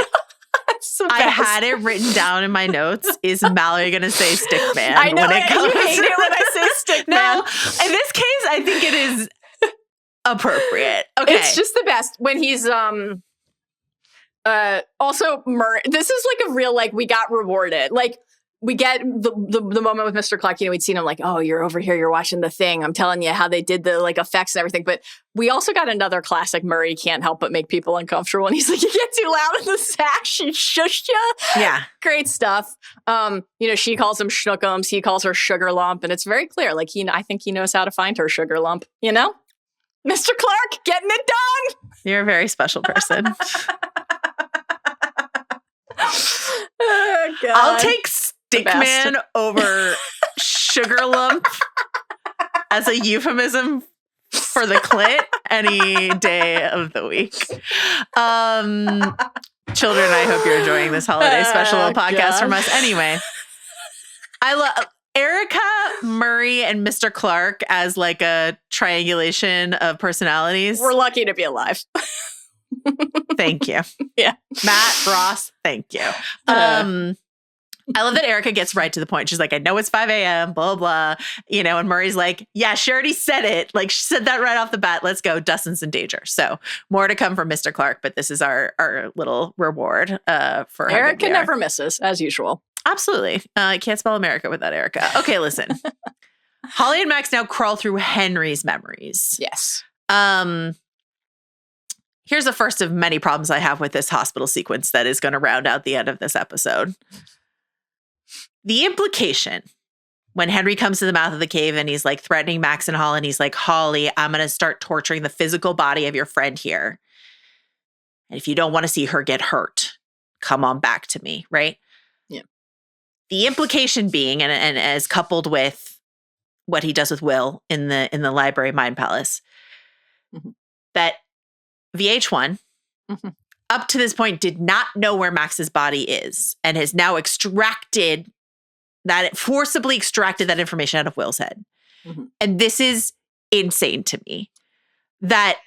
I had it written down in my notes. Is Mallory going to say stickman? I know you hate it when I say stickman. No, in this case, I think it is appropriate. Okay. It's just the best when he's also this is like a real like we got rewarded. Like we get the moment with Mr. Clark, we'd seen him like, oh, you're over here, you're watching the thing. I'm telling you how they did the like effects and everything. But we also got another classic Murray can't help but make people uncomfortable. And he's like, you get too loud in the sack, she shushed you. Yeah. Great stuff. She calls him schnookums, he calls her sugar lump. And it's very clear. Like I think he knows how to find her sugar lump, Mr. Clark, getting it done. You're a very special person. Oh, God. I'll take Stickman over Sugar Lump as a euphemism for the clit any day of the week. Children, I hope you're enjoying this holiday special podcast from us. Anyway, I love Erica, Murray, and Mr. Clark as like a triangulation of personalities. We're lucky to be alive. Thank you. Yeah. Matt, Ross, thank you. I love that Erica gets right to the point. She's like, I know it's 5 a.m., blah, blah. And Murray's like, yeah, she already said it. Like, she said that right off the bat. Let's go. Dustin's in danger. So more to come from Mr. Clark, but this is our little reward for Erica never misses, as usual. Absolutely. I can't spell America without Erica. Okay, listen. Holly and Max now crawl through Henry's memories. Yes. Here's the first of many problems I have with this hospital sequence that is going to round out the end of this episode. The implication when Henry comes to the mouth of the cave and he's like threatening Max and Holly, and he's like, Holly, I'm going to start torturing the physical body of your friend here. And if you don't want to see her get hurt, come on back to me, right? Yeah. The implication being, and as coupled with what he does with Will in the library mind palace, that VH1 up to this point did not know where Max's body is and has now forcibly extracted that information out of Will's head. And this is insane to me, that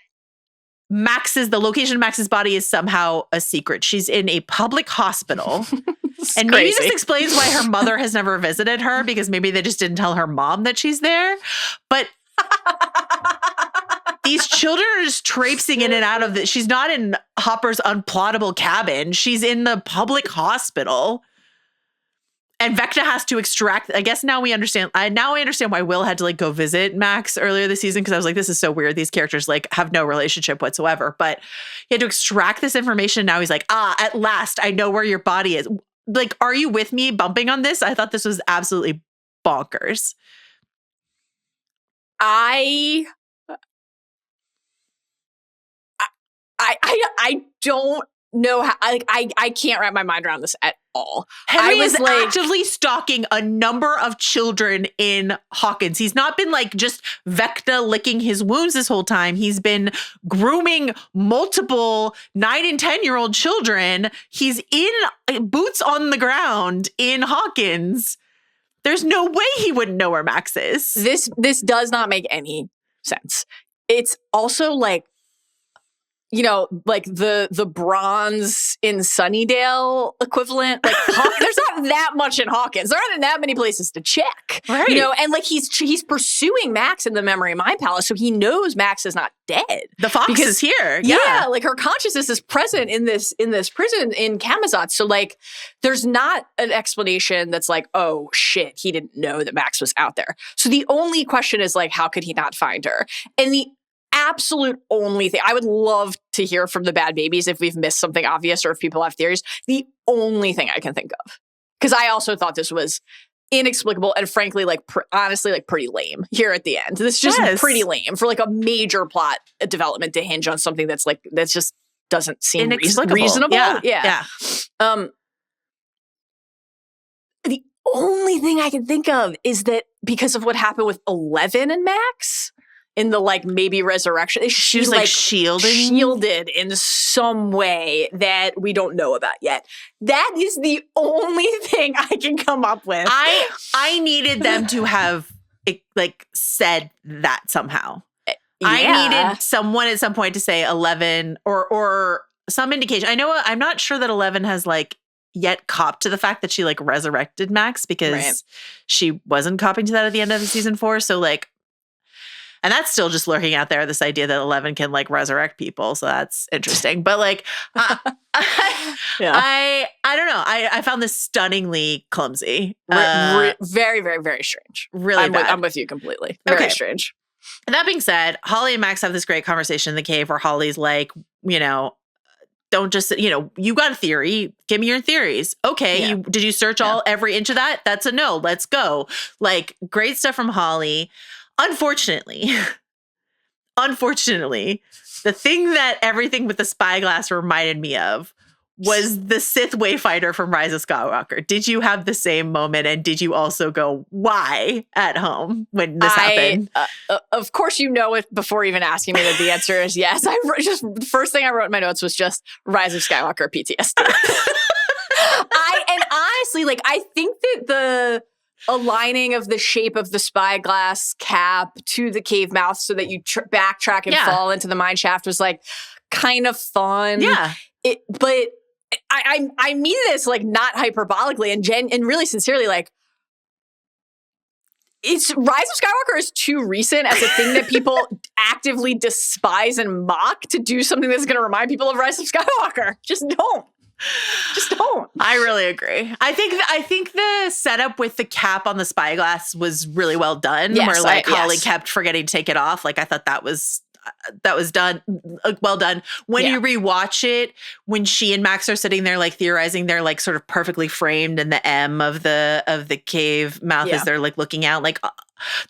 the location of Max's body is somehow a secret. She's in a public hospital. And maybe this explains why her mother has never visited her, because maybe they just didn't tell her mom that she's there. But these children are just traipsing in and out of She's not in Hopper's unplottable cabin. She's in the public hospital. And Vecna has to extract. I guess now we understand. Now I understand why Will had to like go visit Max earlier this season, because I was like, this is so weird. These characters like have no relationship whatsoever. But he had to extract this information. Now he's like, at last, I know where your body is. Like, are you with me bumping on this? I thought this was absolutely bonkers. I don't know how. I can't wrap my mind around this at all. Henry is actively stalking a number of children in Hawkins. He's not been like just Vecna licking his wounds this whole time. He's been grooming multiple 9 and 10-year-old children. He's in boots on the ground in Hawkins. There's no way he wouldn't know where Max is. This does not make any sense. It's also like, you know, like the bronze in Sunnydale equivalent. Like there's not that much in Hawkins. There aren't that many places to check. Right. You know, and like he's pursuing Max in the Memory Mind Palace, so he knows Max is not dead. The fox is here. Yeah, like her consciousness is present in this prison in Camazotz. So like there's not an explanation that's like, oh shit, he didn't know that Max was out there. So the only question is like, how could he not find her? And the absolute only thing, I would love to hear from the Bad Babies if we've missed something obvious or if people have theories. The only thing I can think of, because I also thought this was inexplicable and frankly, like honestly, like pretty lame here at the end. This is just pretty lame for like a major plot development to hinge on something that's just doesn't seem reasonable. Yeah. The only thing I can think of is that because of what happened with 11 and Max, in the like maybe resurrection, she's like shielded in some way that we don't know about yet. That is the only thing I can come up with. I needed them to have like said that somehow. Yeah. I needed someone at some point to say 11 or some indication. I'm not sure that 11 has like yet copped to the fact that she like resurrected Max, because she wasn't copping to that at the end of season 4. So like, and that's still just lurking out there, this idea that 11 can like resurrect people. So that's interesting. But like, I don't know. I found this stunningly clumsy. Very, very, very strange. Really bad. I'm with you completely. Very strange. And that being said, Holly and Max have this great conversation in the cave where Holly's like, you know, don't just, you know, you got a theory. Give me your theories. Okay. Did you search every inch of that? That's a no. Let's go. Like, great stuff from Holly. Unfortunately, the thing that everything with the spyglass reminded me of was the Sith Wayfinder from Rise of Skywalker. Did you have the same moment? And did you also go, why at home when this happened? Of course, you know it before even asking me that the answer is yes. The first thing I wrote in my notes was just Rise of Skywalker PTSD. And honestly, like, I think that the aligning of the shape of the spyglass cap to the cave mouth so that you backtrack and fall into the mine shaft was like kind of fun. Yeah. But I mean this like not hyperbolically and really sincerely, like, it's Rise of Skywalker is too recent as a thing that people actively despise and mock to do something that's going to remind people of Rise of Skywalker. Just don't. I really agree. I think the setup with the cap on the spyglass was really well done. Yes, where like Holly kept forgetting to take it off. Like I thought that was done. Well done. When you rewatch it, when she and Max are sitting there like theorizing, they're like sort of perfectly framed in the M of the cave mouth as they're like looking out. Like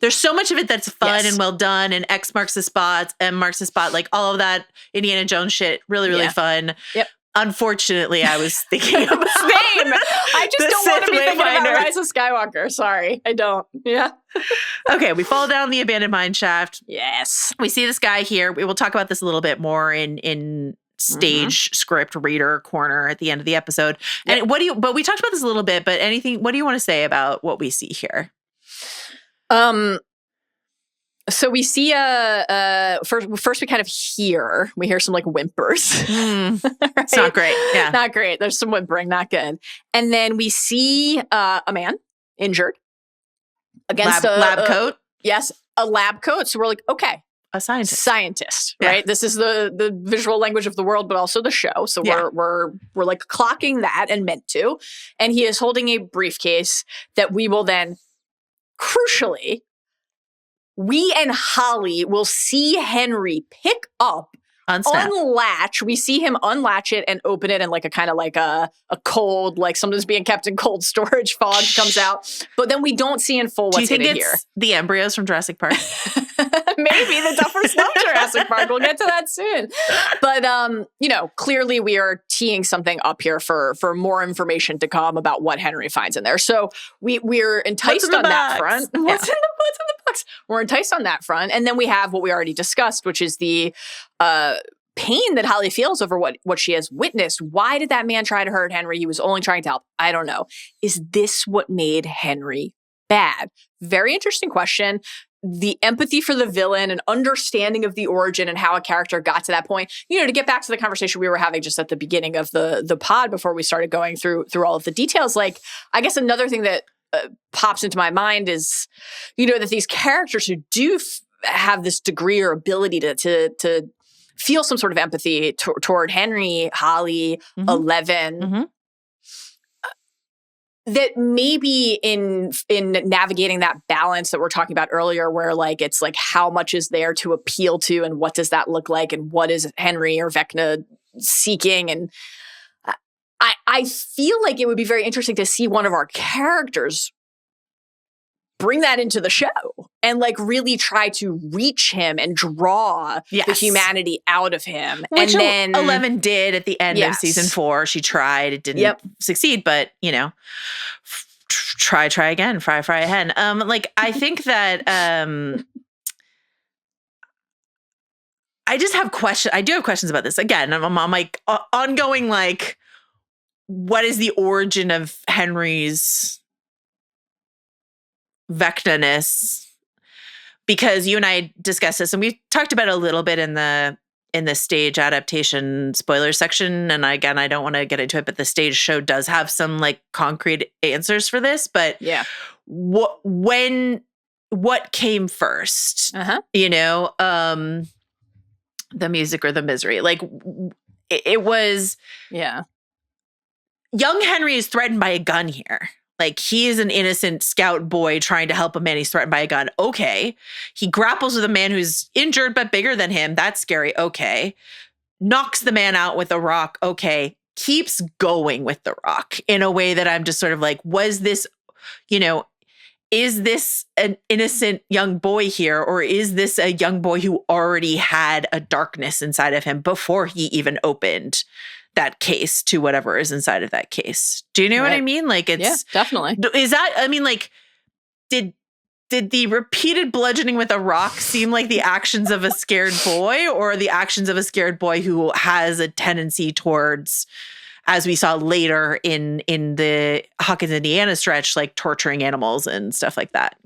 there's so much of it that's fun and well done. And X marks the spot, M marks the spot, like all of that Indiana Jones shit. Really, really fun. Yep. Unfortunately, I was thinking of same. I just don't want to be thinking about Rise of Skywalker. Sorry, I don't. Yeah. Okay, we fall down the abandoned mine shaft. Yes. We see this guy here. We will talk about this a little bit more in stage script reader corner at the end of the episode. Yep. And but we talked about this a little bit, but what do you want to say about what we see here? So we see first we kind of hear some like whimpers. Right? It's not great. Yeah. Not great. There's some whimpering, not good. And then we see a man injured against a lab coat. Yes, a lab coat. So we're like, okay. A scientist, right? This is the visual language of the world, but also the show. So we're like clocking that and meant to. And he is holding a briefcase that we will then crucially, we and Holly will see Henry pick up, unlatch. We see him unlatch it and open it, and like a kind of like a cold, like something's being kept in cold storage. Fog comes out, but then we don't see in full what's in it here. Do you think it's the embryos from Jurassic Park? Maybe the Duffers love Jurassic Park. We'll get to that soon. But clearly we are teeing something up here for more information to come about what Henry finds in there. So we're enticed on that front. What's in the box? We're enticed on that front, and then we have what we already discussed, which is the pain that Holly feels over what she has witnessed. Why did that man try to hurt Henry? He was only trying to help. I don't know. Is this what made Henry bad? Very interesting question. The empathy for the villain and understanding of the origin and how a character got to that point. To get back to the conversation we were having just at the beginning of the pod before we started going through all of the details. Like, I guess another thing that pops into my mind is, that these characters who do have this degree or ability to feel some sort of empathy toward Henry, Holly, Eleven, that maybe in navigating that balance that we're talking about earlier, where like it's like how much is there to appeal to and what does that look like and what is Henry or Vecna seeking, and I feel like it would be very interesting to see one of our characters bring that into the show and like really try to reach him and draw the humanity out of him. Which and then 11 did at the end of season 4. She tried, it didn't succeed, but try again, fry ahead. I think that I do have questions about this. Again, I'm like ongoing, like, what is the origin of Henry's Vecna-ness? Because you and I discussed this, and we talked about it a little bit in the stage adaptation spoiler section. And again, I don't want to get into it, but the stage show does have some like concrete answers for this. But what came first? The music or the misery? Like it was. Yeah. Young Henry is threatened by a gun here. Like, he is an innocent scout boy trying to help a man. He's threatened by a gun. Okay. He grapples with a man who's injured but bigger than him. That's scary. Okay. Knocks the man out with a rock. Okay. Keeps going with the rock in a way that I'm just sort of like, was this, is this an innocent young boy here? Or is this a young boy who already had a darkness inside of him before he even opened that case to whatever is inside of that case? Do you know what I mean? Like, it's definitely. Is that, I mean, like, did the repeated bludgeoning with a rock seem like the actions of a scared boy, or the actions of a scared boy who has a tendency towards, as we saw later in the Hawkins, Indiana stretch, like torturing animals and stuff like that,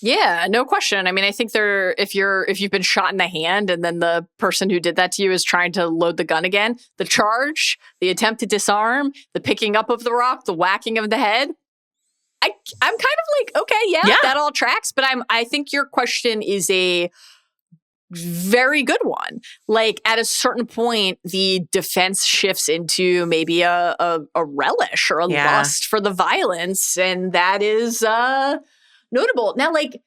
Yeah, no question. I mean, I think if you've been shot in the hand and then the person who did that to you is trying to load the gun again, the charge, the attempt to disarm, the picking up of the rock, the whacking of the head, I'm kind of like, okay, that all tracks. But I think your question is a very good one. Like, at a certain point, the defense shifts into maybe a relish or a lust for the violence, and that is notable. Now, like,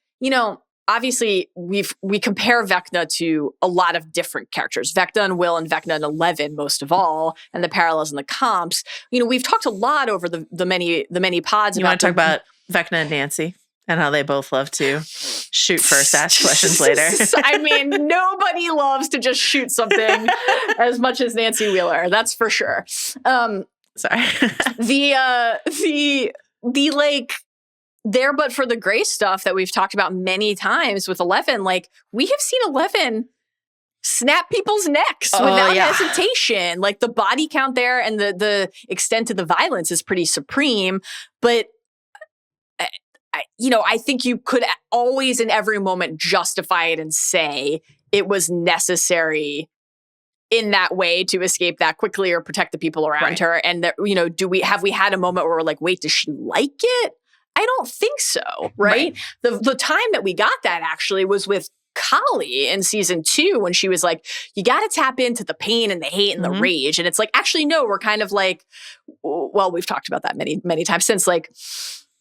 obviously we compare Vecna to a lot of different characters, Vecna and Will and Vecna and 11 most of all, and the parallels and the comps. We've talked a lot over the many pods. You want to talk about Vecna and Nancy and how they both love to shoot first, ask questions later. I mean, nobody loves to just shoot something as much as Nancy Wheeler. That's for sure. Sorry. the like there but for the gray stuff that we've talked about many times with 11, like we have seen 11 snap people's necks without hesitation. Like the body count there and the extent of the violence is pretty supreme. But I think you could always in every moment justify it and say it was necessary in that way to escape that quickly or protect the people around her. And that, have we had a moment where we're like, wait, does she like it? I don't think so, right? The time that we got that actually was with Kali in season 2 when she was like, you got to tap into the pain and the hate and the rage. And it's like, actually, no, we're kind of like, well, we've talked about that many, many times since, like,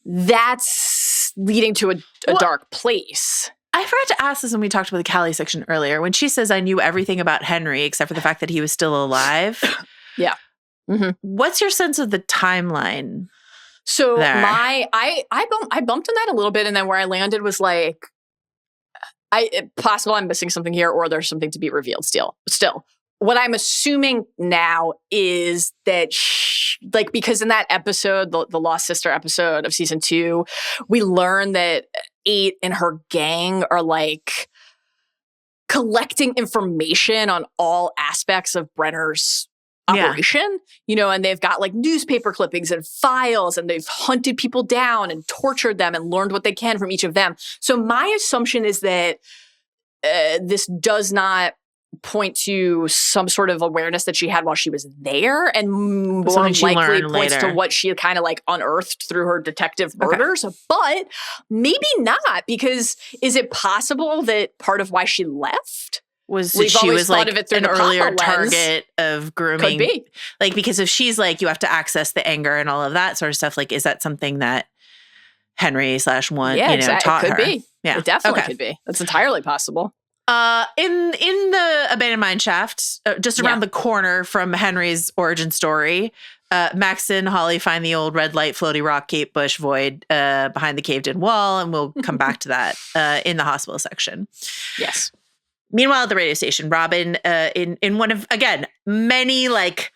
that's leading to a dark place. I forgot to ask this when we talked about the Callie section earlier. When she says, I knew everything about Henry except for the fact that he was still alive. Yeah. Mm-hmm. What's your sense of the timeline? So I bumped on that a little bit, and then where I landed was like, possible I'm missing something here, or there's something to be revealed still. What I'm assuming now is that, because in that episode, the Lost Sister episode of season 2, we learn that 8 and her gang are like collecting information on all aspects of Brenner's operation, and they've got like newspaper clippings and files, and they've hunted people down and tortured them and learned what they can from each of them. So my assumption is that this does not point to some sort of awareness that she had while she was there, and more likely points to what she kind of like unearthed through her detective murders. But maybe not, because is it possible that part of why she left was that she was like an earlier target lens. Of grooming? Could be. Like, because if she's like, you have to access the anger and all of that sort of stuff, like, is that something that Henry /1, taught her? It could be. Yeah. It definitely could be. That's entirely possible. In the abandoned mine shaft, just around the corner from Henry's origin story, Max and Holly find the old red light, floaty rock, Kate Bush void behind the caved-in wall, and we'll come back to that in the hospital section. Yes. Meanwhile, at the radio station, Robin, in one of, again, many like,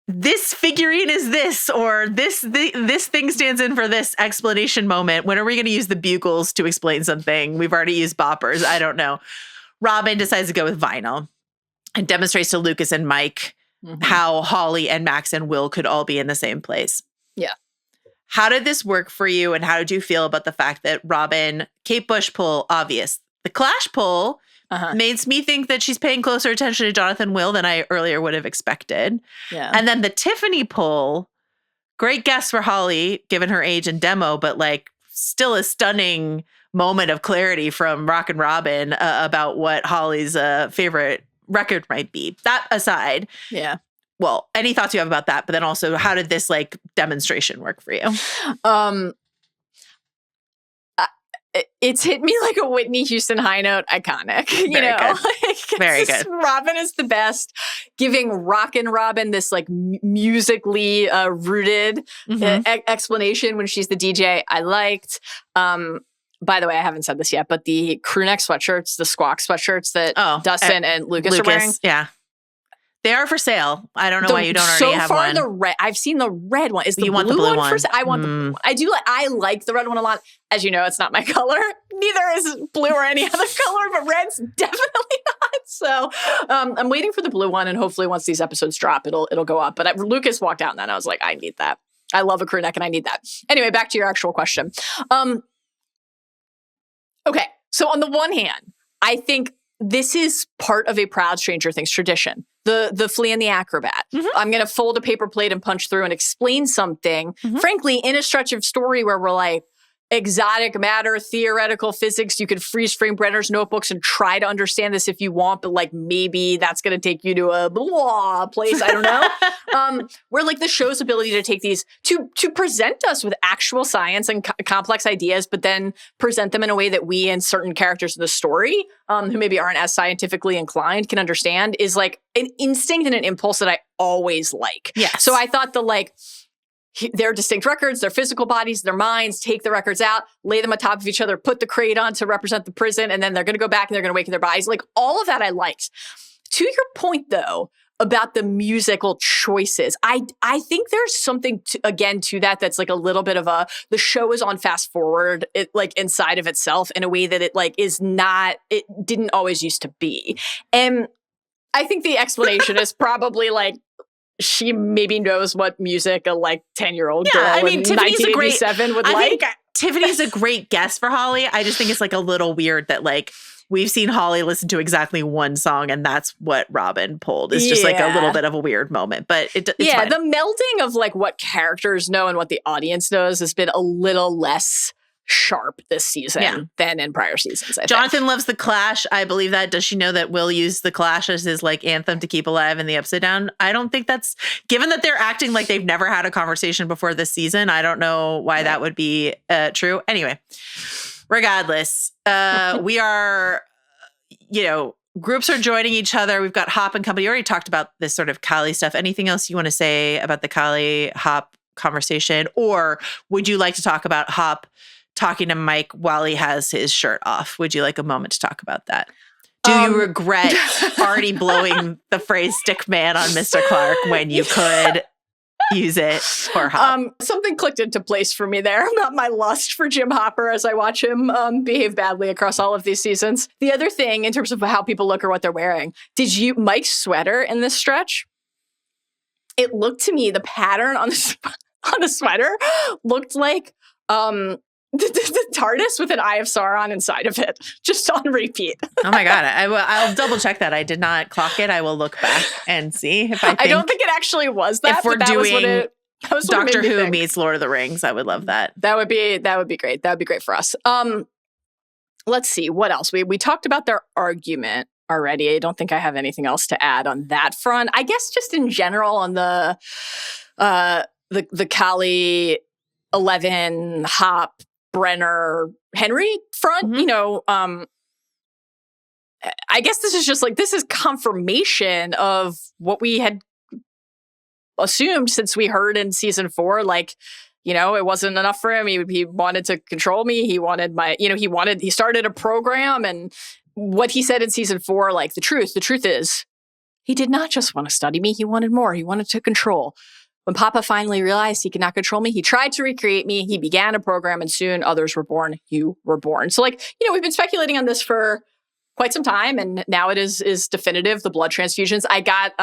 this figurine is this, or this thing stands in for this explanation moment. When are we going to use the bugles to explain something? We've already used boppers. I don't know. Robin decides to go with vinyl and demonstrates to Lucas and Mike how Holly and Max and Will could all be in the same place. Yeah. How did this work for you, and how did you feel about the fact that Robin, Kate Bush pull, obvious. The Clash pull makes me think that she's paying closer attention to Jonathan Will than I earlier would have expected. Yeah. And then the Tiffany pull, great guess for Holly, given her age and demo, but like still a stunning moment of clarity from Rock and Robin about what Holly's favorite record might be. That aside. Yeah. Well, any thoughts you have about that? But then also, how did this like demonstration work for you? It's hit me like a Whitney Houston high note iconic, Very good. Robin is the best, giving Rock and Robin this like musically rooted explanation when she's the DJ. I liked. By the way, I haven't said this yet, but the crew neck sweatshirts, the squawk sweatshirts that Dustin and Lucas are wearing. Yeah. They are for sale. I don't know why you don't already have one. So far, the red. I've seen the red one. Is the you blue want the blue one for sale? I want the blue one. I do. I like the red one a lot. As you know, it's not my color. Neither is blue or any other color, but red's definitely not. So I'm waiting for the blue one, and hopefully, once these episodes drop, it'll go up. But Lucas walked out, and then I was like, I need that. I love a crew neck, and I need that. Anyway, back to your actual question. Okay, so on the one hand, I think this is part of a proud Stranger Things tradition. The flea and the acrobat. I'm going to fold a paper plate and punch through and explain something, frankly, in a stretch of story where we're like, exotic matter, theoretical physics. You could freeze frame Brenner's notebooks and try to understand this if you want, but like maybe that's going to take you to a blah place. I don't know. Where like the show's ability to take these to present us with actual science and complex ideas, but then present them in a way that we and certain characters of the story, who maybe aren't as scientifically inclined, can understand, is like an instinct and an impulse that I always like. Yeah. So I thought their distinct records, their physical bodies, their minds, take the records out, lay them on top of each other, put the crate on to represent the prison, and then they're going to go back and they're going to awaken their bodies. Like all of that I liked. To your point, though, about the musical choices, I think there's something, to that that's like a little bit of the show is on fast forward, like inside of itself in a way that it like is not, it didn't always used to be. And I think the explanation is probably like, she maybe knows what music a like 10-year-old girl in 1987 would like. I think Tiffany's a great guess for Holly. I just think it's like a little weird that like we've seen Holly listen to exactly one song and that's what Robin pulled. It's just like a little bit of a weird moment, but it's fine. The melding of like what characters know and what the audience knows has been a little less sharp this season than in prior seasons. Jonathan loves The Clash. I believe that. Does she know that Will used The Clash as his like anthem to keep alive in the Upside Down? I don't think that's, given that they're acting like they've never had a conversation before this season, I don't know why that would be true. Anyway, regardless, we are, groups are joining each other. We've got Hop and company. You already talked about this sort of Kali stuff. Anything else you want to say about the Kali Hop conversation? Or would you like to talk about Hop talking to Mike while he has his shirt off? Would you like a moment to talk about that? Do you regret already blowing the phrase stick man on Mr. Clark when you could use it for Hop? Something clicked into place for me there about my lust for Jim Hopper as I watch him behave badly across all of these seasons. The other thing in terms of how people look or what they're wearing, Mike's sweater in this stretch, it looked to me, the pattern on the sweater looked like the TARDIS with an Eye of Sauron inside of it, just on repeat. Oh my God. I'll double check that. I did not clock it. I will look back and see if I don't think it actually was that. If we're doing Doctor Who meets meets Lord of the Rings, I would love that. That would be great. That would be great for us. Let's see. What else? We talked about their argument already. I don't think I have anything else to add on that front. I guess just in general on the Kali 11 Hop Brenner Henry front, I guess this is just like, this is confirmation of what we had assumed since we heard in season 4, like, it wasn't enough for him. He wanted to control me. He wanted he started a program, and what he said in season 4, like the truth is he did not just want to study me. He wanted more. He wanted to control. When Papa finally realized he could not control me, he tried to recreate me. He began a program, and soon others were born. You were born. So like, we've been speculating on this for quite some time, and now it is definitive. The blood transfusions. I got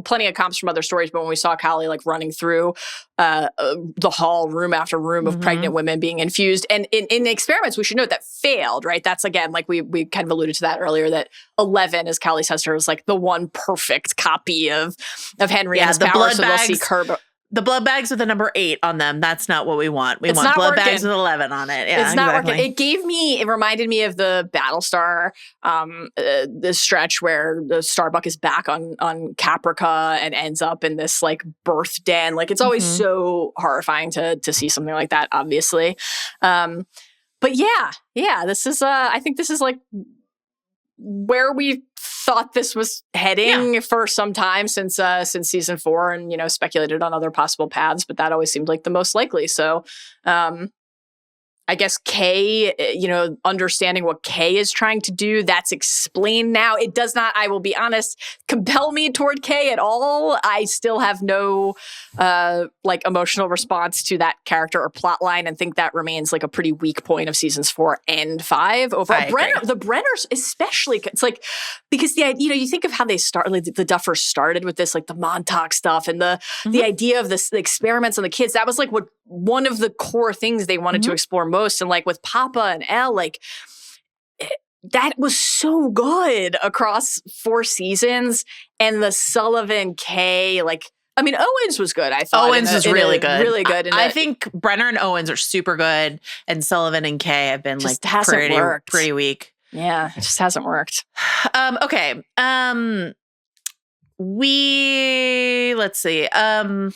plenty of comps from other stories, but when we saw Kali like running through the hall, room after room of pregnant women being infused, and in the experiments, we should note that failed, right? That's again, like we kind of alluded to that earlier, that 11, as Kali says to her, was like the one perfect copy of Henry and his power. Blood so bags, they'll see her. The blood bags with the number 8 on them, that's not what we want. We want blood bags with 11 on it. Yeah, it's not working. It reminded me of the Battlestar, the stretch where the Starbuck is back on Caprica and ends up in this like birth den. Like it's always so horrifying to see something like that, obviously. But this is, I think this is like where we thought this was heading for some time since season 4, and speculated on other possible paths, but that always seemed like the most likely. So I guess Kay, understanding what Kay is trying to do, that's explained now. It does not, I will be honest, compel me toward Kay at all. I still have no emotional response to that character or plot line, and think that remains like a pretty weak point of seasons 4 and 5 overall. The Brenners especially, it's like, because the idea, you think of how they started, like the Duffers started with this, like the Montauk stuff and the idea of the experiments on the kids. That was like what one of the core things they wanted to explore most. And like with Papa and Elle, like that was so good across 4 seasons. And the Sullivan Kay, like I mean, Owens was good, I thought. Owens was really good. Really good. I think Brenner and Owens are super good, and Sullivan and Kay have been just like pretty weak. Yeah, it just hasn't worked. Okay. Let's see. I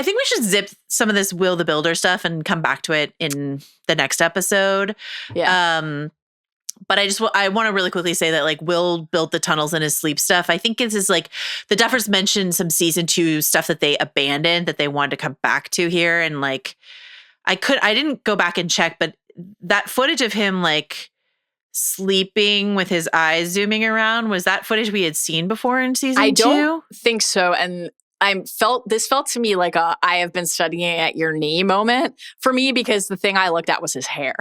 think we should zip some of this Will the Builder stuff and come back to it in the next episode. Yeah. But I want to really quickly say that like Will built the tunnels in his sleep stuff. I think this is like the Duffers mentioned some season 2 stuff that they abandoned that they wanted to come back to here. And like, I didn't go back and check, but that footage of him like sleeping with his eyes zooming around, was that footage we had seen before in season 2? I don't think so. And this felt to me like a I have been studying at your knee moment for me, because the thing I looked at was his hair.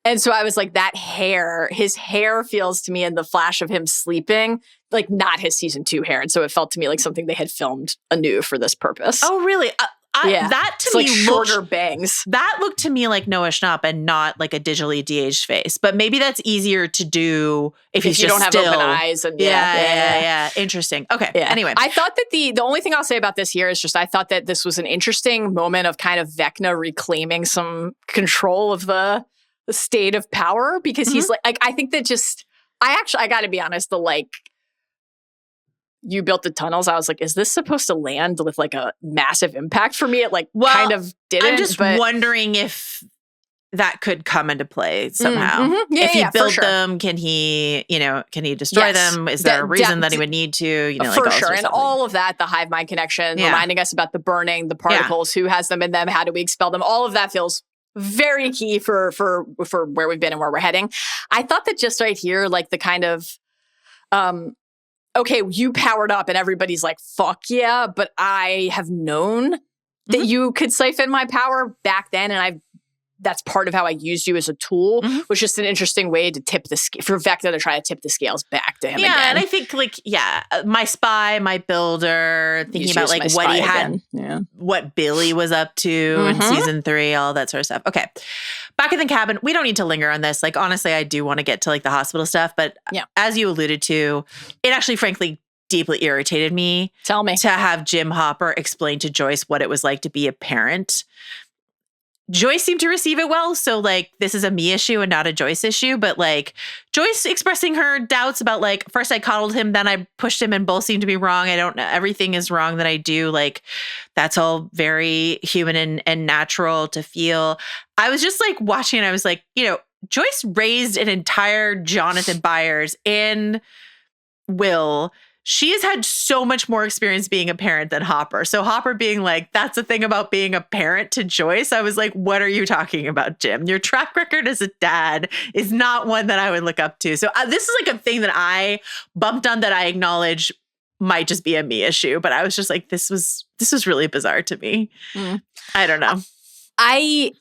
And so I was like, his hair feels to me in the flash of him sleeping, like not his season 2 hair. And so it felt to me like something they had filmed anew for this purpose. Oh, really? That to me like shorter bangs. That looked to me like Noah Schnapp and not like a digitally de-aged face. But maybe that's easier to do if you don't have open eyes. And yeah. Interesting. Okay. Yeah. Anyway, I thought that the only thing I'll say about this here is just I thought that this was an interesting moment of kind of Vecna reclaiming some control of the state of power, because he's like I think that just I got to be honest, the like you built the tunnels, I was like, is this supposed to land with like a massive impact for me? It like kind of didn't. I'm just wondering if that could come into play somehow. Yeah, if he built them, can he destroy them? Is there a reason that he would need to? For sure. And all of that, the hive mind connection, reminding us about the burning, the particles, who has them in them, how do we expel them? All of that feels very key for where we've been and where we're heading. I thought that just right here, like the kind of, okay, you powered up and everybody's like, fuck yeah, but I have known that you could siphon my power back then, and that's part of how I used you as a tool, was just an interesting way to tip for Vecna to try to tip the scales back to him again. Yeah, and I think my spy, my builder, thinking about like what he had, what Billy was up to in season 3, all that sort of stuff. Okay, back in the cabin, we don't need to linger on this. Like honestly, I do want to get to like the hospital stuff, but as you alluded to, it actually frankly deeply irritated me. Tell me. To have Jim Hopper explain to Joyce what it was like to be a parent. Joyce seemed to receive it well. So like, this is a me issue and not a Joyce issue, but like Joyce expressing her doubts about like, first I coddled him, then I pushed him and both seem to be wrong. I don't know. Everything is wrong that I do. Like that's all very human and natural to feel. I was just like watching and I was like, Joyce raised an entire Jonathan Byers in Will. She has had so much more experience being a parent than Hopper. So Hopper being like, that's the thing about being a parent to Joyce. I was like, what are you talking about, Jim? Your track record as a dad is not one that I would look up to. So this is like a thing that I bumped on that I acknowledge might just be a me issue. But I was just like, this was really bizarre to me. I don't know. I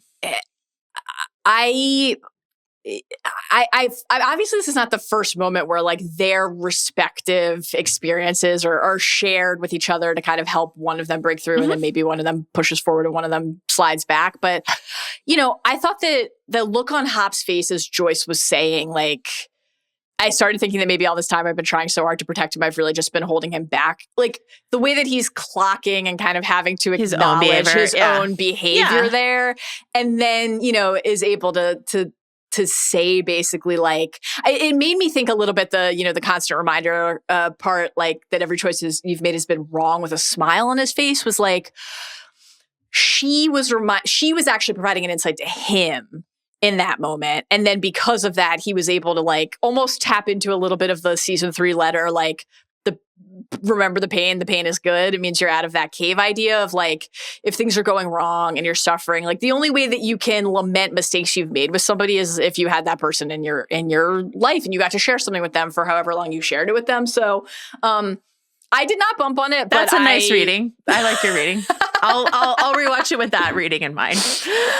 obviously this is not the first moment where like their respective experiences are shared with each other to kind of help one of them break through and then maybe one of them pushes forward and one of them slides back. But, I thought that the look on Hop's face as Joyce was saying, like, I started thinking that maybe all this time I've been trying so hard to protect him, I've really just been holding him back. Like the way that he's clocking and kind of having to acknowledge his own behavior there. And then, is able to say basically like, it made me think a little bit the constant reminder part, like that every choice you've made has been wrong with a smile on his face, was like, she was actually providing an insight to him in that moment. And then because of that, he was able to like almost tap into a little bit of the season 3 letter, like remember the pain is good. It means you're out of that cave idea of like, if things are going wrong and you're suffering, like the only way that you can lament mistakes you've made with somebody is if you had that person in your life and you got to share something with them for however long you shared it with them. So, I did not bump on it, but that's a nice reading. I like your reading. I'll rewatch it with that reading in mind.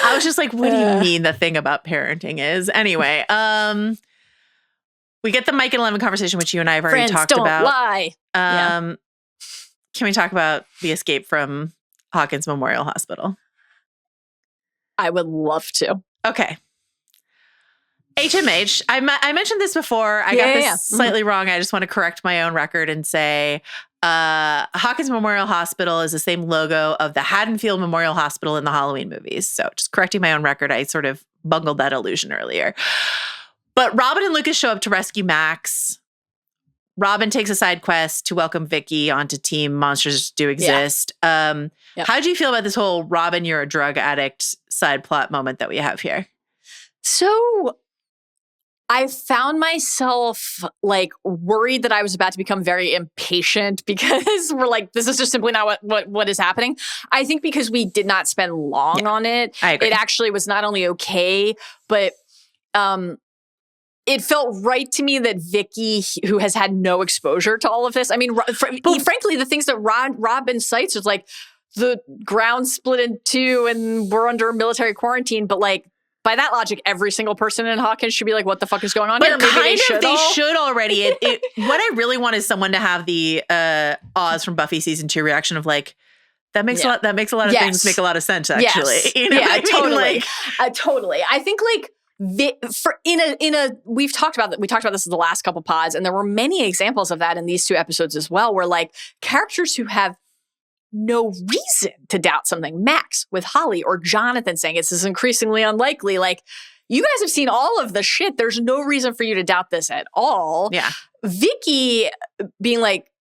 I was just like, what do you mean the thing about parenting is? Anyway, we get the Mike and Eleven conversation, which you and I have already talked about. Lie. Can we talk about the escape from Hawkins Memorial Hospital? I would love to. Okay. HMH. I mentioned this before. I got this slightly wrong. I just want to correct my own record and say Hawkins Memorial Hospital is the same logo of the Haddonfield Memorial Hospital in the Halloween movies. So just correcting my own record, I sort of bungled that illusion earlier. But Robin and Lucas show up to rescue Max. Robin takes a side quest to welcome Vicky onto Team Monsters Do Exist. How do you feel about this whole Robin, you're a drug addict side plot moment that we have here? So I found myself like worried that I was about to become very impatient because we're like, this is just simply not what is happening. I think because we did not spend long on it, I agree. It actually was not only okay, but it felt right to me that Vicky, who has had no exposure to all of this, I mean, frankly, the things that Robin cites is like the ground split in two and we're under military quarantine, but like, by that logic, every single person in Hawkins should be like, what the fuck is going on here? Maybe they should already. What I really want is someone to have the Oz from Buffy season 2 reaction of like, that makes a lot of things make a lot of sense, actually. Yes. You know what I mean? Totally. Totally. I think like we talked about this in the last couple pods, and there were many examples of that in these 2 episodes as well, where like characters who have no reason to doubt something. Max with Holly or Jonathan saying this is increasingly unlikely. Like, you guys have seen all of the shit. There's no reason for you to doubt this at all. Yeah. Vicky being like,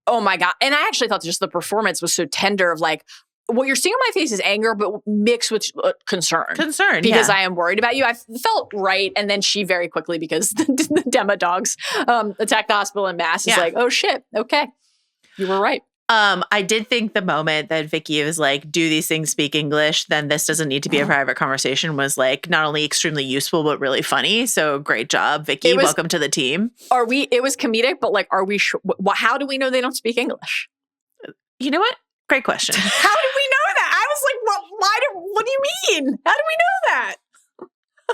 oh my God. And I actually thought just the performance was so tender of like, what you're seeing on my face is anger, but mixed with concern. Because I am worried about you. I felt right. And then she very quickly, because the demo dogs attacked the hospital en masse, is like, oh shit, okay. You were right. I did think the moment that Vicky was like, do these things speak English? Then this doesn't need to be a private conversation was like not only extremely useful, but really funny. So great job, Vicky. Welcome to the team. It was comedic, but like, are we sure? How do we know they don't speak English? You know what? Great question. How did we know that? I was like, what do you mean? How do we know that?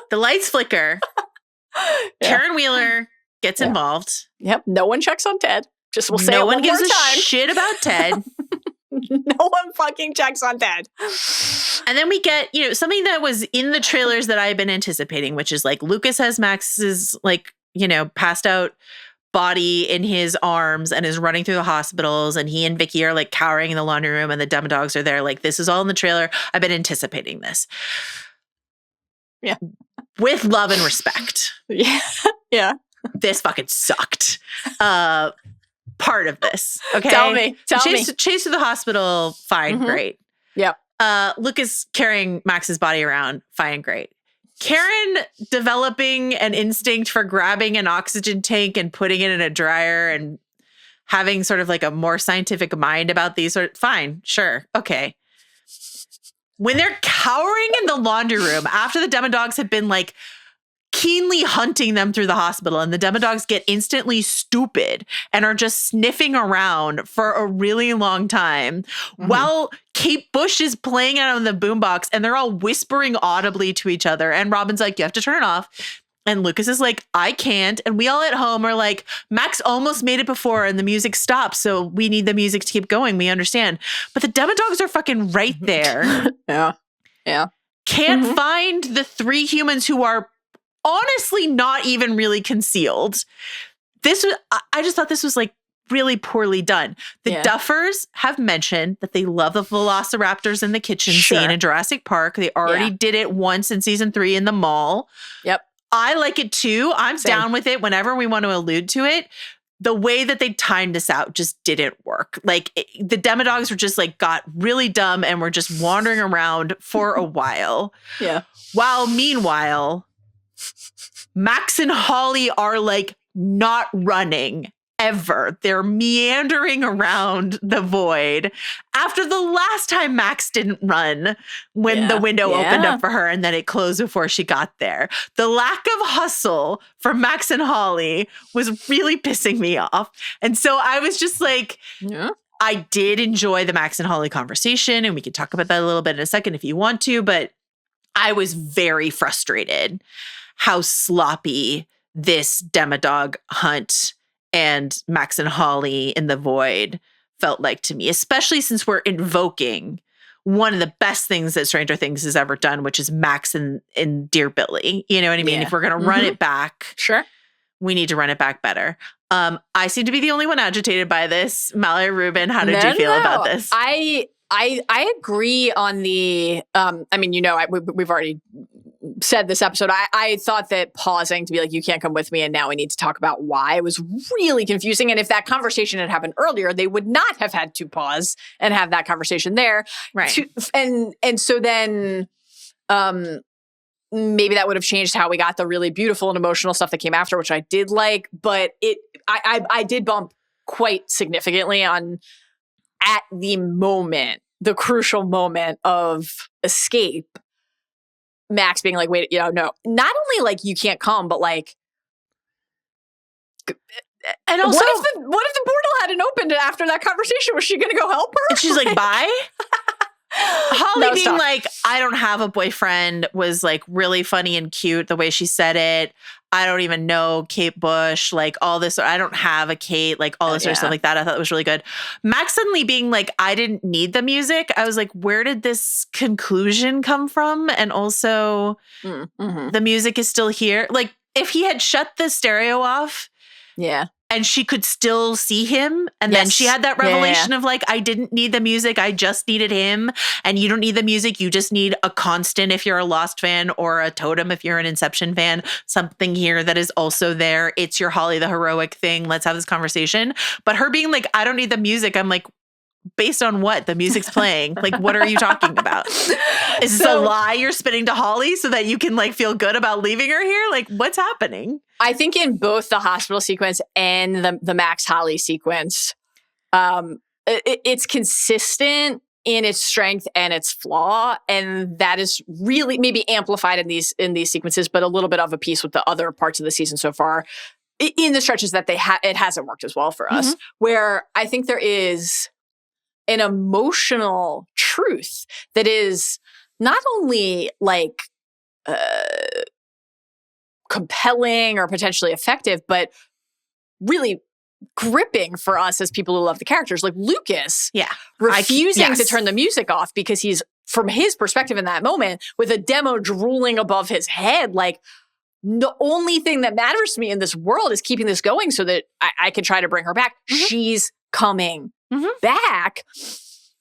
The lights flicker. Karen Wheeler gets involved. Yep. No one checks on Ted. Just we'll say no it one one gives more a time. shit about Ted. No one fucking checks on Ted. And then we get, something that was in the trailers that I've been anticipating, which is like Lucas has Max's like, passed out body in his arms and is running through the hospitals, and he and Vicky are like cowering in the laundry room and the demo dogs are there. Like, this is all in the trailer. I've been anticipating this. Yeah. With love and respect. Yeah. Yeah. This fucking sucked. Part of this. Okay. Tell me. Chase to the hospital, fine, great. Yep. Lucas carrying Max's body around, fine, great. Karen developing an instinct for grabbing an oxygen tank and putting it in a dryer and having sort of like a more scientific mind about these, fine, sure, okay. When they're cowering in the laundry room after the demo dogs have been like keenly hunting them through the hospital, and the demo dogs get instantly stupid and are just sniffing around for a really long time while Kate Bush is playing out on the boombox and they're all whispering audibly to each other. And Robin's like, you have to turn it off. And Lucas is like, I can't. And we all at home are like, Max almost made it before and the music stopped. So we need the music to keep going. We understand. But the demo dogs are fucking right there. Yeah. Yeah. Can't find the 3 humans who are honestly not even really concealed. I just thought this was like really poorly done. The Duffers have mentioned that they love the velociraptors in the kitchen scene in Jurassic Park. They already did it once in season 3 in the mall. Yep. I like it too. I'm down with it whenever we want to allude to it. The way that they timed this out just didn't work. Like the demodogs were just like got really dumb and were just wandering around for a while. Yeah. While meanwhile, Max and Holly are like not running ever. They're meandering around the void after the last time Max didn't run when the window opened up for her and then it closed before she got there. The lack of hustle from Max and Holly was really pissing me off. And so I was just like, I did enjoy the Max and Holly conversation, and we can talk about that a little bit in a second if you want to, but I was very frustrated how sloppy this demodog hunt and Max and Holly in the void felt like to me, especially since we're invoking one of the best things that Stranger Things has ever done, which is Max and Dear Billy. You know what I mean? If we're going to run it back, we need to run it back better. I seem to be the only one agitated by this. Mallory, Rubin, how did you feel about this? I agree on the, we've already said this episode. I thought that pausing to be like, you can't come with me and now we need to talk about why, was really confusing. And if that conversation had happened earlier, they would not have had to pause and have that conversation there. Right. And so then maybe that would have changed how we got the really beautiful and emotional stuff that came after, which I did like. But I did bump quite significantly on at the moment, the crucial moment of escape, Max being like, wait, no, not only like you can't come, but like, and also, what if the portal hadn't opened after that conversation? Was she going to go help her? And she's like, bye. Holly being like, I don't have a boyfriend was like really funny and cute the way she said it. I don't even know Kate Bush, like all this. I don't have a Kate, like all this sort of stuff like that. I thought it was really good. Max suddenly being like, I didn't need the music. I was like, where did this conclusion come from? And also the music is still here. Like if he had shut the stereo off. Yeah. And she could still see him. And then she had that revelation of like, I didn't need the music. I just needed him. And you don't need the music. You just need a constant if you're a Lost fan or a totem if you're an Inception fan. Something here that is also there. It's your Holly the heroic thing. Let's have this conversation. But her being like, I don't need the music. I'm like, based on what? The music's playing. Like, what are you talking about? Is this a lie you're spitting to Holly so that you can like feel good about leaving her here? Like, what's happening? I think in both the hospital sequence and the Max Holly sequence, it's consistent in its strength and its flaw, and that is really maybe amplified in these sequences, but a little bit of a piece with the other parts of the season so far. In the stretches that it hasn't worked as well for us, where I think there is an emotional truth that is not only like compelling or potentially effective, but really gripping for us as people who love the characters. Like Lucas refusing to turn the music off because he's, from his perspective in that moment, with a demo drooling above his head, like, the only thing that matters to me in this world is keeping this going so that I can try to bring her back. She's coming back.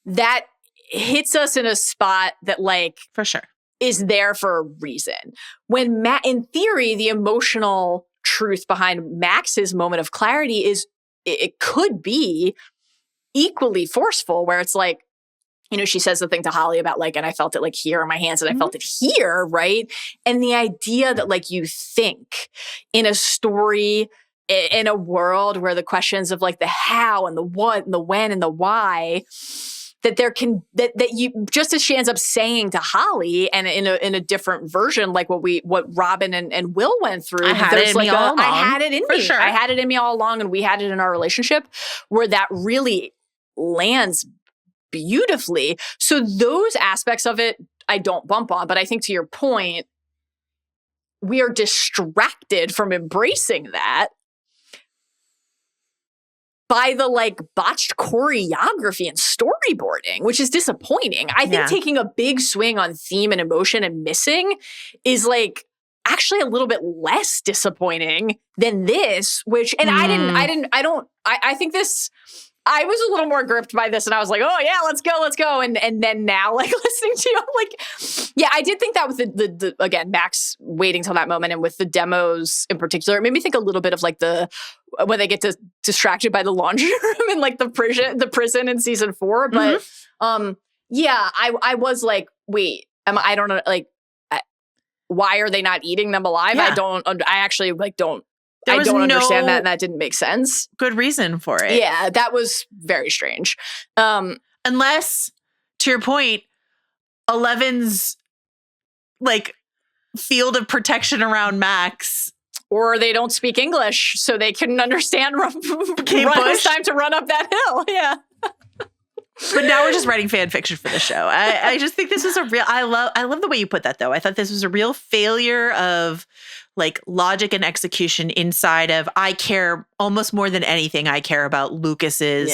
That hits us in a spot that, like, for sure, is there for a reason. When in theory, the emotional truth behind Max's moment of clarity is it could be equally forceful, where it's like, she says the thing to Holly about like, and I felt it like here in my hands and I felt it here, right? And the idea that like you think in a story, in a world where the questions of like the how and the what and the when and the why, that there can, that you, just as she ends up saying to Holly and in a different version, like what Robin and Will went through. I had it in me all along. I had it in me. Sure. I had it in me all along, and we had it in our relationship, where that really lands beautifully. So those aspects of it, I don't bump on. But I think to your point, we are distracted from embracing that by the like botched choreography and storyboarding, which is disappointing. I think taking a big swing on theme and emotion and missing is like actually a little bit less disappointing than this, which, and I think this, I was a little more gripped by this, and I was like, oh yeah, let's go. And then now, like, listening to you, I'm like, yeah, I did think that with the again, Max waiting till that moment, and with the demos in particular, it made me think a little bit of like when they get distracted by the laundry room and like the prison in season 4. But yeah, I was like, wait, I don't know, like, why are they not eating them alive? Yeah. I actually like don't. I don't understand that, and that didn't make sense. Good reason for it. Yeah, that was very strange. Unless, to your point, 11's like field of protection around Max. Or they don't speak English, so they couldn't understand it's time to run up that hill. Yeah. But now we're just writing fan fiction for the show. I just think this was a real, I love the way you put that, though. I thought this was a real failure of like logic and execution inside of, I care almost more than anything. I care about Lucas's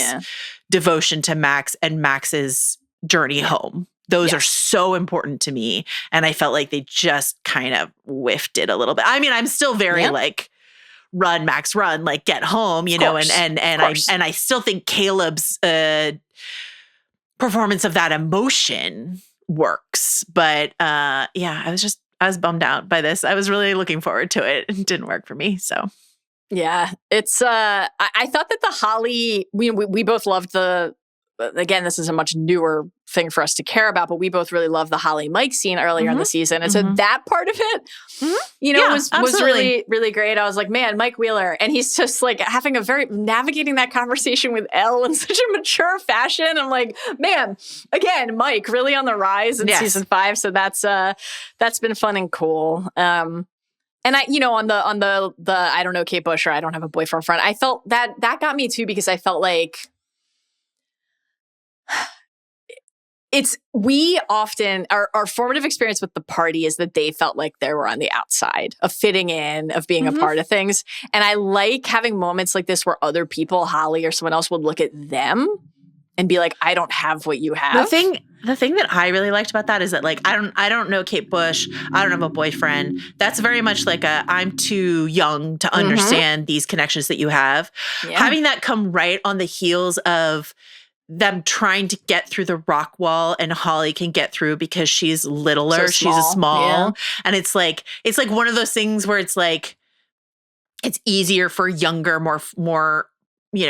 devotion to Max and Max's journey home. Those are so important to me. And I felt like they just kind of whiffed it a little bit. I mean, I'm still very like run, Max, run, like get home, you know, and I still think Caleb's performance of that emotion works. But I was bummed out by this. I was really looking forward to it. It didn't work for me. So yeah, it's I thought that the Holly, we both loved again, this is a much newer thing for us to care about, but we both really loved the Holly Mike scene earlier in the season. And so that part of it, was really, really great. I was like, man, Mike Wheeler. And he's just like navigating that conversation with Elle in such a mature fashion. I'm like, man, again, Mike really on the rise in season 5. So that's been fun and cool. And I, on the I don't know, Kate Bush, or I don't have a boyfriend front, I felt that got me too, because I felt like we often, our formative experience with the party is that they felt like they were on the outside of fitting in, of being a part of things. And I like having moments like this where other people, Holly or someone else, would look at them and be like, I don't have what you have. The thing that I really liked about that is that, like, I don't know Kate Bush. I don't have a boyfriend. That's very much like I'm too young to understand these connections that you have. Yeah. Having that come right on the heels of them trying to get through the rock wall, and Holly can get through because she's littler. She's a small. Yeah. And it's like one of those things where it's like, it's easier for younger, more,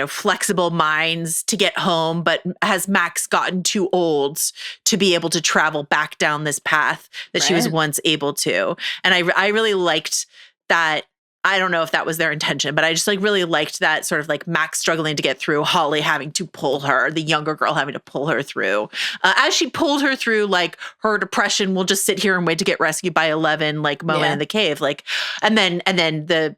flexible minds to get home. But has Max gotten too old to be able to travel back down this path that she was once able to? And I really liked that. I don't know if that was their intention, but I just really liked that sort of like Max struggling to get through, Holly having to pull her, the younger girl having to pull her through. As she pulled her through, like, her depression, we'll just sit here and wait to get rescued by 11, like, moment in the cave. Like, and then the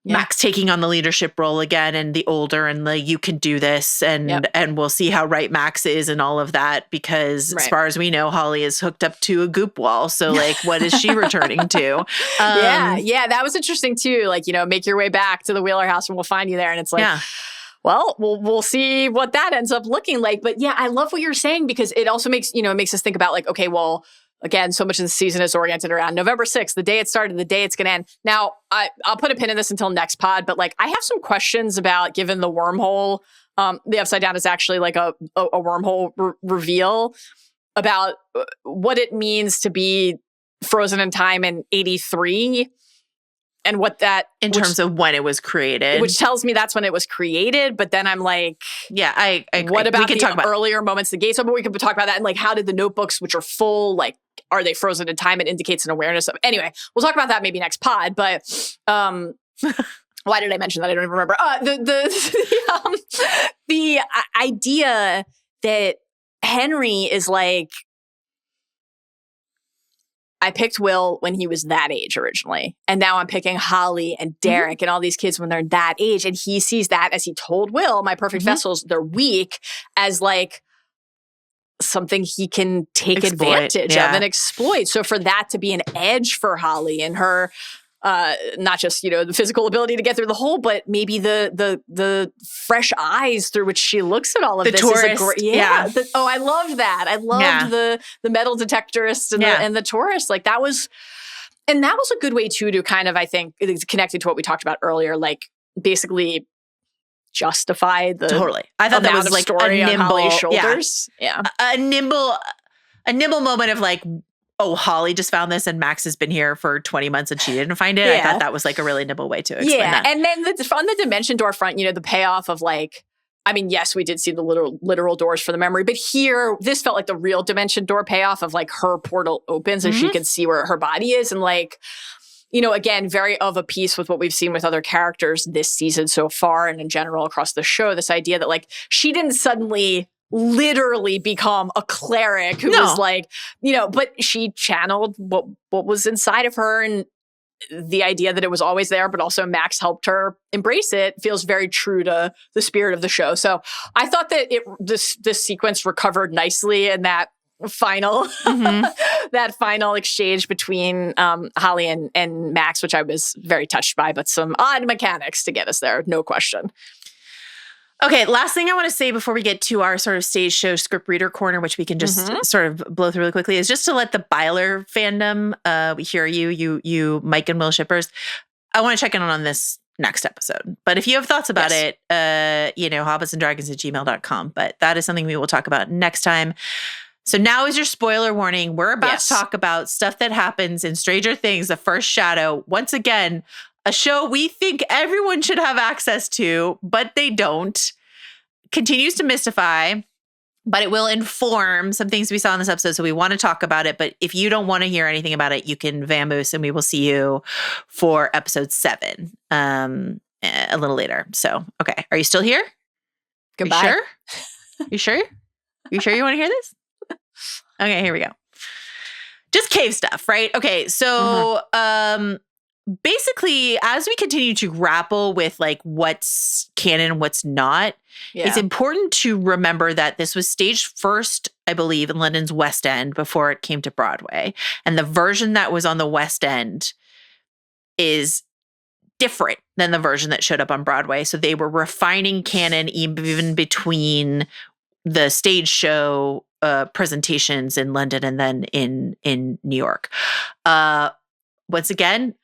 Max taking on the leadership role again, and the older, and the you can do this, and we'll see how right Max is and all of that, because as far as we know, Holly is hooked up to a goop wall. So, like, what is she returning to? Yeah, that was interesting too. Like, make your way back to the Wheeler house and we'll find you there. And it's like, well, we'll see what that ends up looking like. But yeah, I love what you're saying, because it also makes us think about, like, okay, well, again, so much of the season is oriented around November 6th, the day it started, the day it's going to end. Now, I'll put a pin in this until next pod, but, like, I have some questions about, given the wormhole, the Upside Down is actually like a wormhole reveal about what it means to be frozen in time in 83, and what that... In terms of when it was created. Which tells me that's when it was created, but then I'm like... Yeah, I agree. What about the earlier moments, the gates open? We could talk about that, and, like, how did the notebooks, which are full, like, are they frozen in time? It indicates an awareness of... Anyway, we'll talk about that maybe next pod, but... why did I mention that? I don't even remember. The idea that Henry is like... I picked Will when he was that age originally. And now I'm picking Holly and Derek and all these kids when they're that age. And he sees that, as he told Will, my perfect vessels, they're weak, as like something he can take advantage of and exploit. So for that to be an edge for Holly and her, not just, the physical ability to get through the hole, but maybe the fresh eyes through which she looks at all of this. Tourist, I loved that. I loved the metal detectorist and the tourist. Like, that was a good way too to kind of, I think, connected to what we talked about earlier, like, basically justify the I thought that was like a nimble shoulders. A nimble moment of like, oh, Holly just found this and Max has been here for 20 months and she didn't find it. I thought that was like a really nimble way to explain that. And then on the dimension door front, the payoff of like, I mean, yes, we did see the literal doors for the memory, but here, this felt like the real dimension door payoff of like her portal opens and she can see where her body is. And like, again, very of a piece with what we've seen with other characters this season so far and in general across the show, this idea that like, she didn't suddenly literally become a cleric who was like, but she channeled what was inside of her, and the idea that it was always there, but also Max helped her embrace it, feels very true to the spirit of the show. So I thought that this sequence recovered nicely in that final that final exchange between Holly and Max, which I was very touched by, but some odd mechanics to get us there, no question. Okay, last thing I want to say before we get to our sort of stage show script reader corner, which we can just sort of blow through really quickly, is just to let the Byler fandom, we hear you Mike and Will shippers. I want to check in on this next episode. But if you have thoughts about it, hobbitsanddragons@gmail.com. But that is something we will talk about next time. So now is your spoiler warning. We're about to talk about stuff that happens in Stranger Things, The First Shadow. Once again, a show we think everyone should have access to, but they don't. Continues to mystify, but it will inform some things we saw in this episode. So we want to talk about it. But if you don't want to hear anything about it, you can vamoose, and we will see you for episode 7 a little later. So, okay. Are you still here? Goodbye. You sure? You sure you want to hear this? Okay, here we go. Just cave stuff, right? Okay, so basically, as we continue to grapple with like what's canon, what's not, it's important to remember that this was staged first, I believe, in London's West End before it came to Broadway. And the version that was on the West End is different than the version that showed up on Broadway. So they were refining canon even between the stage show presentations in London and then in New York. Once again,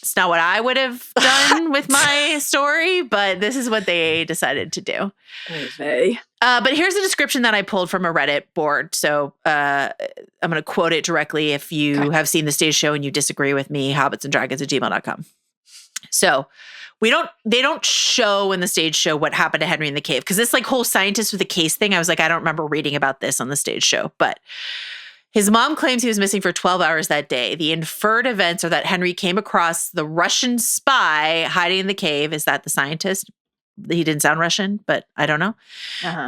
it's not what I would have done with my story, but this is what they decided to do. Okay. But here's a description that I pulled from a Reddit board. So I'm going to quote it directly. If you have seen the stage show and you disagree with me, hobbitsanddragons@gmail.com. So they don't show in the stage show what happened to Henry in the cave. Because this like whole scientist with a case thing, I was like, I don't remember reading about this on the stage show. But his mom claims he was missing for 12 hours that day. The inferred events are that Henry came across the Russian spy hiding in the cave. Is that the scientist? He didn't sound Russian, but I don't know.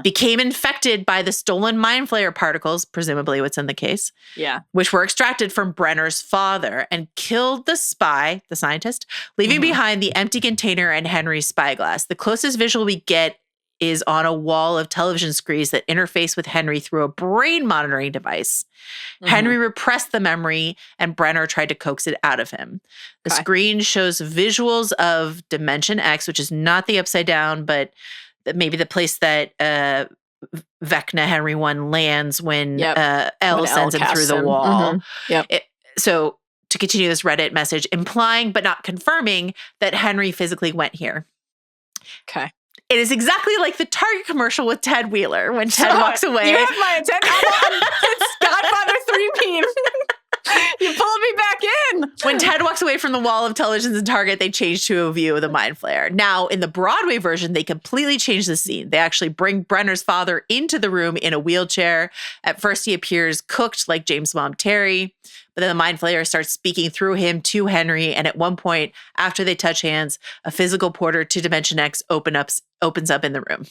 Became infected by the stolen mind flayer particles, presumably what's in the case. Yeah. Which were extracted from Brenner's father and killed the spy, the scientist, leaving behind the empty container and Henry's spyglass. The closest visual we get is on a wall of television screens that interface with Henry through a brain monitoring device. Henry repressed the memory and Brenner tried to coax it out of him. The screen shows visuals of Dimension X, which is not the Upside Down, but maybe the place that Vecna Henry 1 lands when Elle sends him through the wall. So to continue this Reddit message, implying but not confirming that Henry physically went here. Okay. It is exactly like the Target commercial with Ted Wheeler when Ted walks away. You have my attention. It's Godfather 3P. You pulled me back in. When Ted walks away from the wall of televisions in Target, they change to a view of the mind flayer. Now, in the Broadway version, they completely change the scene. They actually bring Brenner's father into the room in a wheelchair. At first, he appears cooked like James' mom, Terry. But then the mind flayer starts speaking through him to Henry. And at one point, after they touch hands, a physical portal to Dimension X opens up in the room.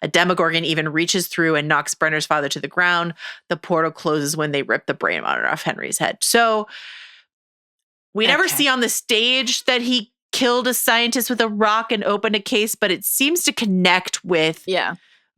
A Demogorgon even reaches through and knocks Brenner's father to the ground. The portal closes when they rip the brain monitor off Henry's head. So we never see on the stage that he killed a scientist with a rock and opened a case, but it seems to connect with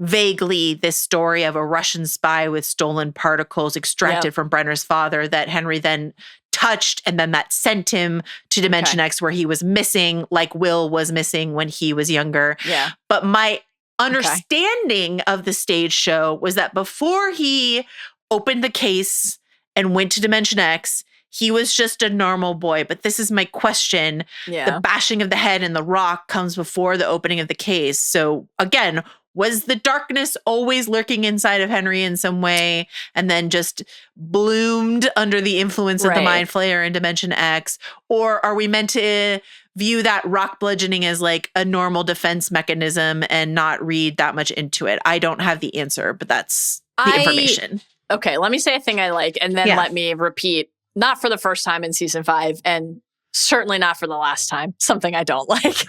vaguely this story of a Russian spy with stolen particles extracted from Brenner's father that Henry then touched, and then that sent him to Dimension X where he was missing, like Will was missing when he was younger. Yeah. But my understanding of the stage show was that before he opened the case and went to Dimension X, he was just a normal boy. But this is my question. The bashing of the head and the rock comes before the opening of the case. So again, was the darkness always lurking inside of Henry in some way and then just bloomed under the influence of the mind flayer in Dimension X? Or are we meant to view that rock bludgeoning as like a normal defense mechanism and not read that much into it? I don't have the answer, but that's the information. Okay, let me say a thing I like and then let me repeat, not for the first time in season 5 and certainly not for the last time, something I don't like.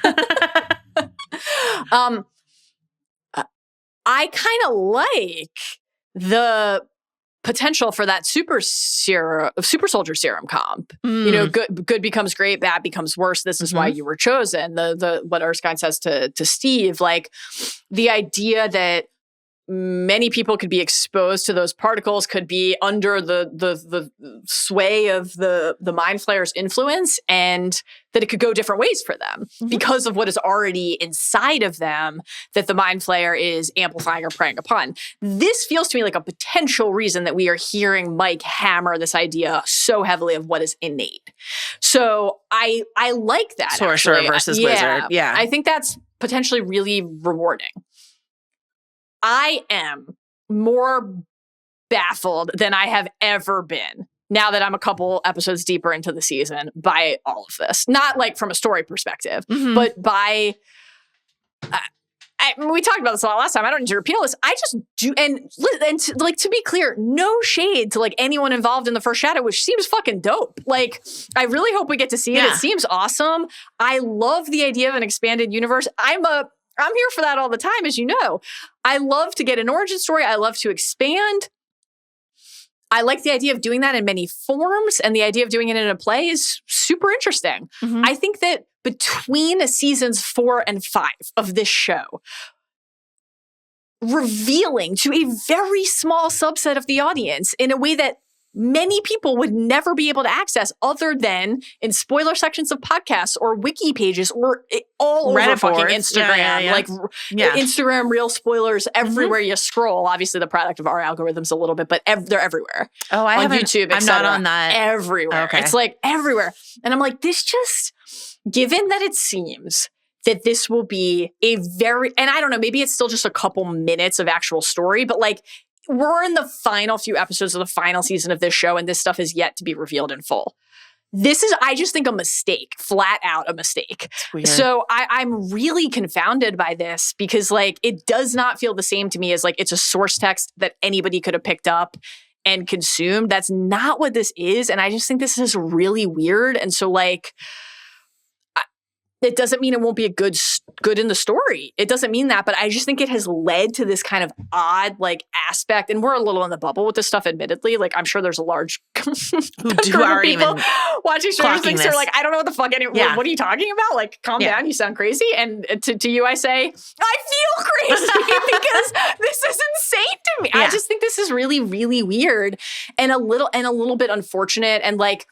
I kind of like the potential for that super soldier serum comp. You know, good becomes great, bad becomes worse. This is why you were chosen. The what Erskine says to Steve, like the idea that many people could be exposed to those particles, could be under the sway of the Mind Flayer's influence, and that it could go different ways for them because of what is already inside of them that the Mind Flayer is amplifying or preying upon. This feels to me like a potential reason that we are hearing Mike hammer this idea so heavily of what is innate. So I like that. Sorcerer versus wizard. Yeah. I think that's potentially really rewarding. I am more baffled than I have ever been now that I'm a couple episodes deeper into the season by all of this. Not like from a story perspective, but by... we talked about this a lot last time. I don't need to repeat all this. I just do, and to be clear, no shade to like anyone involved in the first shadow, which seems fucking dope. Like, I really hope we get to see it. It seems awesome. I love the idea of an expanded universe. I'm here for that all the time, as you know. I love to get an origin story. I love to expand. I like the idea of doing that in many forms, and the idea of doing it in a play is super interesting. I think that between seasons 4 and 5 of this show, revealing to a very small subset of the audience in a way that many people would never be able to access other than in spoiler sections of podcasts or wiki pages or all Reddit over fucking boards. Instagram. Like Instagram reel spoilers everywhere you scroll. Obviously the product of our algorithms a little bit, but they're everywhere. Oh, on YouTube, I'm not on that. Everywhere. Okay. It's like everywhere. And I'm like, this just, given that it seems that this will be a very, and I don't know, maybe it's still just a couple minutes of actual story, but like, we're in the final few episodes of the final season of this show, and this stuff is yet to be revealed in full. This is, I just think, a mistake, flat out a mistake. So I'm really confounded by this because, like, it does not feel the same to me as, like, it's a source text that anybody could have picked up and consumed. That's not what this is, and I just think this is really weird. And so, like, it doesn't mean it won't be a good in the story. It doesn't mean that, but I just think it has led to this kind of odd like aspect. And we're a little in the bubble with this stuff, admittedly. Like I'm sure there's a large group of people watching Stranger Things who are like, I don't know what the fuck what are you talking about? Like, calm down, you sound crazy. And to you, I say, I feel crazy because this is insane to me. I just think this is really, really weird and a little bit unfortunate. And like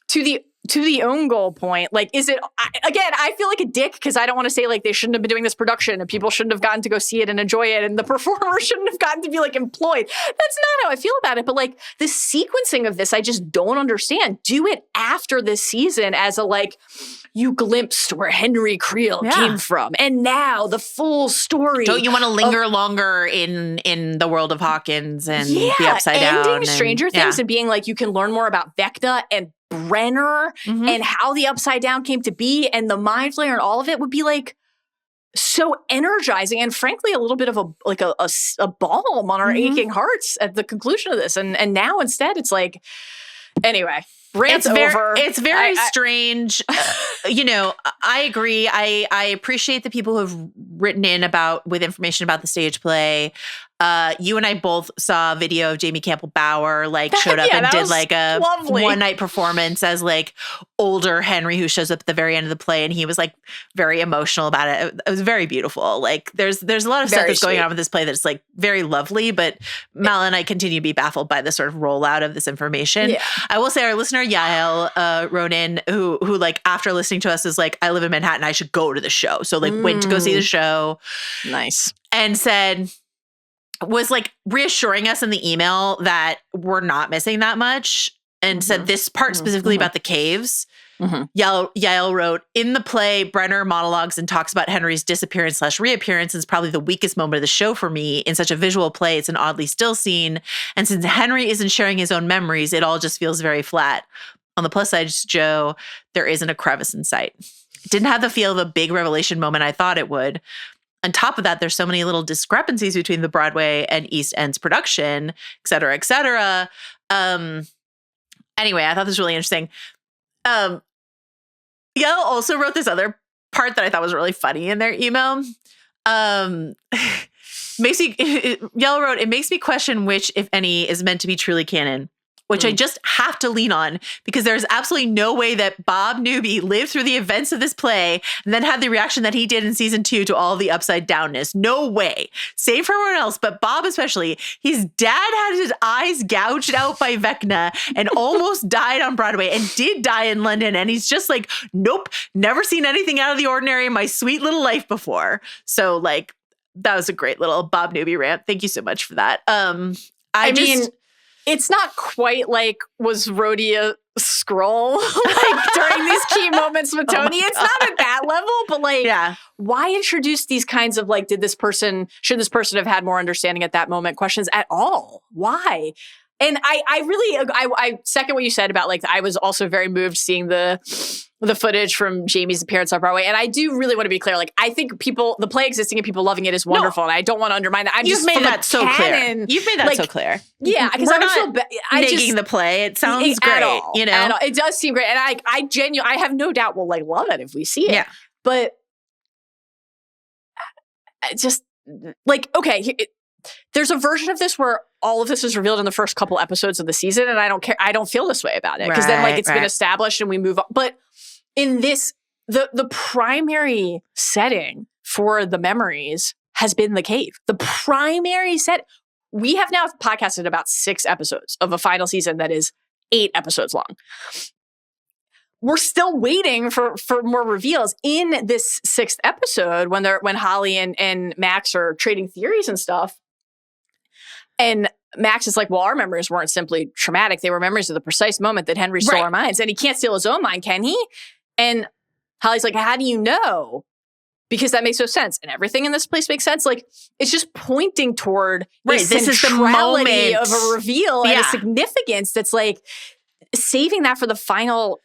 to the own goal point, like, is it, again, I feel like a dick because I don't want to say like they shouldn't have been doing this production and people shouldn't have gotten to go see it and enjoy it and the performer shouldn't have gotten to be like employed. That's not how I feel about it. But like the sequencing of this, I just don't understand. Do it after this season as a like, you glimpsed where Henry Creel came from. And now the full story. Don't you want to linger longer in the world of Hawkins and the Upside Down? Ending Stranger Things and being like, you can learn more about Vecna and Brenner and how the Upside Down came to be and the Mind Flayer and all of it would be like so energizing and frankly a little bit of a balm on our aching hearts at the conclusion of this. And now instead it's like, anyway. Rant's over. It's very strange. You know, I agree. I appreciate the people who have written in with information about the stage play. You and I both saw a video of Jamie Campbell Bower showed up and did like a one night performance as like older Henry who shows up at the very end of the play, and he was like very emotional about it. It was very beautiful. Like there's a lot of stuff that's going on with this play that's like very lovely, but Mal and I continue to be baffled by the sort of rollout of this information. Yeah. I will say our listener Yael wrote in who like after listening to us is like, I live in Manhattan, I should go to the show. So like went to go see the show. Nice. And was like reassuring us in the email that we're not missing that much and said this part specifically about the caves. Yael wrote, in the play, Brenner monologues and talks about Henry's disappearance/reappearance is probably the weakest moment of the show for me. In such a visual play, it's an oddly still scene. And since Henry isn't sharing his own memories, it all just feels very flat. On the plus side, Joe, there isn't a crevice in sight. It didn't have the feel of a big revelation moment I thought it would. On top of that, there's so many little discrepancies between the Broadway and East End's production, et cetera, et cetera. Anyway, I thought this was really interesting. Yael also wrote this other part that I thought was really funny in their email. Yael wrote, it makes me question which, if any, is meant to be truly canon. which I just have to lean on because there's absolutely no way that Bob Newby lived through the events of this play and then had the reaction that he did in season 2 to all the upside downness. No way. Save for everyone else, but Bob especially. His dad had his eyes gouged out by Vecna and almost died on Broadway and did die in London. And he's just like, nope, never seen anything out of the ordinary in my sweet little life before. So like, that was a great little Bob Newby rant. Thank you so much for that. I mean, it's not quite like was Rhodey a scroll like during these key moments with Tony. It's not at that level, but like, why introduce these kinds of like, should this person have had more understanding at that moment questions at all? Why? And I second what you said about like, I was also very moved seeing the footage from Jamie's appearance on Broadway. And I do really want to be clear. Like, I think the play existing and people loving it is wonderful. And I don't want to undermine that. You've made that so clear. Yeah. Because I don't feel bad. Negging the play. It sounds great. All, you know, it does seem great. And I genuinely, I have no doubt we'll like love it if we see it. Yeah. But just like, okay, there's a version of this where all of this is revealed in the first couple episodes of the season. And I don't care. I don't feel this way about it. Because then like it's been established and we move on. But in this, the primary setting for the memories has been the cave. The primary set. We have now podcasted about 6 episodes of a final season that is 8 episodes long. We're still waiting for more reveals in this 6th episode when Holly and Max are trading theories and stuff. And Max is like, well, our memories weren't simply traumatic. They were memories of the precise moment that Henry stole our minds. And he can't steal his own mind, can he? And Holly's like, how do you know? Because that makes no sense. And everything in this place makes sense. Like, it's just pointing toward this is the moment of a reveal and a significance that's like saving that for the final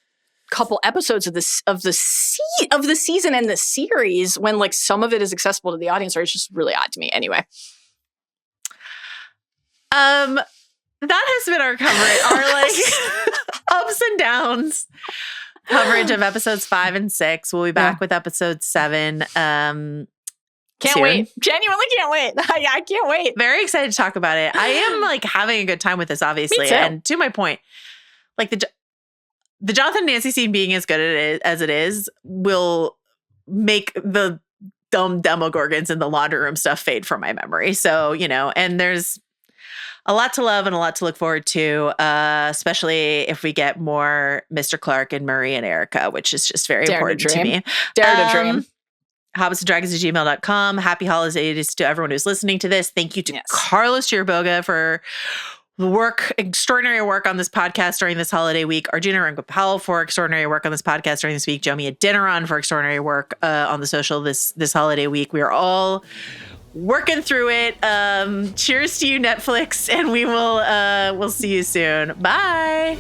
couple episodes of the season and the series when like some of it is accessible to the audience, or it's just really odd to me. Anyway. That has been our coverage, our like ups and downs coverage of episodes 5 and 6. We'll be back with episode 7. Can't wait. Genuinely can't wait. I can't wait. Very excited to talk about it. I am like having a good time with this, obviously. Me too. And to my point, like the Jonathan and Nancy scene being as good as it is will make the dumb Demogorgons in the laundry room stuff fade from my memory. So, you know, and there's a lot to love and a lot to look forward to, especially if we get more Mr. Clark and Murray and Erica, which is just very important to me. Dare to dream. hobbitsanddragons@gmail.com. Happy holidays to everyone who's listening to this. Thank you to Carlos Chiriboga for the extraordinary work on this podcast during this holiday week. Arjuna Ramgopowell for extraordinary work on this podcast during this week. Jomi Adeniran for extraordinary work on the social this holiday week. We are all working through it. Cheers to you, Netflix, and we'll see you soon. Bye.